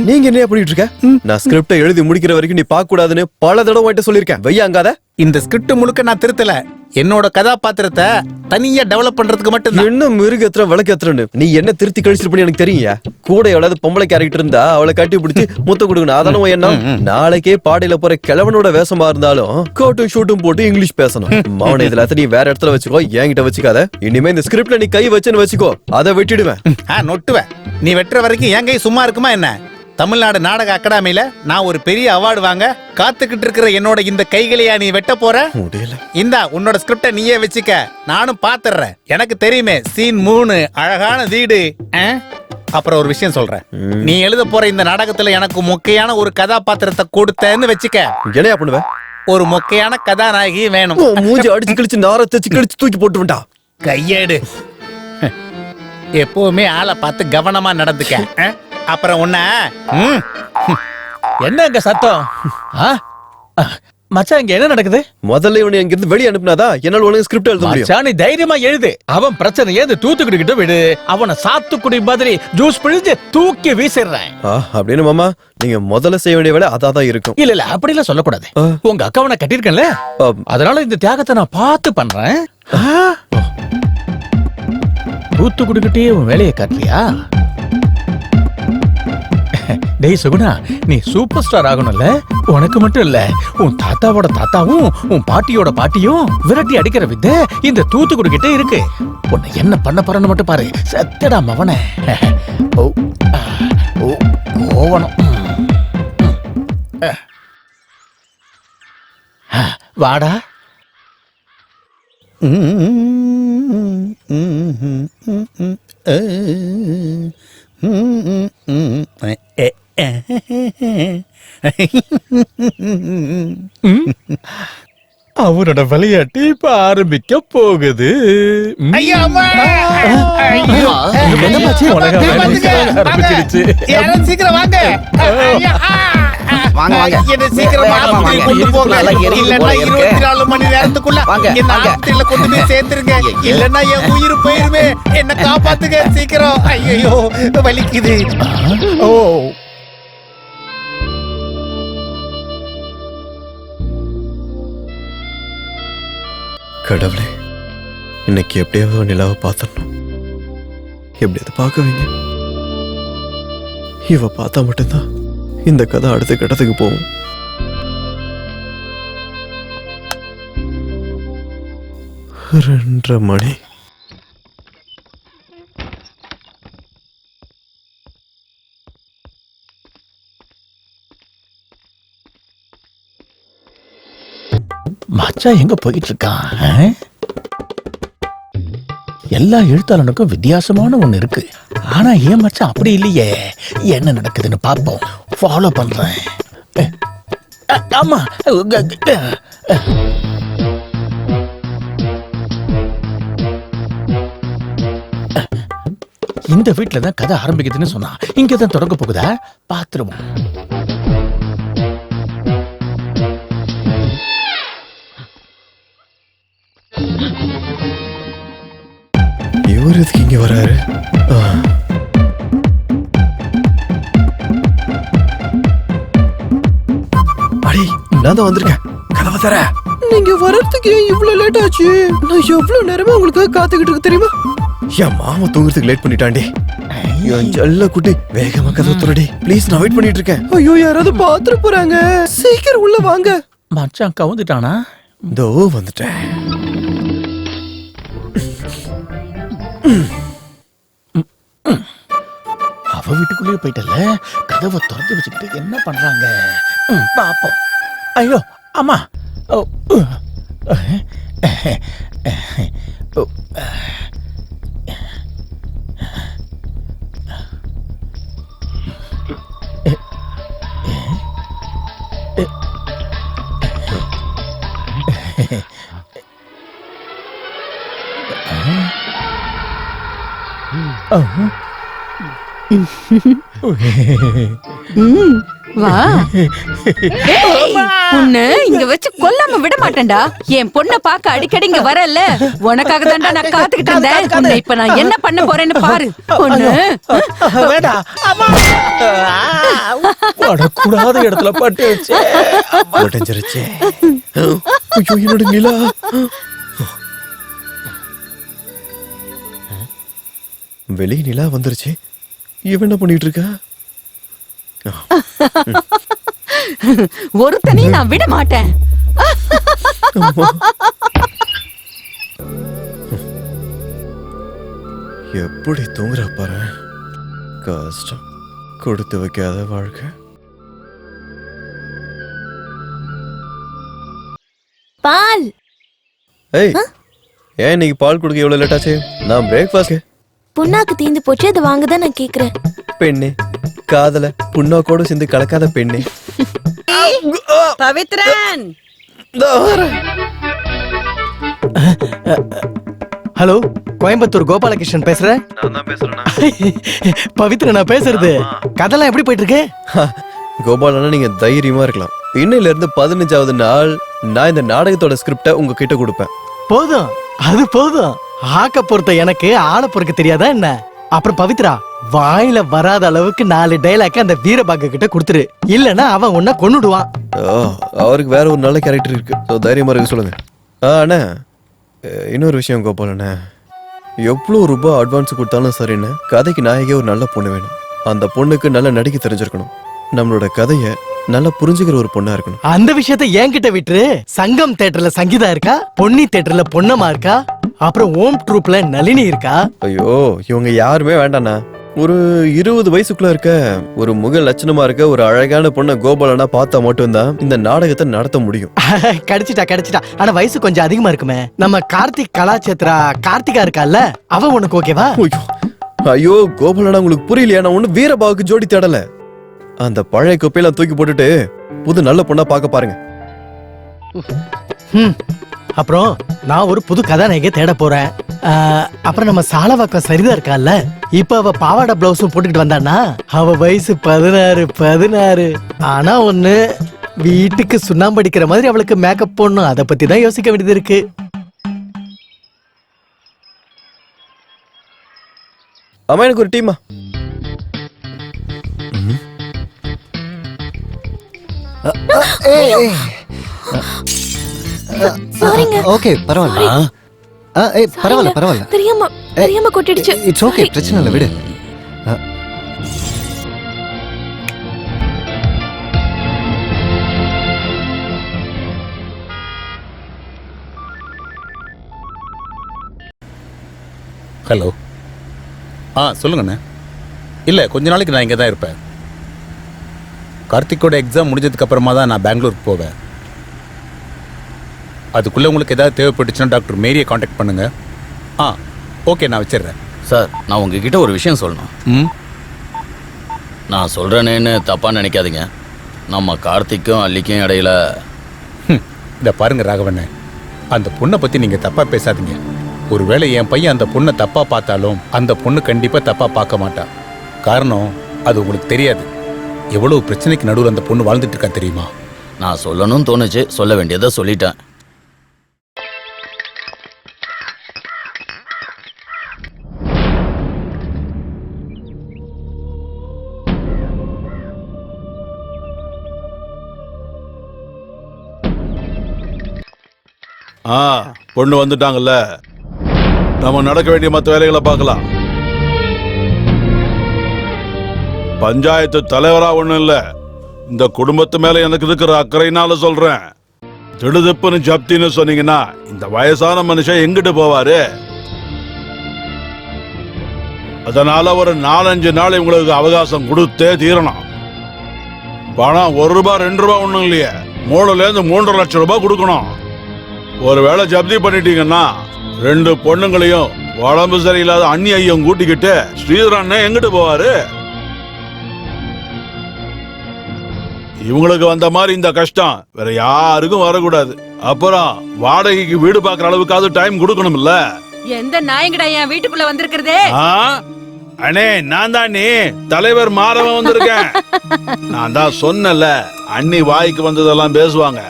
நீங்க என்ன பண்ணிட்டு இருக்க? நான் ஸ்கிரிப்டை எழுதி முடிக்கிற வரைக்கும் நீ பார்க்க கூடாதுன்னு பல தடவை சொல்லியிருக்கேன். வையாங்காத. இந்த ஸ்கிரிப்ட் முழுக்க நான் திருத்தல. என்னோட கதாபாத்திரத்தை தனியா டெவலப் பண்றதுக்கு மட்டும். என்ன மிருகத்துல விளக்கத்துறன்னு நீ என்ன திருத்தி கழிச்சிட்டு பண்ணி எனக்கு தெரியுங்க. கூட எவ்வளவு பொம்பளை கேரக்டர் இருந்தா அவளை கட்டி பிடிச்சி முத்த கொடுக்கணும். அதான என்ன? நாளைக்கே பாடையில போற கிழவனோட வேஷமா இருந்தாலும் கோட்டும் ஷூட்டும் போட்டு இங்கிலீஷ் பேசணும். மௌன இதுல நீ வேற இடத்துல வச்சுக்கோ, என்கிட்ட வச்சுக்காத. இனிமே இந்த ஸ்கிரிப்ட்ல நீ கை வச்சுன்னு வச்சுக்கோ, அதை வெட்டிடுவேன். நொட்டுவேன். நீ வெட்டுற வரைக்கும் என் கை சும்மா இருக்குமா என்ன? தமிழ்நாடு நாடக அகாடமியில நான் ஒரு பெரிய அவார்டு வாங்க காத்துக்கிட்டு இருக்கிற என்னோட இந்த கைகளையா நீ வெட்ட போற? இந்தா உன்னோட ஸ்கிரிப்ட நீயே வச்சுக்க, நானும் பாத்துறேன். எனக்கு தெரியுமே சீன் 3 அழகான வீடு. அப்புறம் ஒரு விஷயம் சொல்றேன். நீ எழுத போற இந்த நாடகத்துல எனக்கு முக்கியமான ஒரு கதாபாத்திரத்தை கொடுத்தேன்னு வச்சுக்க. என்னையா பண்ணுவ? ஒரு மொக்கையான கதாநாயகி வேணும். மூஞ்சி அடிச்சு கிழிச்சு நார தச்சு கிழிச்சு தூக்கி போட்டு விட்டா. கையேடு. எப்பவுமே ஆளை பார்த்து கவனமா நடந்துக்க. அப்புறம் உன்ன என்ன அங்க சத்தம்? மச்சான் இங்க என்ன நடக்குது? முதல்ல இவனை இங்க இருந்து வெளிய அனுப்புனாதா என்னால உனக்கு ஸ்கிரிப்ட் எழுத முடியும். மச்சான் நீ தைரியமா எழுது. அவன் பிரச்சனை ஏது தூத்துக்குடி கிட்ட விடு. அவனை சாத்துக்குடி மாதிரி ஜூஸ் பிழிஞ்சு தூக்கி வீசிடுறேன். அப்படின்னு மாமா நீங்க முதல்ல செய்ய வேண்டிய வேலை அதான் இருக்கும். இல்ல அப்படி எல்லாம் சொல்லக்கூடாது. உங்க அக்காவை நான் கட்டியிருக்கேன்ல, அதனால இந்த தியாகத்தை நான் பார்த்து பண்றேன். தூத்துக்குடி கிட்டே உன் வேலையை காட்டுறியா? டேய் சுகுணா, நீ சூப்பர் ஸ்டார் ஆகணும்ல. உனக்கு மட்டும் இல்ல, உன் தாத்தாவோட தாத்தாவும் உன் பாட்டியோட பாட்டியும் விரட்டி அடிக்கிற வித்தை இந்த தூத்துக்குடி கிட்ட இருக்கு. உன்னை என்ன பண்ண போறன்னு மட்டும் பாரு. சத்தடா மவனே. கோவணம். வாடா. அவரோட விளையாட்டு இப்ப ஆரம்பிக்க போகுது. சீக்கிரம் வாங்க. சீக்கிரமா கொண்டு போங்க. இல்லன்னா 24 மணி நேரத்துக்குள்ள என்ன ஆஸ்பத்திரியில கொண்டு போய் சேர்த்துருங்க. இல்லன்னா என் உயிர் போயிருமே. என்ன காப்பாத்துங்க சீக்கிரம். ஐயோ வலிக்குது. ஓ கடவுளே, இன்னைக்கு எப்படியாவது நிலாவை பார்த்துடணும். எப்படியாவது பார்க்க வைங்க. இவ பார்த்தா மட்டும்தான் இந்த கதை அடுத்த கட்டத்துக்கு போகும். ரெண்டரை மணி. மச்சான் எங்க போயிட்டு இருக்கான்? எல்லா எழுத்தாளனுக்கும் வித்தியாசமான ஒண்ணு இருக்கு. ஆனா ஏன் மச்சான் அப்படி இல்லையே? என்ன நடக்குதுன்னு பாப்போம். ஃபாலோ பண்றேன். ஆமா, இந்த வீட்டுல தான் கதை ஆரம்பிக்குதுன்னு சொன்னா இங்கதான் தொடங்க போகுதா? பாத்துருவோம். இவர் எதுக்கு இங்க வராரு? அடி, நான் தான் வந்திருக்கேன். கதவை தர. நீங்க வரதுக்கு இவ்வளவு லேட் ஆச்சு? நான் எவ்வளவு நேரமா உங்களுக்கு காத்துக்கிட்டு இருக்கு தெரியுமா? என் மாமா தூங்குறதுக்கு லேட் பண்ணிட்டாண்டி. என் செல்ல குட்டி வேகமா கதவை துறடி ப்ளீஸ். நான் வெயிட் பண்ணிட்டு இருக்கேன். ஐயோ, யாராவது பாத்துட்டு போறாங்க. சீக்கிரம் உள்ள வாங்க. மச்சான் கவுந்துட்டானா? இதோ வந்துட்டேன். அவ வீட்டுக்குள்ளேயே போயிட்டல. கதவை திறந்து வச்சுக்கிட்டு என்ன பண்றாங்க பாப்போம். ஐயோ அம்மா. வா. உன்னை இங்க வச்சு கொல்லாம விட மாட்டேன்டா. என் பொண்ணை பார்க்க அடிக்கடி இங்க வரல. உனக்காக தான்டா நான் காத்துக்கிட்டு இருந்தேன். உன்னை இப்ப நான் என்ன பண்ண போறேன்னு பாரு. பொண்ணு கூடாத இடத்துல பட்டு வச்சு என்னோட நிலா. வெளியே நிலா வந்துருச்சு. இவன் என்ன பண்ணிட்டு இருக்கா? ஒருத்தனையும் நான் விட மாட்டேன். எப்படி தூங்குற பாரு. கஷ்டம். கொடுத்து வைக்காத வாழ்க்கை. பால். ஏய், ஏன் இன்னைக்கு பால் குடிக்க எவ்வளவு லேட் ஆச்சு? நான் பிரேக்ஃபாஸ்ட். புண்ணாக்கு தீந்து போச்சு, அது வாங்கதான் நான் கேக்குறேன். பெண்ணே, காதல புண்ணாக்கோடு சேர்ந்து கலக்காத பெண்ணே. பவித்ரன், ஹலோ, கோயம்புத்தூர் கோபாலகிருஷ்ணன் பேசுறேன். பவித்ரா நான் பேசுறது. கதைலாம் எப்படி போயிட்டு இருக்கு? கோபாலனா நீங்க தைரியமா இருக்கலாம். இன்னையில இருந்து 15வது நாள் நான் இந்த நாடகத்தோட ஸ்கிரிப்ட உங்ககிட்ட கொடுப்பேன். போதும், அது போதும். ஆக்க பொறுத்த எனக்கு ஆள பொறுக்க தெரியாதா என்ன? அப்புறம் பவித்ரா, வாயில வராத அளவுக்கு 4 டைலாக் அந்த வீரபாக கிட்ட கொடுத்துரு. இல்லன்னா அவன் உன்னை கொன்னுடுவான். அவருக்கு வேற ஒரு நல்ல கேரக்டர் இருக்கு. தைரியமா இருக்க சொல்லுங்க. அண்ணா, இன்னொரு விஷயம் கோபாலண்ணே, எவ்வளோ ரூபாய் அட்வான்ஸ் கொடுத்தாலும் சரிண்ணே, கதைக்கு நாயகே ஒரு நல்ல பொண்ணு வேணும். அந்த பொண்ணுக்கு நல்லா நடிக்க தெரிஞ்சிருக்கணும். நம்மளோட கதைய நல்லா புரிஞ்சுக்கிற ஒரு பொண்ணா இருக்கணும். அந்த விஷயத்த என்கிட்ட விட்டுரு. சங்கம் தியேட்டர்ல சங்கீதா இருக்கா, பொன்னி தியேட்டர்ல பொன்னம்மா இருக்கா, அப்புறம் ஓம் ட்ரூப்ல நளினி இருக்கா. ஐயோ, இவங்க யாருமே வேண்டாண்ணா. ஒரு 20 வயசுக்குள்ள இருக்க ஒரு முக லட்சணமா இருக்க ஒரு அழகான பொண்ணை கோபாலனா பார்த்தா மட்டும்தான் இந்த நாடகத்தை நடத்த முடியும். கிடைச்சிட்டா. ஆனா வயசு கொஞ்சம் அதிகமா இருக்குமே. நம்ம கார்த்திக் கலாச்சேத்ரா கார்த்திகா இருக்கால, அவ உனக்கு ஓகேவா? ஐயோ கோபாலனா, உங்களுக்கு புரியலையா? நான் ஒண்ணு வீரபாவுக்கு ஜோடி தேடல. அந்த பழைய குப்பையெல்லாம் தூக்கி போட்டுட்டு புது நல்ல பொண்ணா பார்க்க பாருங்க. அப்புறம் நான் ஒரு புது கதாநாயகியை தேட போறேன். அப்புறம் நம்ம சாலவாக்கம் சரிதா இருக்கால, இப்ப அவ பாவாடை பிளவுஸும் போட்டுக்கிட்டு வந்தானா, அவ வயசு 16. ஆனா ஒண்ணு, வீட்டுக்கு சுண்ணாம்பு அடிக்கிற மாதிரி அவளுக்கு மேக்கப் போடணும். அதை பத்தி தான் யோசிக்க வேண்டியது இருக்கு. அம்மா, எனக்கு ஒரு டீமா. ஓகே, பரவாயில்ல. பரவாயில்ல. தெரியாம கொட்டிடுச்சு. இட்ஸ் ஓகே, பிரச்சனை இல்லை, விடு. ஹலோ. சொல்லுங்கண்ணே. இல்லை, கொஞ்ச நாளைக்கு நான் இங்கே தான் இருப்பேன். கார்த்திக்கோட எக்ஸாம் முடிஞ்சதுக்கு அப்புறமா தான் நான் பெங்களூருக்கு போவேன். அதுக்குள்ளே உங்களுக்கு ஏதாவது தேவைப்பட்டுச்சுன்னா டாக்டர் மேரியை காண்டாக்ட் பண்ணுங்க. ஓகே, நான் வச்சிடுறேன். சார், நான் உங்ககிட்ட ஒரு விஷயம் சொல்லணும். நான் சொல்கிறேனேன்னு தப்பாக நினைக்காதீங்க. நம்ம கார்த்திக்கும் அல்லிக்கும் இடையில இதை பாருங்க ராகவண்ணே, அந்த பொண்ணை பற்றி நீங்கள் தப்பாக பேசாதீங்க. ஒருவேளை என் பையன் அந்த பொண்ணை தப்பாக பார்த்தாலும் அந்த பொண்ணு கண்டிப்பாக தப்பாக பார்க்க மாட்டான். காரணம், அது உங்களுக்கு தெரியாது. எவ்வளவு பிரச்சனைக்கு நடுவில் அந்த பொண்ணு வாழ்ந்துட்டு இருக்கா தெரியுமா? நான் சொல்லணும்னு தோணுச்சு, சொல்ல வேண்டியதை சொல்லிட்டேன். பொண்ணு வந்துட்டாங்கல்ல, நம்ம நடக்க வேண்டிய மற்ற வேலைகளை பார்க்கலாம். பஞ்சாயத்து தலைவரா ஒண்ணும் இல்ல, இந்த குடும்பத்து மேல எனக்கு இருக்கிற அக்கறையினால சொல்றேன். திடுதிப்புன்னு ஜப்தின்னு சொன்னீங்கன்னா இந்த வயசான மனுஷன் எங்கிட்டு போவாரு? அதனால ஒரு 4-5 நாள் உங்களுக்கு அவகாசம் கொடுத்தே தீரணும். பணம் 1 ரூபாய் 2 ரூபாய் ஒண்ணும் இல்லையே, 3 லட்சம் ரூபாய் கொடுக்கணும். ஒருவேளை ஜப்தி பண்ணிட்டீங்கன்னா 2 பொண்ணுங்களையும் உடம்பு சரியில்லாத அண்ணி ஐயம் கூட்டிக்கிட்டு ஸ்ரீதரன் எங்கிட்டு போவாரு? இவங்களுக்கு வந்த மாதிரி இந்த கஷ்டம் வேற யாருக்கும் வரக்கூடாது. அப்புறம் வாடகைக்கு வீடு பாக்குற அளவுக்காவது டைம் கொடுக்கணும் இல்ல? எந்த நாயங்கடா என் வீட்டுக்குள்ள வந்திருக்கிறதே? அண்ணே, நான் தான் நீ தலைவர் மாறவன் வந்திருக்கேன். நான் தான் சொன்னல, அண்ணி வாய்க்கு வந்ததெல்லாம் பேசுவாங்க.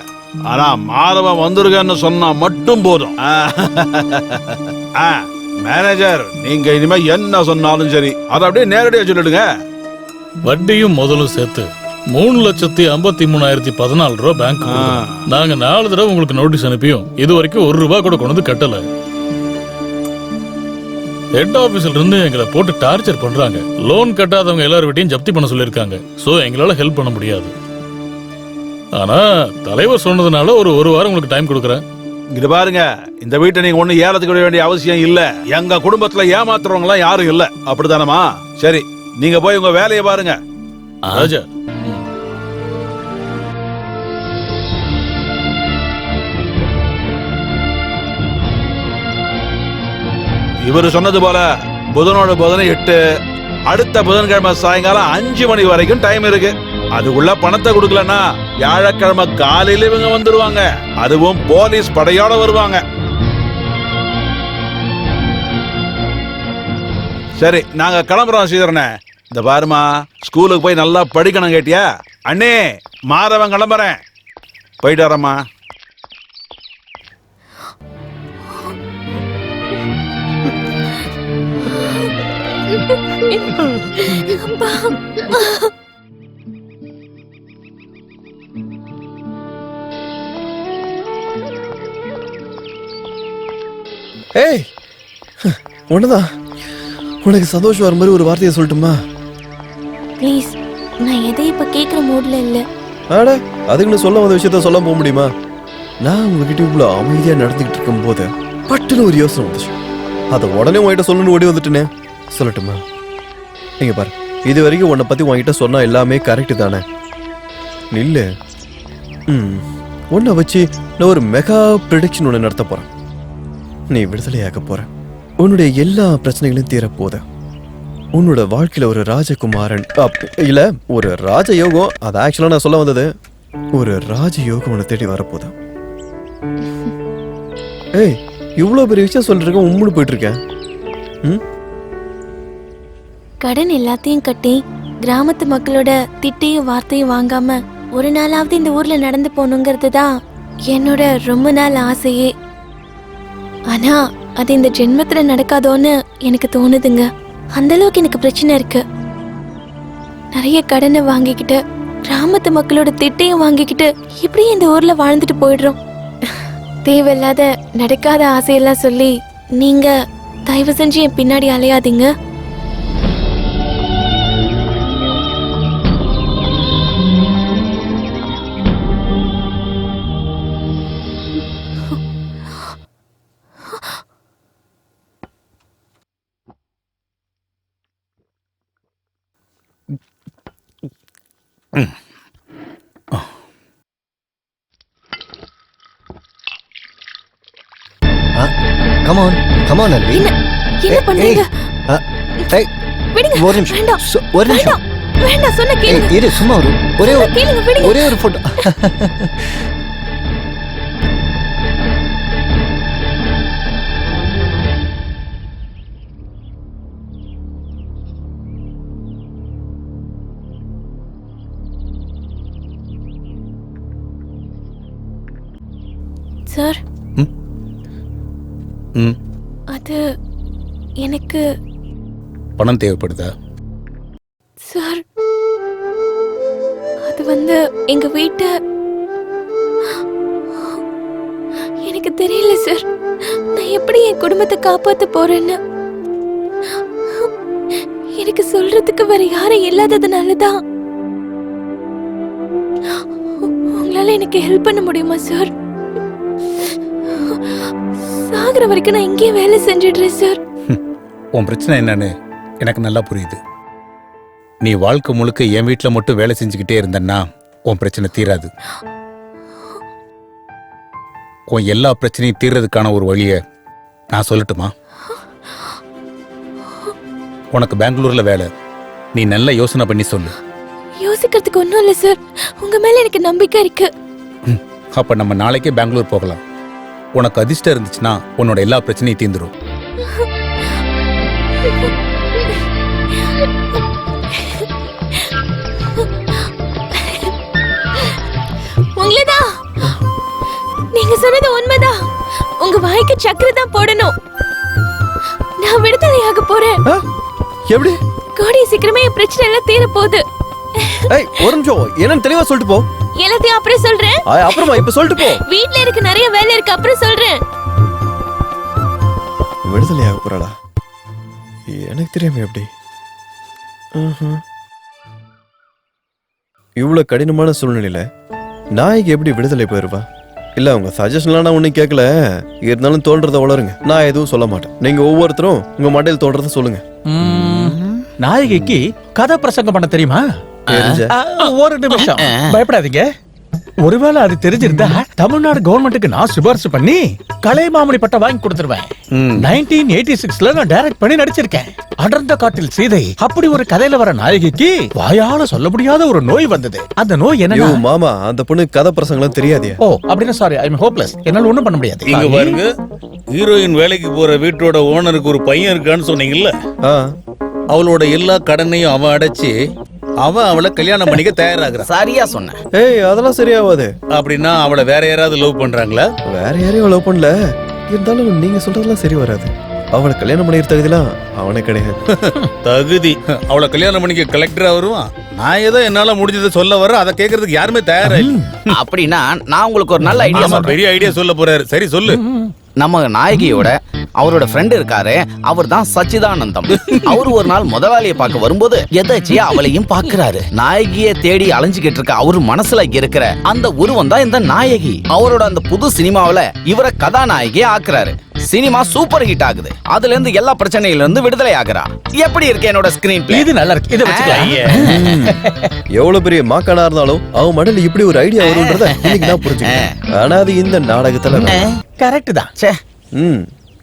ஆனா மாறவன் வந்திருக்கேன்னு சொன்னா மட்டும் போதும். மேனேஜர், நீங்க இனிமே என்ன சொன்னாலும் சரி அதை அப்படியே நேரடியா சொல்லிடுங்க. வட்டியும் முதலும் சேர்த்து 3,53,014 ரூபாய் பேங்க். நாங்க 4 தடவை உங்களுக்கு நோட்டீஸ் அனுப்பியும் இது வரைக்கும் 1 ரூபாய் கூட கொண்டு வந்து கட்டல. ஹெட் ஆபீஸ்ல இருந்து எங்களை போட்டு டார்ச்சர் பண்றாங்க. லோன் கட்டாதவங்க எல்லாரும் வீட்டையும் ஜப்தி பண்ண சொல்லிருக்காங்க. சோ எங்களால ஹெல்ப் பண்ண முடியாது. ஆனா தலைவர் சொன்னதுனால ஒரு வாரம் உங்களுக்கு டைம் கொடுக்குறேன். இங்க பாருங்க, இந்த வீட்டை நீங்க ஒண்ணு ஏலத்துக்கு விட வேண்டிய அவசியம் இல்ல. எங்க குடும்பத்துல ஏமாத்துறவங்க எல்லாம் யாரும் இல்ல. அப்படித்தானமா? சரி, நீங்க போய் உங்க வேலையை பாருங்க. ராஜா, இவரு சொன்னது போல புதனோட புதனை 8, அடுத்த புதன்கிழமை சாயங்காலம் 5 மணி வரைக்கும் டைம் இருக்கு. அதுக்குள்ள பணத்தை கொடுக்கலன்னா வியாழக்கிழமை காலையில இவங்க வந்துருவாங்க. அதுவும் போலீஸ் படையோட வருவாங்க. சரி, நாங்க கிளம்புறோம் ஸ்ரீதரனே. இந்த பாருமா, ஸ்கூலுக்கு போய் நல்லா படிக்கணும் கேட்டியா? அண்ணே, மாதவன் கிளம்புறேன். போயிட்டு வரேம்மா. ஏய், ஒண்ணுதான். உனக்கு சந்தோஷம் வர மாதிரி ஒரு வார்த்தையை சொல்லட்டுமா? ப்ளீஸ், நான் எதையும் இப்ப கேக்குற மூட்ல இல்ல. ஆட, அதுக்குன்னு சொல்ல வந்த விஷயத்த சொல்ல போக முடியுமா? நான் உங்ககிட்ட இவ்வளோ அமைதியா நடந்துகிட்டு இருக்கும் போது பட்டுன்னு ஒரு யோசனை வந்துச்சு. அதை உடனே உங்ககிட்ட சொல்லணும்னு ஓடி வந்துட்டுனே. சொல்லட்டுமா? நீங்க பாரு, இது வரைக்கும் உன்னை பத்தி உங்ககிட்ட சொன்னா எல்லாமே கரெக்டு தானே? இல்ல, உன்னை வச்சு நான் ஒரு மெகா ப்ரெடிக்ஷன் ஒன்று நடத்த போறேன். நீ விடுதலையாக போற. உன்னுடைய எல்லா பிரச்சனைகளையும் தீர போத. உன்னோட வாழ்க்கையில ஒரு ராஜகுமாரன் இல்ல ஒரு ராஜயோகம், அது ஆக்சுவலா நான் சொல்ல வந்தது, ஒரு ராஜயோகம் உன்னை தேடி வரப்போதா. ஏய், இவ்வளவு பெரிய விஷயம் சொல்லிருக்க, உம்முன்னு போயிட்டு இருக்கேன். கடன் எல்லாத்தையும் கட்டி கிராமத்து மக்களோட திட்டையும் வார்த்தையும் வாங்காம ஒரு நாளாவது இந்த ஊர்ல நடந்து போகணுங்கிறது தான் என்னோட ரொம்ப நாள் ஆசையே. ஆனா அது இந்த ஜென்மத்துல நடக்காதோன்னு எனக்கு தோணுதுங்க. அந்த அளவுக்கு எனக்கு பிரச்சனை இருக்கு. நிறைய கடனை வாங்கிக்கிட்டு கிராமத்து மக்களோட திட்டையும் வாங்கிக்கிட்டு இப்படியே இந்த ஊர்ல வாழ்ந்துட்டு போயிடுறோம். தேவையில்லாத நடக்காத ஆசையெல்லாம் சொல்லி நீங்க தயவு செஞ்சு என் பின்னாடி அலையாதீங்க. Come on, come on, Alvi. என்ன பண்றீங்க? ஒரு நிமிஷம். வேண்டாம். ஒரு நிமிஷம். வேண்டாம், சொன்ன கேளுங்க. இரு, சும்மா ஒரே ஒரு போட்டோ. சார், அது எனக்கு பணம் தேவைப்படுதா? சார், அது வந்து எங்க வீட்டை எனக்கு தெரியல சார். நான் எப்படி என் குடும்பத்தை காப்பாத்த போறேன்னு எனக்கு சொல்றதுக்கு வேற யாரும் இல்லாததுனாலதான். உங்களால எனக்கு ஹெல்ப் பண்ண முடியுமா சார்? சாகுற வரைக்கும் நான் இங்கே வேலை செஞ்சிடுறேன் சார். உன் பிரச்சனை என்னன்னு எனக்கு நல்லா புரியுது. நீ வாழ்க்கை முழுக்க என் வீட்டில் மட்டும் வேலை செஞ்சுக்கிட்டே இருந்தன்னா உன் பிரச்சனை தீராது. உன் எல்லா பிரச்சனையும் தீர்றதுக்கான ஒரு வழியை நான் சொல்லட்டுமா? உனக்கு பெங்களூர்ல வேலை. நீ நல்ல யோசனை பண்ணி சொல்லு. யோசிக்கிறதுக்கு ஒன்றும் இல்லை சார். உங்க மேல எனக்கு நம்பிக்கை இருக்கு. அப்ப நம்ம நாளைக்கே பெங்களூர் போகலாம். உனக்கு அதிர்ஷ்டம் இருந்துச்சுன்னா உன்னோட எல்லா பிரச்சனையும் தீர்ந்துடும். உங்களதான் நீங்க சொன்னது உண்மைதான். உங்க வாய்க்கு சக்கரை தான் போடணும். நான் விடுதலையாக போறேன். எப்படி? கூடிய சீக்கிரமே என் பிரச்சனை எல்லாம் தீர போகுது. ஏய், ஒரு நிமிஷம், என்னன்னு தெளிவா சொல்லிட்டு போ. எல்லாத்தையும் அப்புறம் சொல்றேன். அப்புறமா இப்ப சொல்லிட்டு போ. வீட்ல இருக்கு நிறைய வேலை இருக்கு, அப்புறம் சொல்றேன். விடுதலையாக போறாளா? எனக்கு தெரியாம எப்படி? இவ்வளவு கடினமான சூழ்நிலையில நாய்க்கு எப்படி விடுதலை போயிருவா? இல்ல, உங்க சஜஷன்லாம் நான் ஒன்னும் கேட்கல. இருந்தாலும் தோன்றத வளருங்க. நான் எதுவும் சொல்ல மாட்டேன். நீங்க ஒவ்வொருத்தரும் உங்க மண்டையில் தோன்றத சொல்லுங்க. நாயகிக்கு கதை பிரசங்கம் பண்ண தெரியுமா? ஒரு நிமிஷம், பயப்படாதீங்க. ஒருவேளை அது தெரிஞ்சிருந்தா தமிழ்நாடு கவர்மெண்ட்டுக்கு நான் சிபாரிசு பண்ணி கலைமாமணி பட்டம் வாங்கி கொடுத்துருவேன். 1986ல நான் டைரக்ட் பண்ணி நடிச்சிருக்கேன். அடர்ந்த காட்டில் சீதை அப்படி ஒரு கதையில வர நாயகிக்கு வாயால சொல்ல முடியாத ஒரு நோய் வந்தது. அந்த நோய் என்ன? மாமா, அந்த பொண்ணு கதை பிரசங்கலாம் தெரியாதே. ஓ அப்படின்னா சாரி, ஐ எம் ஹோப்லெஸ். என்னால ஒண்ணும் பண்ண முடியாது. இங்க பாருங்க, ஹீரோயின் வேலைக்கு போற வீட்டோட ஓனருக்கு ஒரு பையன் இருக்கான்னு சொன்னீங்கல்ல, அவளோட எல்லா கடனையும் அவன் அடைச்சு அவன் அவளை கல்யாணம் பண்ணிக்க தயாராகிறான். சரியா சொன்ன. ஏய், அதெல்லாம் சரியாவாது. அப்படின்னா அவளை வேற யாராவது லவ் பண்றாங்களா? வேற யாரையும் லவ் பண்ணல. இருந்தாலும் நீங்க சொல்றதெல்லாம் சரி வராது. அவளை கல்யாணம் பண்ணிக்கிற தகுதிலாம் அவனே கிடையாது. தகுதி அவளை கல்யாணம் பண்ணிக்க கலெக்டரா வருவான். நான் ஏதோ என்னால முடிஞ்சதை சொல்ல வர, அதை கேட்கறதுக்கு யாருமே தயாரா இல்லை. அப்படின்னா நான் உங்களுக்கு ஒரு நல்ல ஐடியா சொல்றேன். பெரிய ஐடியா சொல்ல போறாரு. சரி சொல்லு. நம்ம நாயகியோட அவரோட ஃப்ரெண்ட் இருக்காரு, அவர் தான் சச்சிதானந்தம். அவரு ஒரு நாள் முதலாளியை பார்க்க வரும்போது எதாச்சியா அவளையும் பாக்குறாரு. நாயகியை தேடி அலைஞ்சுகிட்டு இருக்க அவரு மனசுல இருக்கிற அந்த உருவம் தான் இந்த நாயகி. அவரோட அந்த புது சினிமாவில இவரை கதாநாயகியை ஆக்குறாரு. சினிமா சூப்பர் ஹிட் ஆகுது. அதுல இருந்து எல்லா பிரச்சனையில இருந்து விடுதலை ஆகுறா. எப்படி இருக்கு என்னோட ஸ்கிரீன் பிளே? இது நல்லா இருக்கு. இத வச்சுக்கலாம். எவ்வளவு பெரிய மாக்கானா இருந்தாலும் அவன் மடல இப்படி ஒரு ஐடியா வரும்ன்றத இன்னைக்கு தான் புரிஞ்சுக்கிட்டேன். ஆனா அது இந்த நாடகத்துல கரெக்ட் தான்.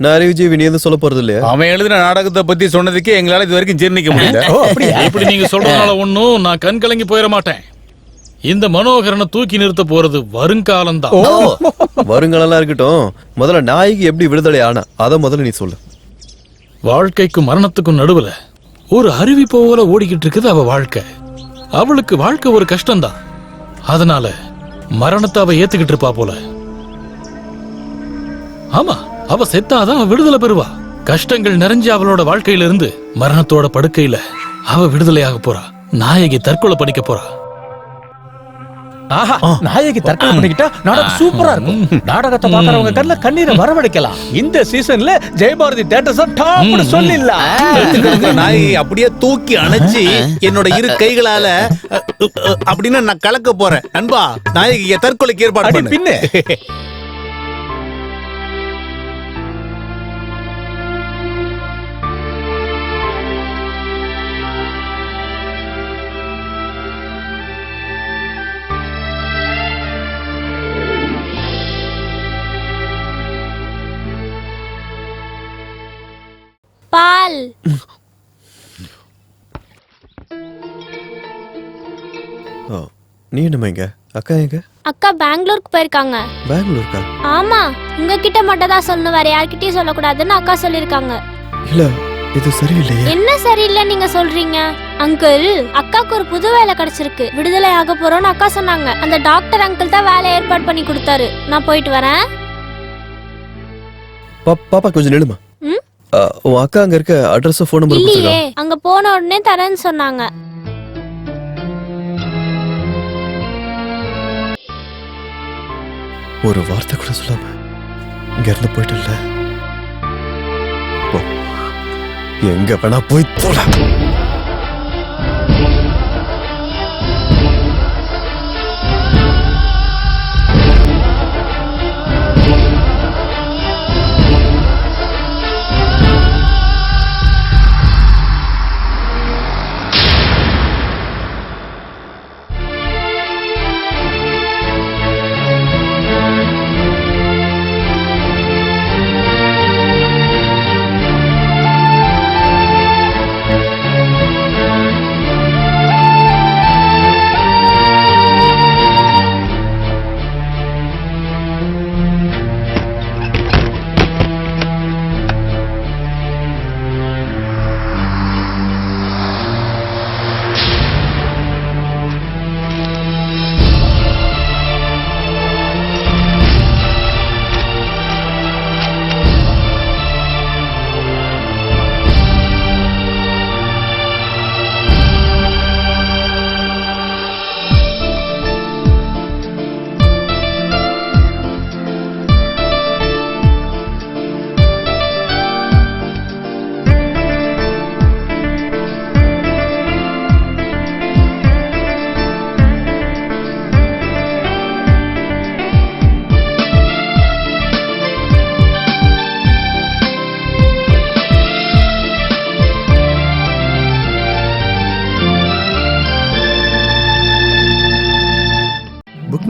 நான் அறிவுஜீவி நீ எதுவும் சொல்ல போறது இல்லையா? அவன் எழுதின நாடகத்தை பத்தி சொன்னதுக்கு எங்களால இது வரைக்கும் ஜீர்ணிக்க முடியல. இப்படி நீங்க சொல்றதுனால ஒண்ணும் நான் கண் கலங்கி போயிட மாட்டேன். இந்த மனோகரனை தூக்கி நிறுத்த போறது வருங்காலம் தான். வருங்காலம் இருக்கட்டும், முதல்ல நாயகி எப்படி விடுதலை ஆனா அத முதல்ல நீ சொல்லு. வாழ்க்கைக்கும் மரணத்துக்கும் நடுவுல ஒரு அருவி போல ஓடிக்கிட்டு இருக்குது அவ வாழ்க்கை. அவளுக்கு வாழ்க்கை ஒரு கஷ்டம்தான். அதனால மரணத்தை அவ ஏத்துக்கிட்டு இருப்பா போல. ஆமா, அவ செத்தாதான் அவ விடுதலை பெறுவா. கஷ்டங்கள் நிறைஞ்சு அவளோட வாழ்க்கையில இருந்து மரணத்தோட படுக்கையில அவ விடுதலையாக போறா. நாயகி தற்கொலை பண்ணிக்க போறா. ஆஹா, நாயகி தற்கொலை பண்ணிக்கிட்டா நாடகம் சூப்பரா இருக்கும். நாடகத்தை பாக்குறவங்க கண்ணுல கண்ணீரை வரவழைக்கலாம். இந்த சீசன்ல ஜெயபாரதி தியேட்டர்ஸ் டாப்னு சொல்லிடலாம். நாயகி அப்படியே தூக்கி அணைச்சி என்னோட இரு கைகளால அப்படின்னு நான் கலக்க போறேன். அன்பா, நாயகியை தற்கொலைக்கு ஏற்பாடு பண்ணு. பின்ன பால். நீ என்னமா இங்க? அக்கா எங்க? அக்கா பெங்களூருக்கு போயிருக்காங்க. பெங்களூருக்கா? ஆமா, உங்ககிட்ட மட்டும் தான் சொல்லணும், வேற யார்கிட்டயும் சொல்லக்கூடாதுன்னு அக்கா சொல்லிருக்காங்க. இல்ல, இது சரியில்லையே. என்ன சரியில்லை நீங்க சொல்றீங்க? அங்கிள், அக்காக்கு ஒரு புது வேலை கிடைச்சிருக்கு. விடுதலை ஆக போறோம்னு அக்கா சொன்னாங்க. அந்த டாக்டர் அங்கிள் தான் வேலை ஏற்பாடு பண்ணி கொடுத்தாரு. நான் போயிட்டு வரேன். பாப்பா கொஞ்சம் நில்லுமா. உன் அக்கா அங்க இருக்க அட்ரஸ் ஃபோன் நம்பர் இல்லையே, அங்க போன உடனே தரேன்னு சொன்னாங்க. ஒரு வார்த்தை கூட சொல்லாம இங்க இருந்து போயிட்டு எங்க வேணா போய் போல.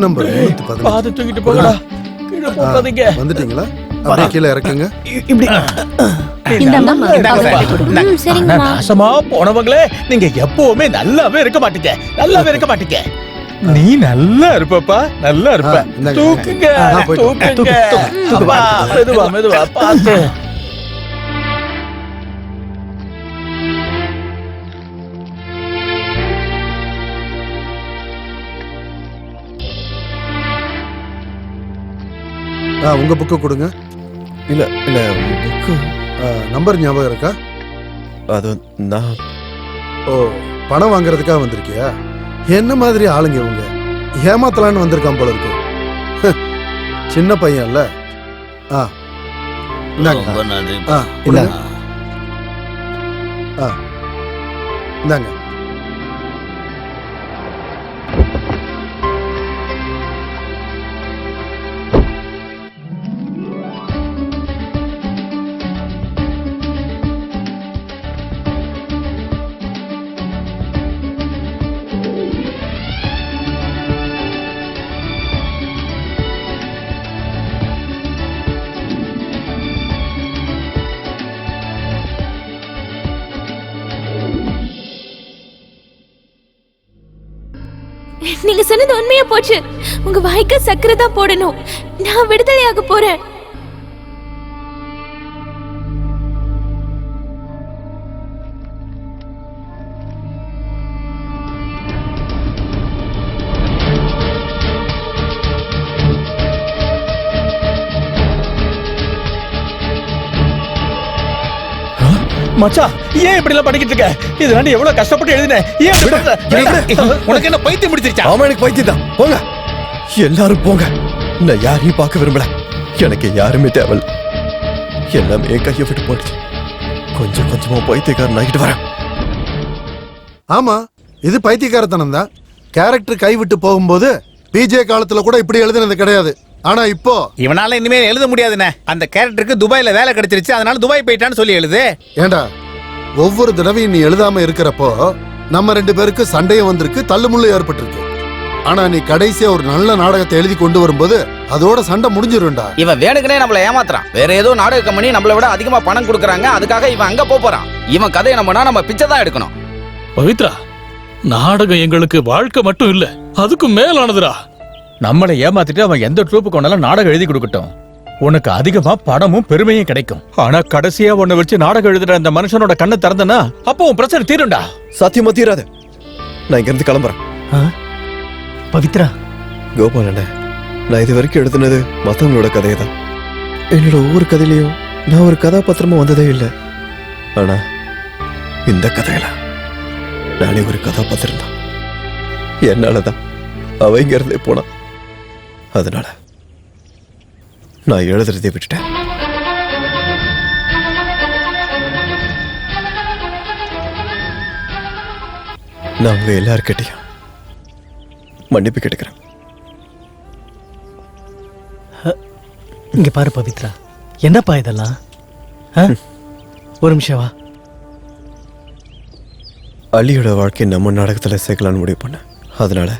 நம்பர் 315. பாத்து தூக்கிட்டு போங்கடா. கீழே போகாதீங்க. வந்துட்டீங்களா? அப்படியே கீழே இறக்குங்க. இப்படி சரிங்கம்மா. நாசமா போனவங்களே, நீங்க எப்பவுமே நல்லாவே இருக்க மாட்டீங்க. நல்லாவே இருக்க மாட்டீங்க. நீ நல்லா இருப்பப்பா, நல்லா இருப்ப. தூக்குங்க, தூக்குங்க. அப்பா, மெதுவா மெதுவா பாத்து. உங்க புக்கு கொடுங்க. இல்ல இல்ல புக்கு நம்பர் ஞாபகம் இருக்கா? அது நான் பணம் வாங்குறதுக்காக வந்திருக்கியா? என்ன மாதிரி ஆளுங்க இவங்க? ஏமாத்தலான்னு வந்திருக்கான் போல இருக்கு. சின்ன பையன் இல்ல. இந்தாங்க. நீங்க சொன்னது உண்மையா போச்சு. உங்க வாய்க்கு சக்கரை தான் போடணும். நான் விடுதலையாக போறேன். மச்சா, ஏன் இப்படி எல்லாம் படிக்கிட்டு இருக்க? இது நான் எவ்வளவு கஷ்டப்பட்டு எழுதினேன். ஏன் இப்படி பண்ற? உனக்கு என்ன பைத்தியம் முடிச்சிருச்சா? ஆமா, எனக்கு பைத்தியம் தான். போங்க, எல்லாரும் போங்க. நான் யாரையும் பார்க்க விரும்பல. எனக்கு யாருமே தேவையில்ல. எல்லாமே என் கையை விட்டு போடுச்சு. கொஞ்சம் கொஞ்சமா பைத்தியக்காரன் ஆகிட்டு வரேன். ஆமா, இது பைத்தியக்காரத்தனம் தான். கேரக்டர் கைவிட்டு போகும்போது பிஜே காலத்துல கூட இப்படி எழுதுனது கிடையாது. ஆனா இப்போ இவனால இனிமே எழுத முடியாதுண்ணே. அந்த கேரக்டருக்கு துபாயில வேலை கிடைச்சிருச்சு, அதனால துபாய் போயிட்டான்னு சொல்லி எழுது. ஏண்டா, ஒவ்வொரு தடவையும் நீ எழுதாம இருக்கிறப்போ நம்ம 2 பேருக்கு சண்டையும் வந்திருக்கு, தள்ளுமுள்ளு ஏற்பட்டிருக்கு. ஆனா நீ கடைசியா ஒரு நல்ல நாடகத்தை எழுதி கொண்டு வரும்போது அதோட சண்டை முடிஞ்சிரும்டா. இவன் வேணுக்குனே நம்மள ஏமாத்துறான். வேற ஏதோ நாடக கம்பெனி நம்மளை விட அதிகமா பணம் கொடுக்கறாங்க. அதுக்காக இவன் அங்க போறான். இவன் கதையை நம்பினா நம்ம பிச்சை தான் எடுக்கணும். பவித்ரா, நாடகம் எங்களுக்கு வாழ்க்கை மட்டும் இல்ல, அதுக்கு மேலானதுடா. நம்மளை ஏமாத்திட்டு அவன் எந்த ட்ரூப்புக்கு வேணாலும் நாடகம் எழுதி கொடுக்கட்டும். உனக்கு அதிகமா பணமும் பெருமையும் கிடைக்கும். ஆனா கடைசியா உன்னை வச்சு நாடகம் எழுதுற அந்த மனுஷனோட கண்ணை திறந்தனா அப்போ உன் பிரச்சனை தீரும்டா. சத்தியமா தீராது. நான் இங்க இருந்து கிளம்புறேன். பவித்ரா, கோபாலண்ண, நான் இது வரைக்கும் எழுதுனது மத்தவங்களோட கதையை தான். என்னோட ஒவ்வொரு கதையிலையும் நான் ஒரு கதாபாத்திரமா வந்ததே இல்லை. ஆனா இந்த கதையில நானே ஒரு கதாபாத்திரம் தான். என்னாலதான் அவ இங்க இருந்தே போனா. அதனால நான் எழுதுறதே விட்டுட்டேன். நான் உங்க எல்லார்கிட்டையும் மன்னிப்பு கேட்டுக்கிறேன். இங்க பாரு பவித்ரா, என்னப்பா இதெல்லாம்? ஒரு நிமிஷம் வா. அலியோட வாழ்க்கையை நம்ம நாடகத்துல சேர்க்கலான்னு முடிவு பண்ணேன். அதனால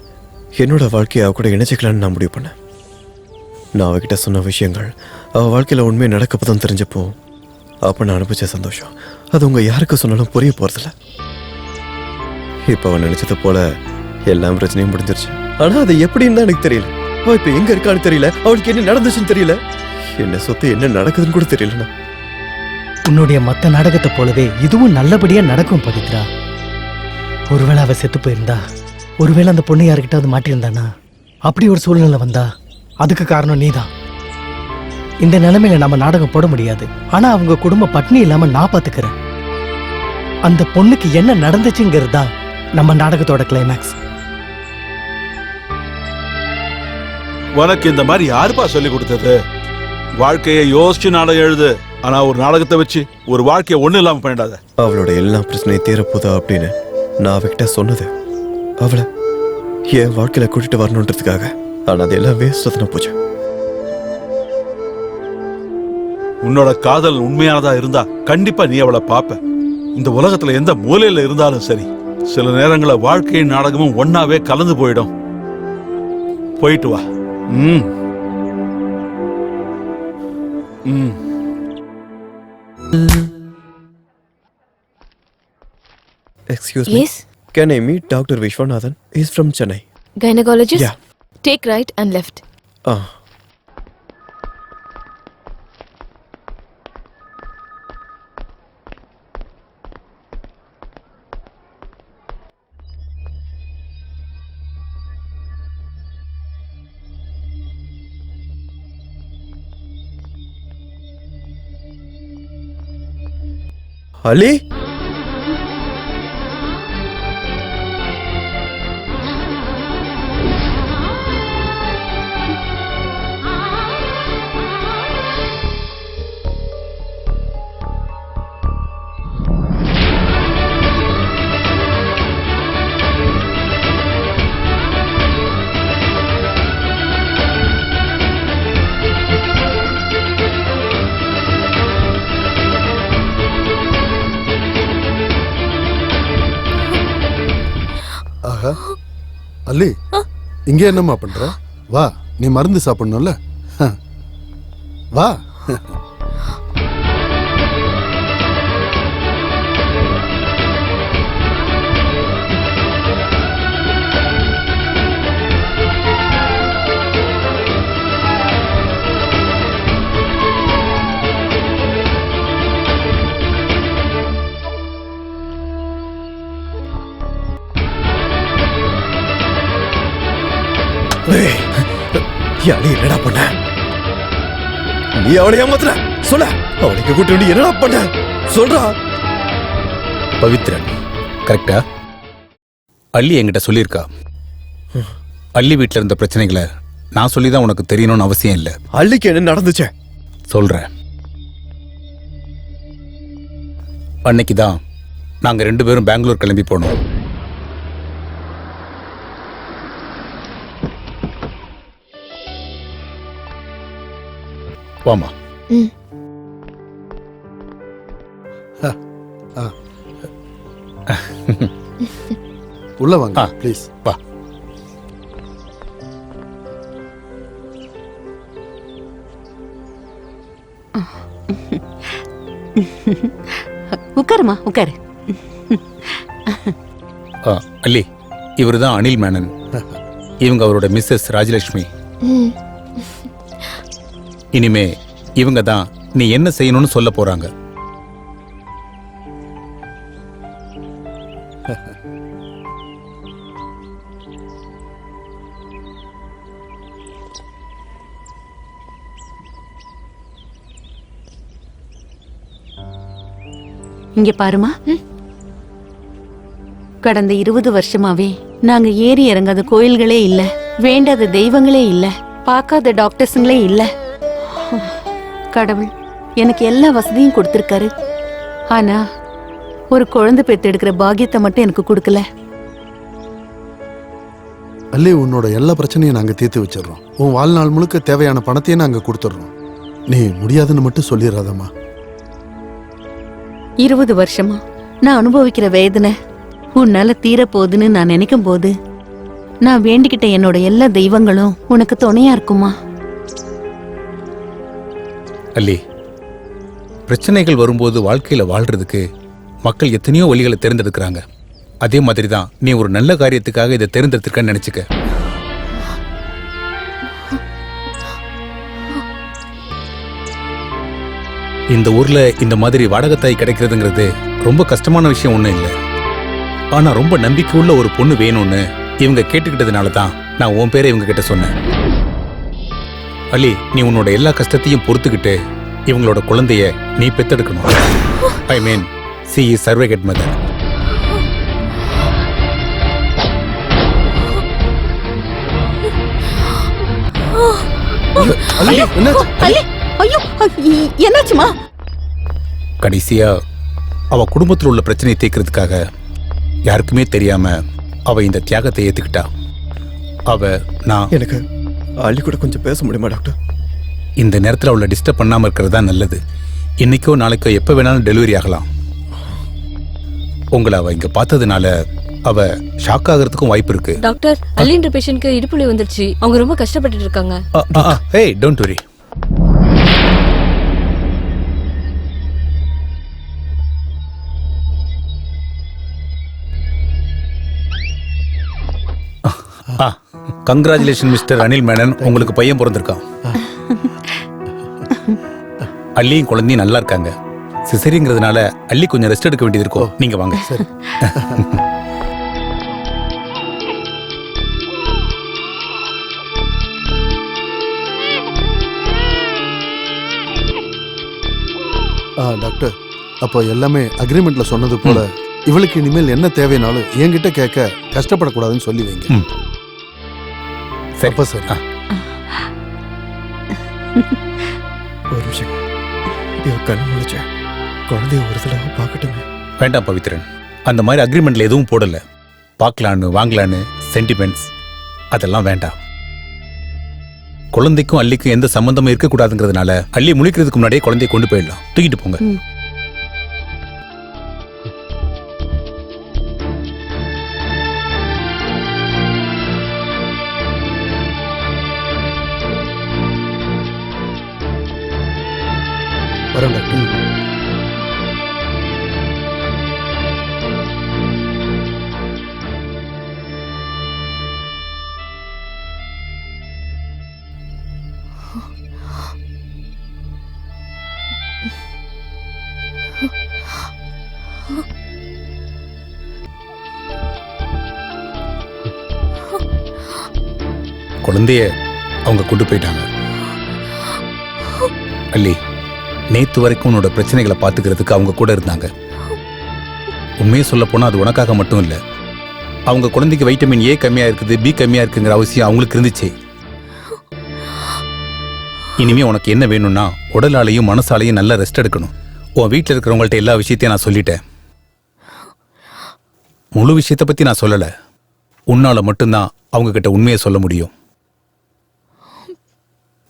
என்னோட வாழ்க்கையை அவ கூட இணைச்சிக்கலான்னு நான் முடிவு பண்ணேன். நான் அவகிட்ட சொன்ன விஷயங்கள் அவள் வாழ்க்கையில் உண்மையை நடக்கப்பதான் தெரிஞ்சப்போ அப்போ நான் அனுபவிச்ச சந்தோஷம் அது உங்கள் யாருக்கு சொன்னாலும் புரிய போகிறதில்ல. இப்போ அவன் நினச்சது போல எல்லா பிரச்சனையும் முடிஞ்சிருச்சு. ஆனால் அது எப்படின்னு தான் எனக்கு தெரியல. அவள் இப்போ எங்கே இருக்கான்னு தெரியல, அவளுக்கு என்ன நடந்துச்சுன்னு தெரியல, என்ன சொத்து என்ன நடக்குதுன்னு கூட தெரியலண்ணா. உன்னுடைய மற்ற நாடகத்தை போலவே இதுவும் நல்லபடியா நடக்கும் பவித்ரா. ஒருவேளை அவ செத்து போயிருந்தா, ஒருவேளை அந்த பொண்ணு யாருக்கிட்டாவது மாட்டியிருந்தானா, அப்படி ஒரு சூழ்நிலை வந்தா அதுக்கு காரணம் நீதான். இந்த நிலைமையில நம்ம நாடகம் போட முடியாது. ஆனா அவங்க குடும்ப பட்னி இல்லாம நான் பாத்துக்கிறேன். அந்த பொண்ணுக்கு என்ன நடந்துச்சுங்கிறது தான் நம்ம நாடகத்தோட கிளைமேக்ஸ். உனக்கு இந்த மாதிரி யாருப்பா சொல்லி கொடுத்தது? வாழ்க்கையை யோசிச்சு நாடகம் எழுது. ஆனா ஒரு நாடகத்தை வச்சு ஒரு வாழ்க்கையை ஒண்ணு இல்லாம பண்ணிடாத. அவளோட எல்லா பிரச்சனையும் தீரப்போதா அப்படின்னு நான் அவகிட்ட சொன்னது அவளை என் வாழ்க்கையில கூட்டிட்டு வரணுன்றதுக்காக. ஆனா அது எல்லாம் வேஸ்ட் போச்சு. உன்னோட காதல் உண்மையானதா இருந்தா கண்டிப்பா நீ அவளை பாப்ப. இந்த உலகத்துல எந்த மூலையில இருந்தாலும் சரி, சில நேரங்கள வாழ்க்கையும் நாடகமும் ஒன்னாவே கலந்து போயிடும். போயிட்டு வா. ம் ம். Excuse me. Yes. Can I meet Dr. Vishwanathan? He's from Chennai. Gynecologist? Yeah. Take right and left. Ah. Ali? ஆஹா அல்லி, இங்க என்னம்மா பண்ற? வா, நீ மருந்து சாப்பிடணும்ல. வா. அலி என்னடா பண்ண? நீ அவளை ஏமாத்துற? சொல்ல, அவளுக்கு கூட்டி வந்து என்னடா பண்ண? சொல்றா. பவித்ரன் கரெக்டா? அள்ளி என்கிட்ட சொல்லியிருக்கா. அள்ளி வீட்டில் இருந்த பிரச்சனைகளை நான் சொல்லி தான் உனக்கு தெரியணும்னு அவசியம் இல்லை. அள்ளிக்கு என்ன நடந்துச்சு சொல்றேன். அன்னைக்கு தான் நாங்கள் 2 பேரும் பெங்களூர் கிளம்பி போனோம். வாமா. உள்ள வாங்க ப்ளீஸ். வா. உட்காருமா, உட்காரு. அள்ளி, இவர் தான் அனில் மேனன். இவங்க அவரோட மிஸ்ஸஸ் ராஜலட்சுமி. இனிமே இவங்க தான் நீ என்ன செய்யணும்னு சொல்ல போறாங்க. இங்க பாருமா, கடந்த 20 வருஷமாவே நாங்க ஏறி இறங்காத கோயில்களே இல்ல, வேண்டாத தெய்வங்களே இல்ல, பார்க்காத டாக்டர்ஸுங்களே இல்ல. கடவுள் எனக்கு எல்லா வசதியும் கொடுத்திருக்காரு. ஆனா ஒரு குழந்தை பெத்தெடுக்கிற பாக்கியத்தை மட்டும் எனக்கு கொடுக்கல. அல்லி, உன்னோட எல்லா பிரச்சனையும் நாங்க தீர்த்து வச்சிடறோம். உன் வாழ்நாள் முழுக்க தேவையான பணத்தையும் நாங்க கொடுத்துடுறோம். நீ முடியாதுன்னு மட்டும் சொல்லிடாதம்மா. 20 வருஷமா நான் அனுபவிக்கிற வேதனை உன்னால தீரப்போகுதுன்னு நான் நினைக்கும் போது நான் வேண்டிக்கிட்ட என்னோட எல்லா தெய்வங்களும் உனக்கு துணையா இருக்குமா? அல்லி, பிரச்சனைகள் வரும்போது வாழ்க்கையில வாழ்றதுக்கு மக்கள் எத்தனையோ வழிகளை தேர்ந்தெடுக்கிறாங்க. அதே மாதிரி தான் நீ ஒரு நல்ல காரியத்துக்காக இதை தேர்ந்தெடுத்திருக்கன்னு நினைச்சுக்க. இந்த ஊர்ல இந்த மாதிரி வாடகைத்தாய் கிடைக்கிறதுங்கிறது ரொம்ப கஷ்டமான விஷயம் ஒண்ணும் இல்லை. ஆனா ரொம்ப நம்பிக்கை உள்ள ஒரு பொண்ணு வேணும்னு இவங்க கேட்டுக்கிட்டதுனால தான் நான் உன் பேரை இவங்க கிட்ட சொன்னேன். அலி, நீ உன்னோட எல்லா கஷ்டத்தையும் பொறுத்துக்கிட்டு இவங்களோட குழந்தைய நீ பெத்தெடுக்கணும். ஐ மீன், சி இஸ் சர்வேகட் மதர். என்னாச்சுமா? கடைசியா அவ குடும்பத்தில் உள்ள பிரச்சனையை தீர்க்கிறதுக்காக யாருக்குமே தெரியாம அவ இந்த தியாகத்தை ஏத்துக்கிட்டா. நான் எனக்கு அள்ளி கூட கொஞ்சம் பேச முடியுமா டாக்டர்? இந்த நேரத்தில் அவளை டிஸ்டர்ப் பண்ணாம இருக்கிறது தான் நல்லது. இன்னைக்கோ நாளைக்கோ எப்ப வேணாலும் டெலிவரி ஆகலாம். உங்களை அவ இங்க பார்த்ததுனால அவ ஷாக் ஆகிறதுக்கும் வாய்ப்பு இருக்கு. டாக்டர், அல்லின்ற பேஷண்ட்க்கு இடுப்புலி வந்துருச்சு. அவங்க ரொம்ப கஷ்டப்பட்டுட்டு இருக்காங்க. ஏய், don't worry. Congratulation mister Anil Menon, உங்களுக்கு பையன் பிறந்திருக்கான். அள்ளியும் குழந்தையும் நல்லா இருக்காங்க. சிசரிங்கிறதுனால அள்ளி கொஞ்சம் ரெஸ்ட் எடுக்க வேண்டியது இருக்கும். நீங்க வாங்க. சரி. டாக்டர், அப்போ எல்லாமே அக்ரிமெண்ட்ல சொன்னது போல இவளுக்கு இனிமேல் என்ன தேவைனாலும் என்கிட்ட கேட்க கஷ்டப்படக்கூடாதுன்னு சொல்லி வைங்க. சரி. சரி. ஒரு நிமிஷம், கண்ணு முடிச்ச குழந்தைய ஒரு தடவை பார்க்கட்டுமே. வேண்டாம் பவித்ரன், அந்த மாதிரி அக்ரிமெண்ட்ல எதுவும் போடல. பார்க்கலான்னு வாங்கலான்னு சென்டிமெண்ட்ஸ் அதெல்லாம் வேண்டாம். குழந்தைக்கும் அள்ளிக்கும் எந்த சம்பந்தமும் இருக்கக்கூடாதுங்கிறதுனால அள்ளி முழிக்கிறதுக்கு முன்னாடியே குழந்தைய கொண்டு போயிடலாம். தூக்கிட்டு போங்க. வரேன் டாக்டர். குழந்தைய அவங்க கொண்டு போயிட்டாங்க. அள்ளி, நேத்து வரைக்கும் உன்னோட பிரச்சனைகளை பார்த்துக்கிறதுக்கு அவங்க கூட இருந்தாங்க. உண்மையை சொல்ல போனா அது உனக்காக மட்டும் இல்லை. அவங்க குழந்தைக்கு வைட்டமின் ஏ கம்மியா இருக்குது, பி கம்மியா இருக்குங்கிற அவசியம் அவங்களுக்கு இருந்துச்சு. இனிமே உனக்கு என்ன வேணும்னா உடலாலையும் மனசாலையும் நல்லா ரெஸ்ட் எடுக்கணும். உன் வீட்டில் இருக்கிறவங்கள்ட்ட எல்லா விஷயத்தையும் நான் சொல்லிட்டேன். முழு விஷயத்தை பத்தி நான் சொல்லல. உன்னால மட்டும்தான் அவங்க கிட்ட உண்மையை சொல்ல முடியும்.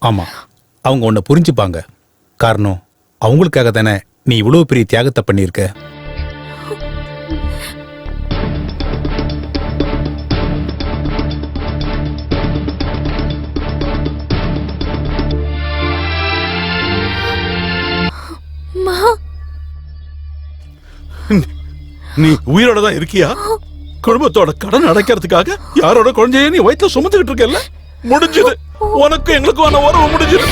ஆமா, அவங்க உன்னை புரிஞ்சுப்பாங்க. காரணம், அவங்களுக்காக தானே நீ இவ்வளவு பெரிய தியாகத்தை பண்ணியிருக்க. நீ உயிரோட தான் இருக்கியா? குடும்பத்தோட கடன் அடைக்கிறதுக்காக யாரோட குழந்தைய நீ வயிற்றுல சுமந்துகிட்டு இருக்கல? முடிஞ்சது. உனக்கு எங்களுக்கான உறவு முடிஞ்சது.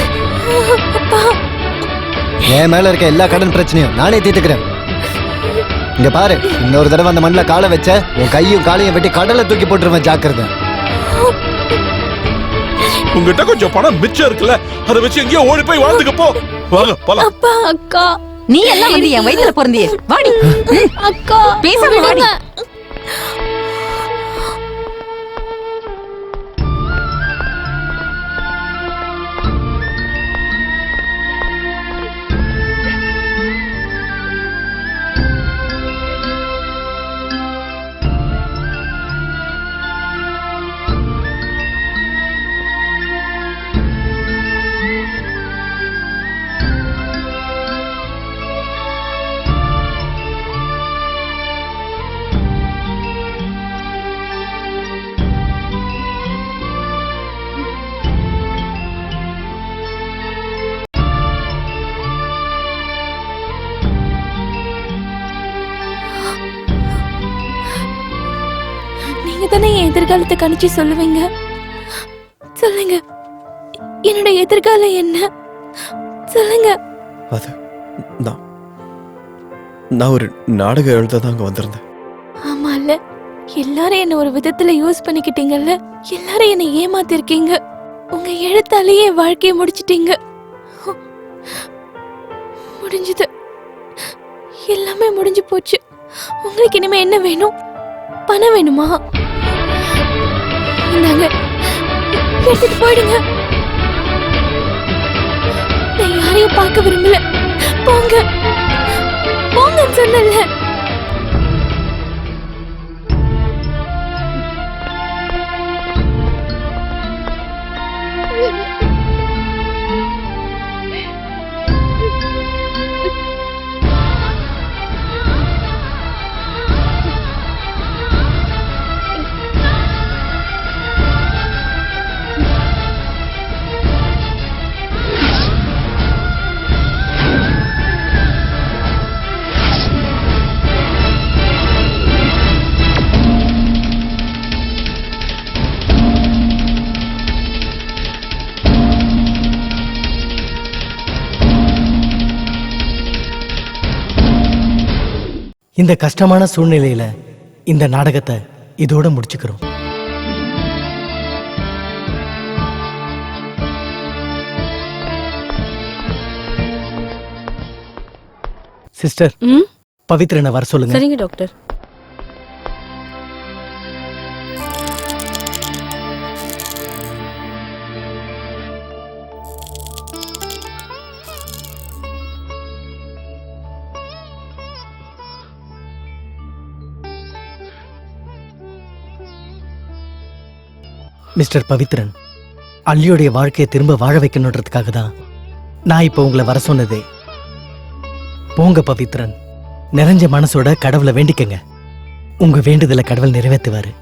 என் மேல இருக்க எல்லா கடன் பிரச்சனையும் நானே தீர்த்துக்கிறேன். இங்க பாரு, இன்னொரு தடவை அந்த மண்ணில் காலை வச்ச உன் கையும் காலையும் வெட்டி கடலை தூக்கி போட்டுருவேன். ஜாக்கிரதை. உங்ககிட்ட கொஞ்சம் பணம் மிச்சம் இருக்குல்ல, அதை வச்சு எங்கேயோ ஓடி போய் வாழ்ந்துக்க போ. வாங்க போலாம். அப்பா, அக்கா, நீ எல்லாம் வந்து என் வயித்துல பிறந்தியே. வாடி. அக்கா, பேசாம வாடி. தானே என் எதிர்காலத்தை கணிச்சு சொல்லுவீங்க. சொல்லுங்க, என்னோட எதிர்காலம் என்ன? சொல்லுங்க. அது நான் ஒரு நாடகம் எழுத அங்க வந்திருந்தேன். ஆமால, எல்லாரும் என்ன ஒரு விதத்துல யூஸ் பண்ணிக்கிட்டீங்கல்ல. எல்லாரும் என்ன ஏமாத்திருக்கீங்க. உங்க எழுத்தாலேயே வாழ்க்கையை முடிச்சிட்டீங்க. முடிஞ்சது, எல்லாமே முடிஞ்சு போச்சு. உங்களுக்கு இனிமே என்ன வேணும்? பணம் வேணுமா? இந்தாங்க, எடுத்துட்டு போயிடுங்க. நான் யாரையும் பார்க்க விரும்பல. போங்க, போங்கன்னு சொன்னல. இந்த கஷ்டமான சூழ்நிலையில இந்த நாடகத்தை இதோட முடிச்சுக்கிறோம். சிஸ்டர், பவித்ரனை வர சொல்லுங்க. சரிங்க டாக்டர். மிஸ்டர் பவித்ரன், அல்லியோடைய வாழ்க்கையை திரும்ப வாழ வைக்கணுன்றதுக்காக தான் நான் இப்போ உங்களை வர சொன்னதே. போங்க பவித்ரன், நிறைஞ்ச மனசோட கடவுளை வேண்டிக்கங்க. உங்க வேண்டுதலை கடவுள் நிறைவேற்றுவாரு.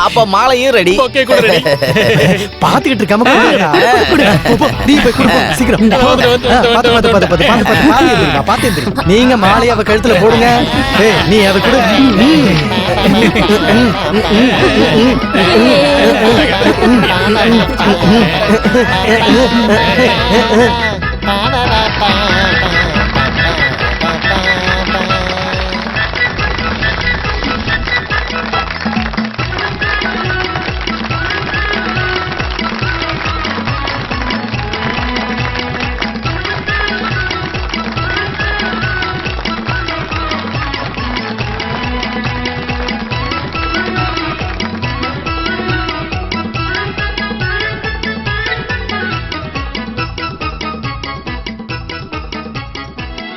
அப்ப மாலையும் ரெடி. பாத்துக்கிட்டு இருக்காம சீக்கிரம் நீங்க மாலையை அவ கழுத்துல போடுங்க. நீ அவ கூட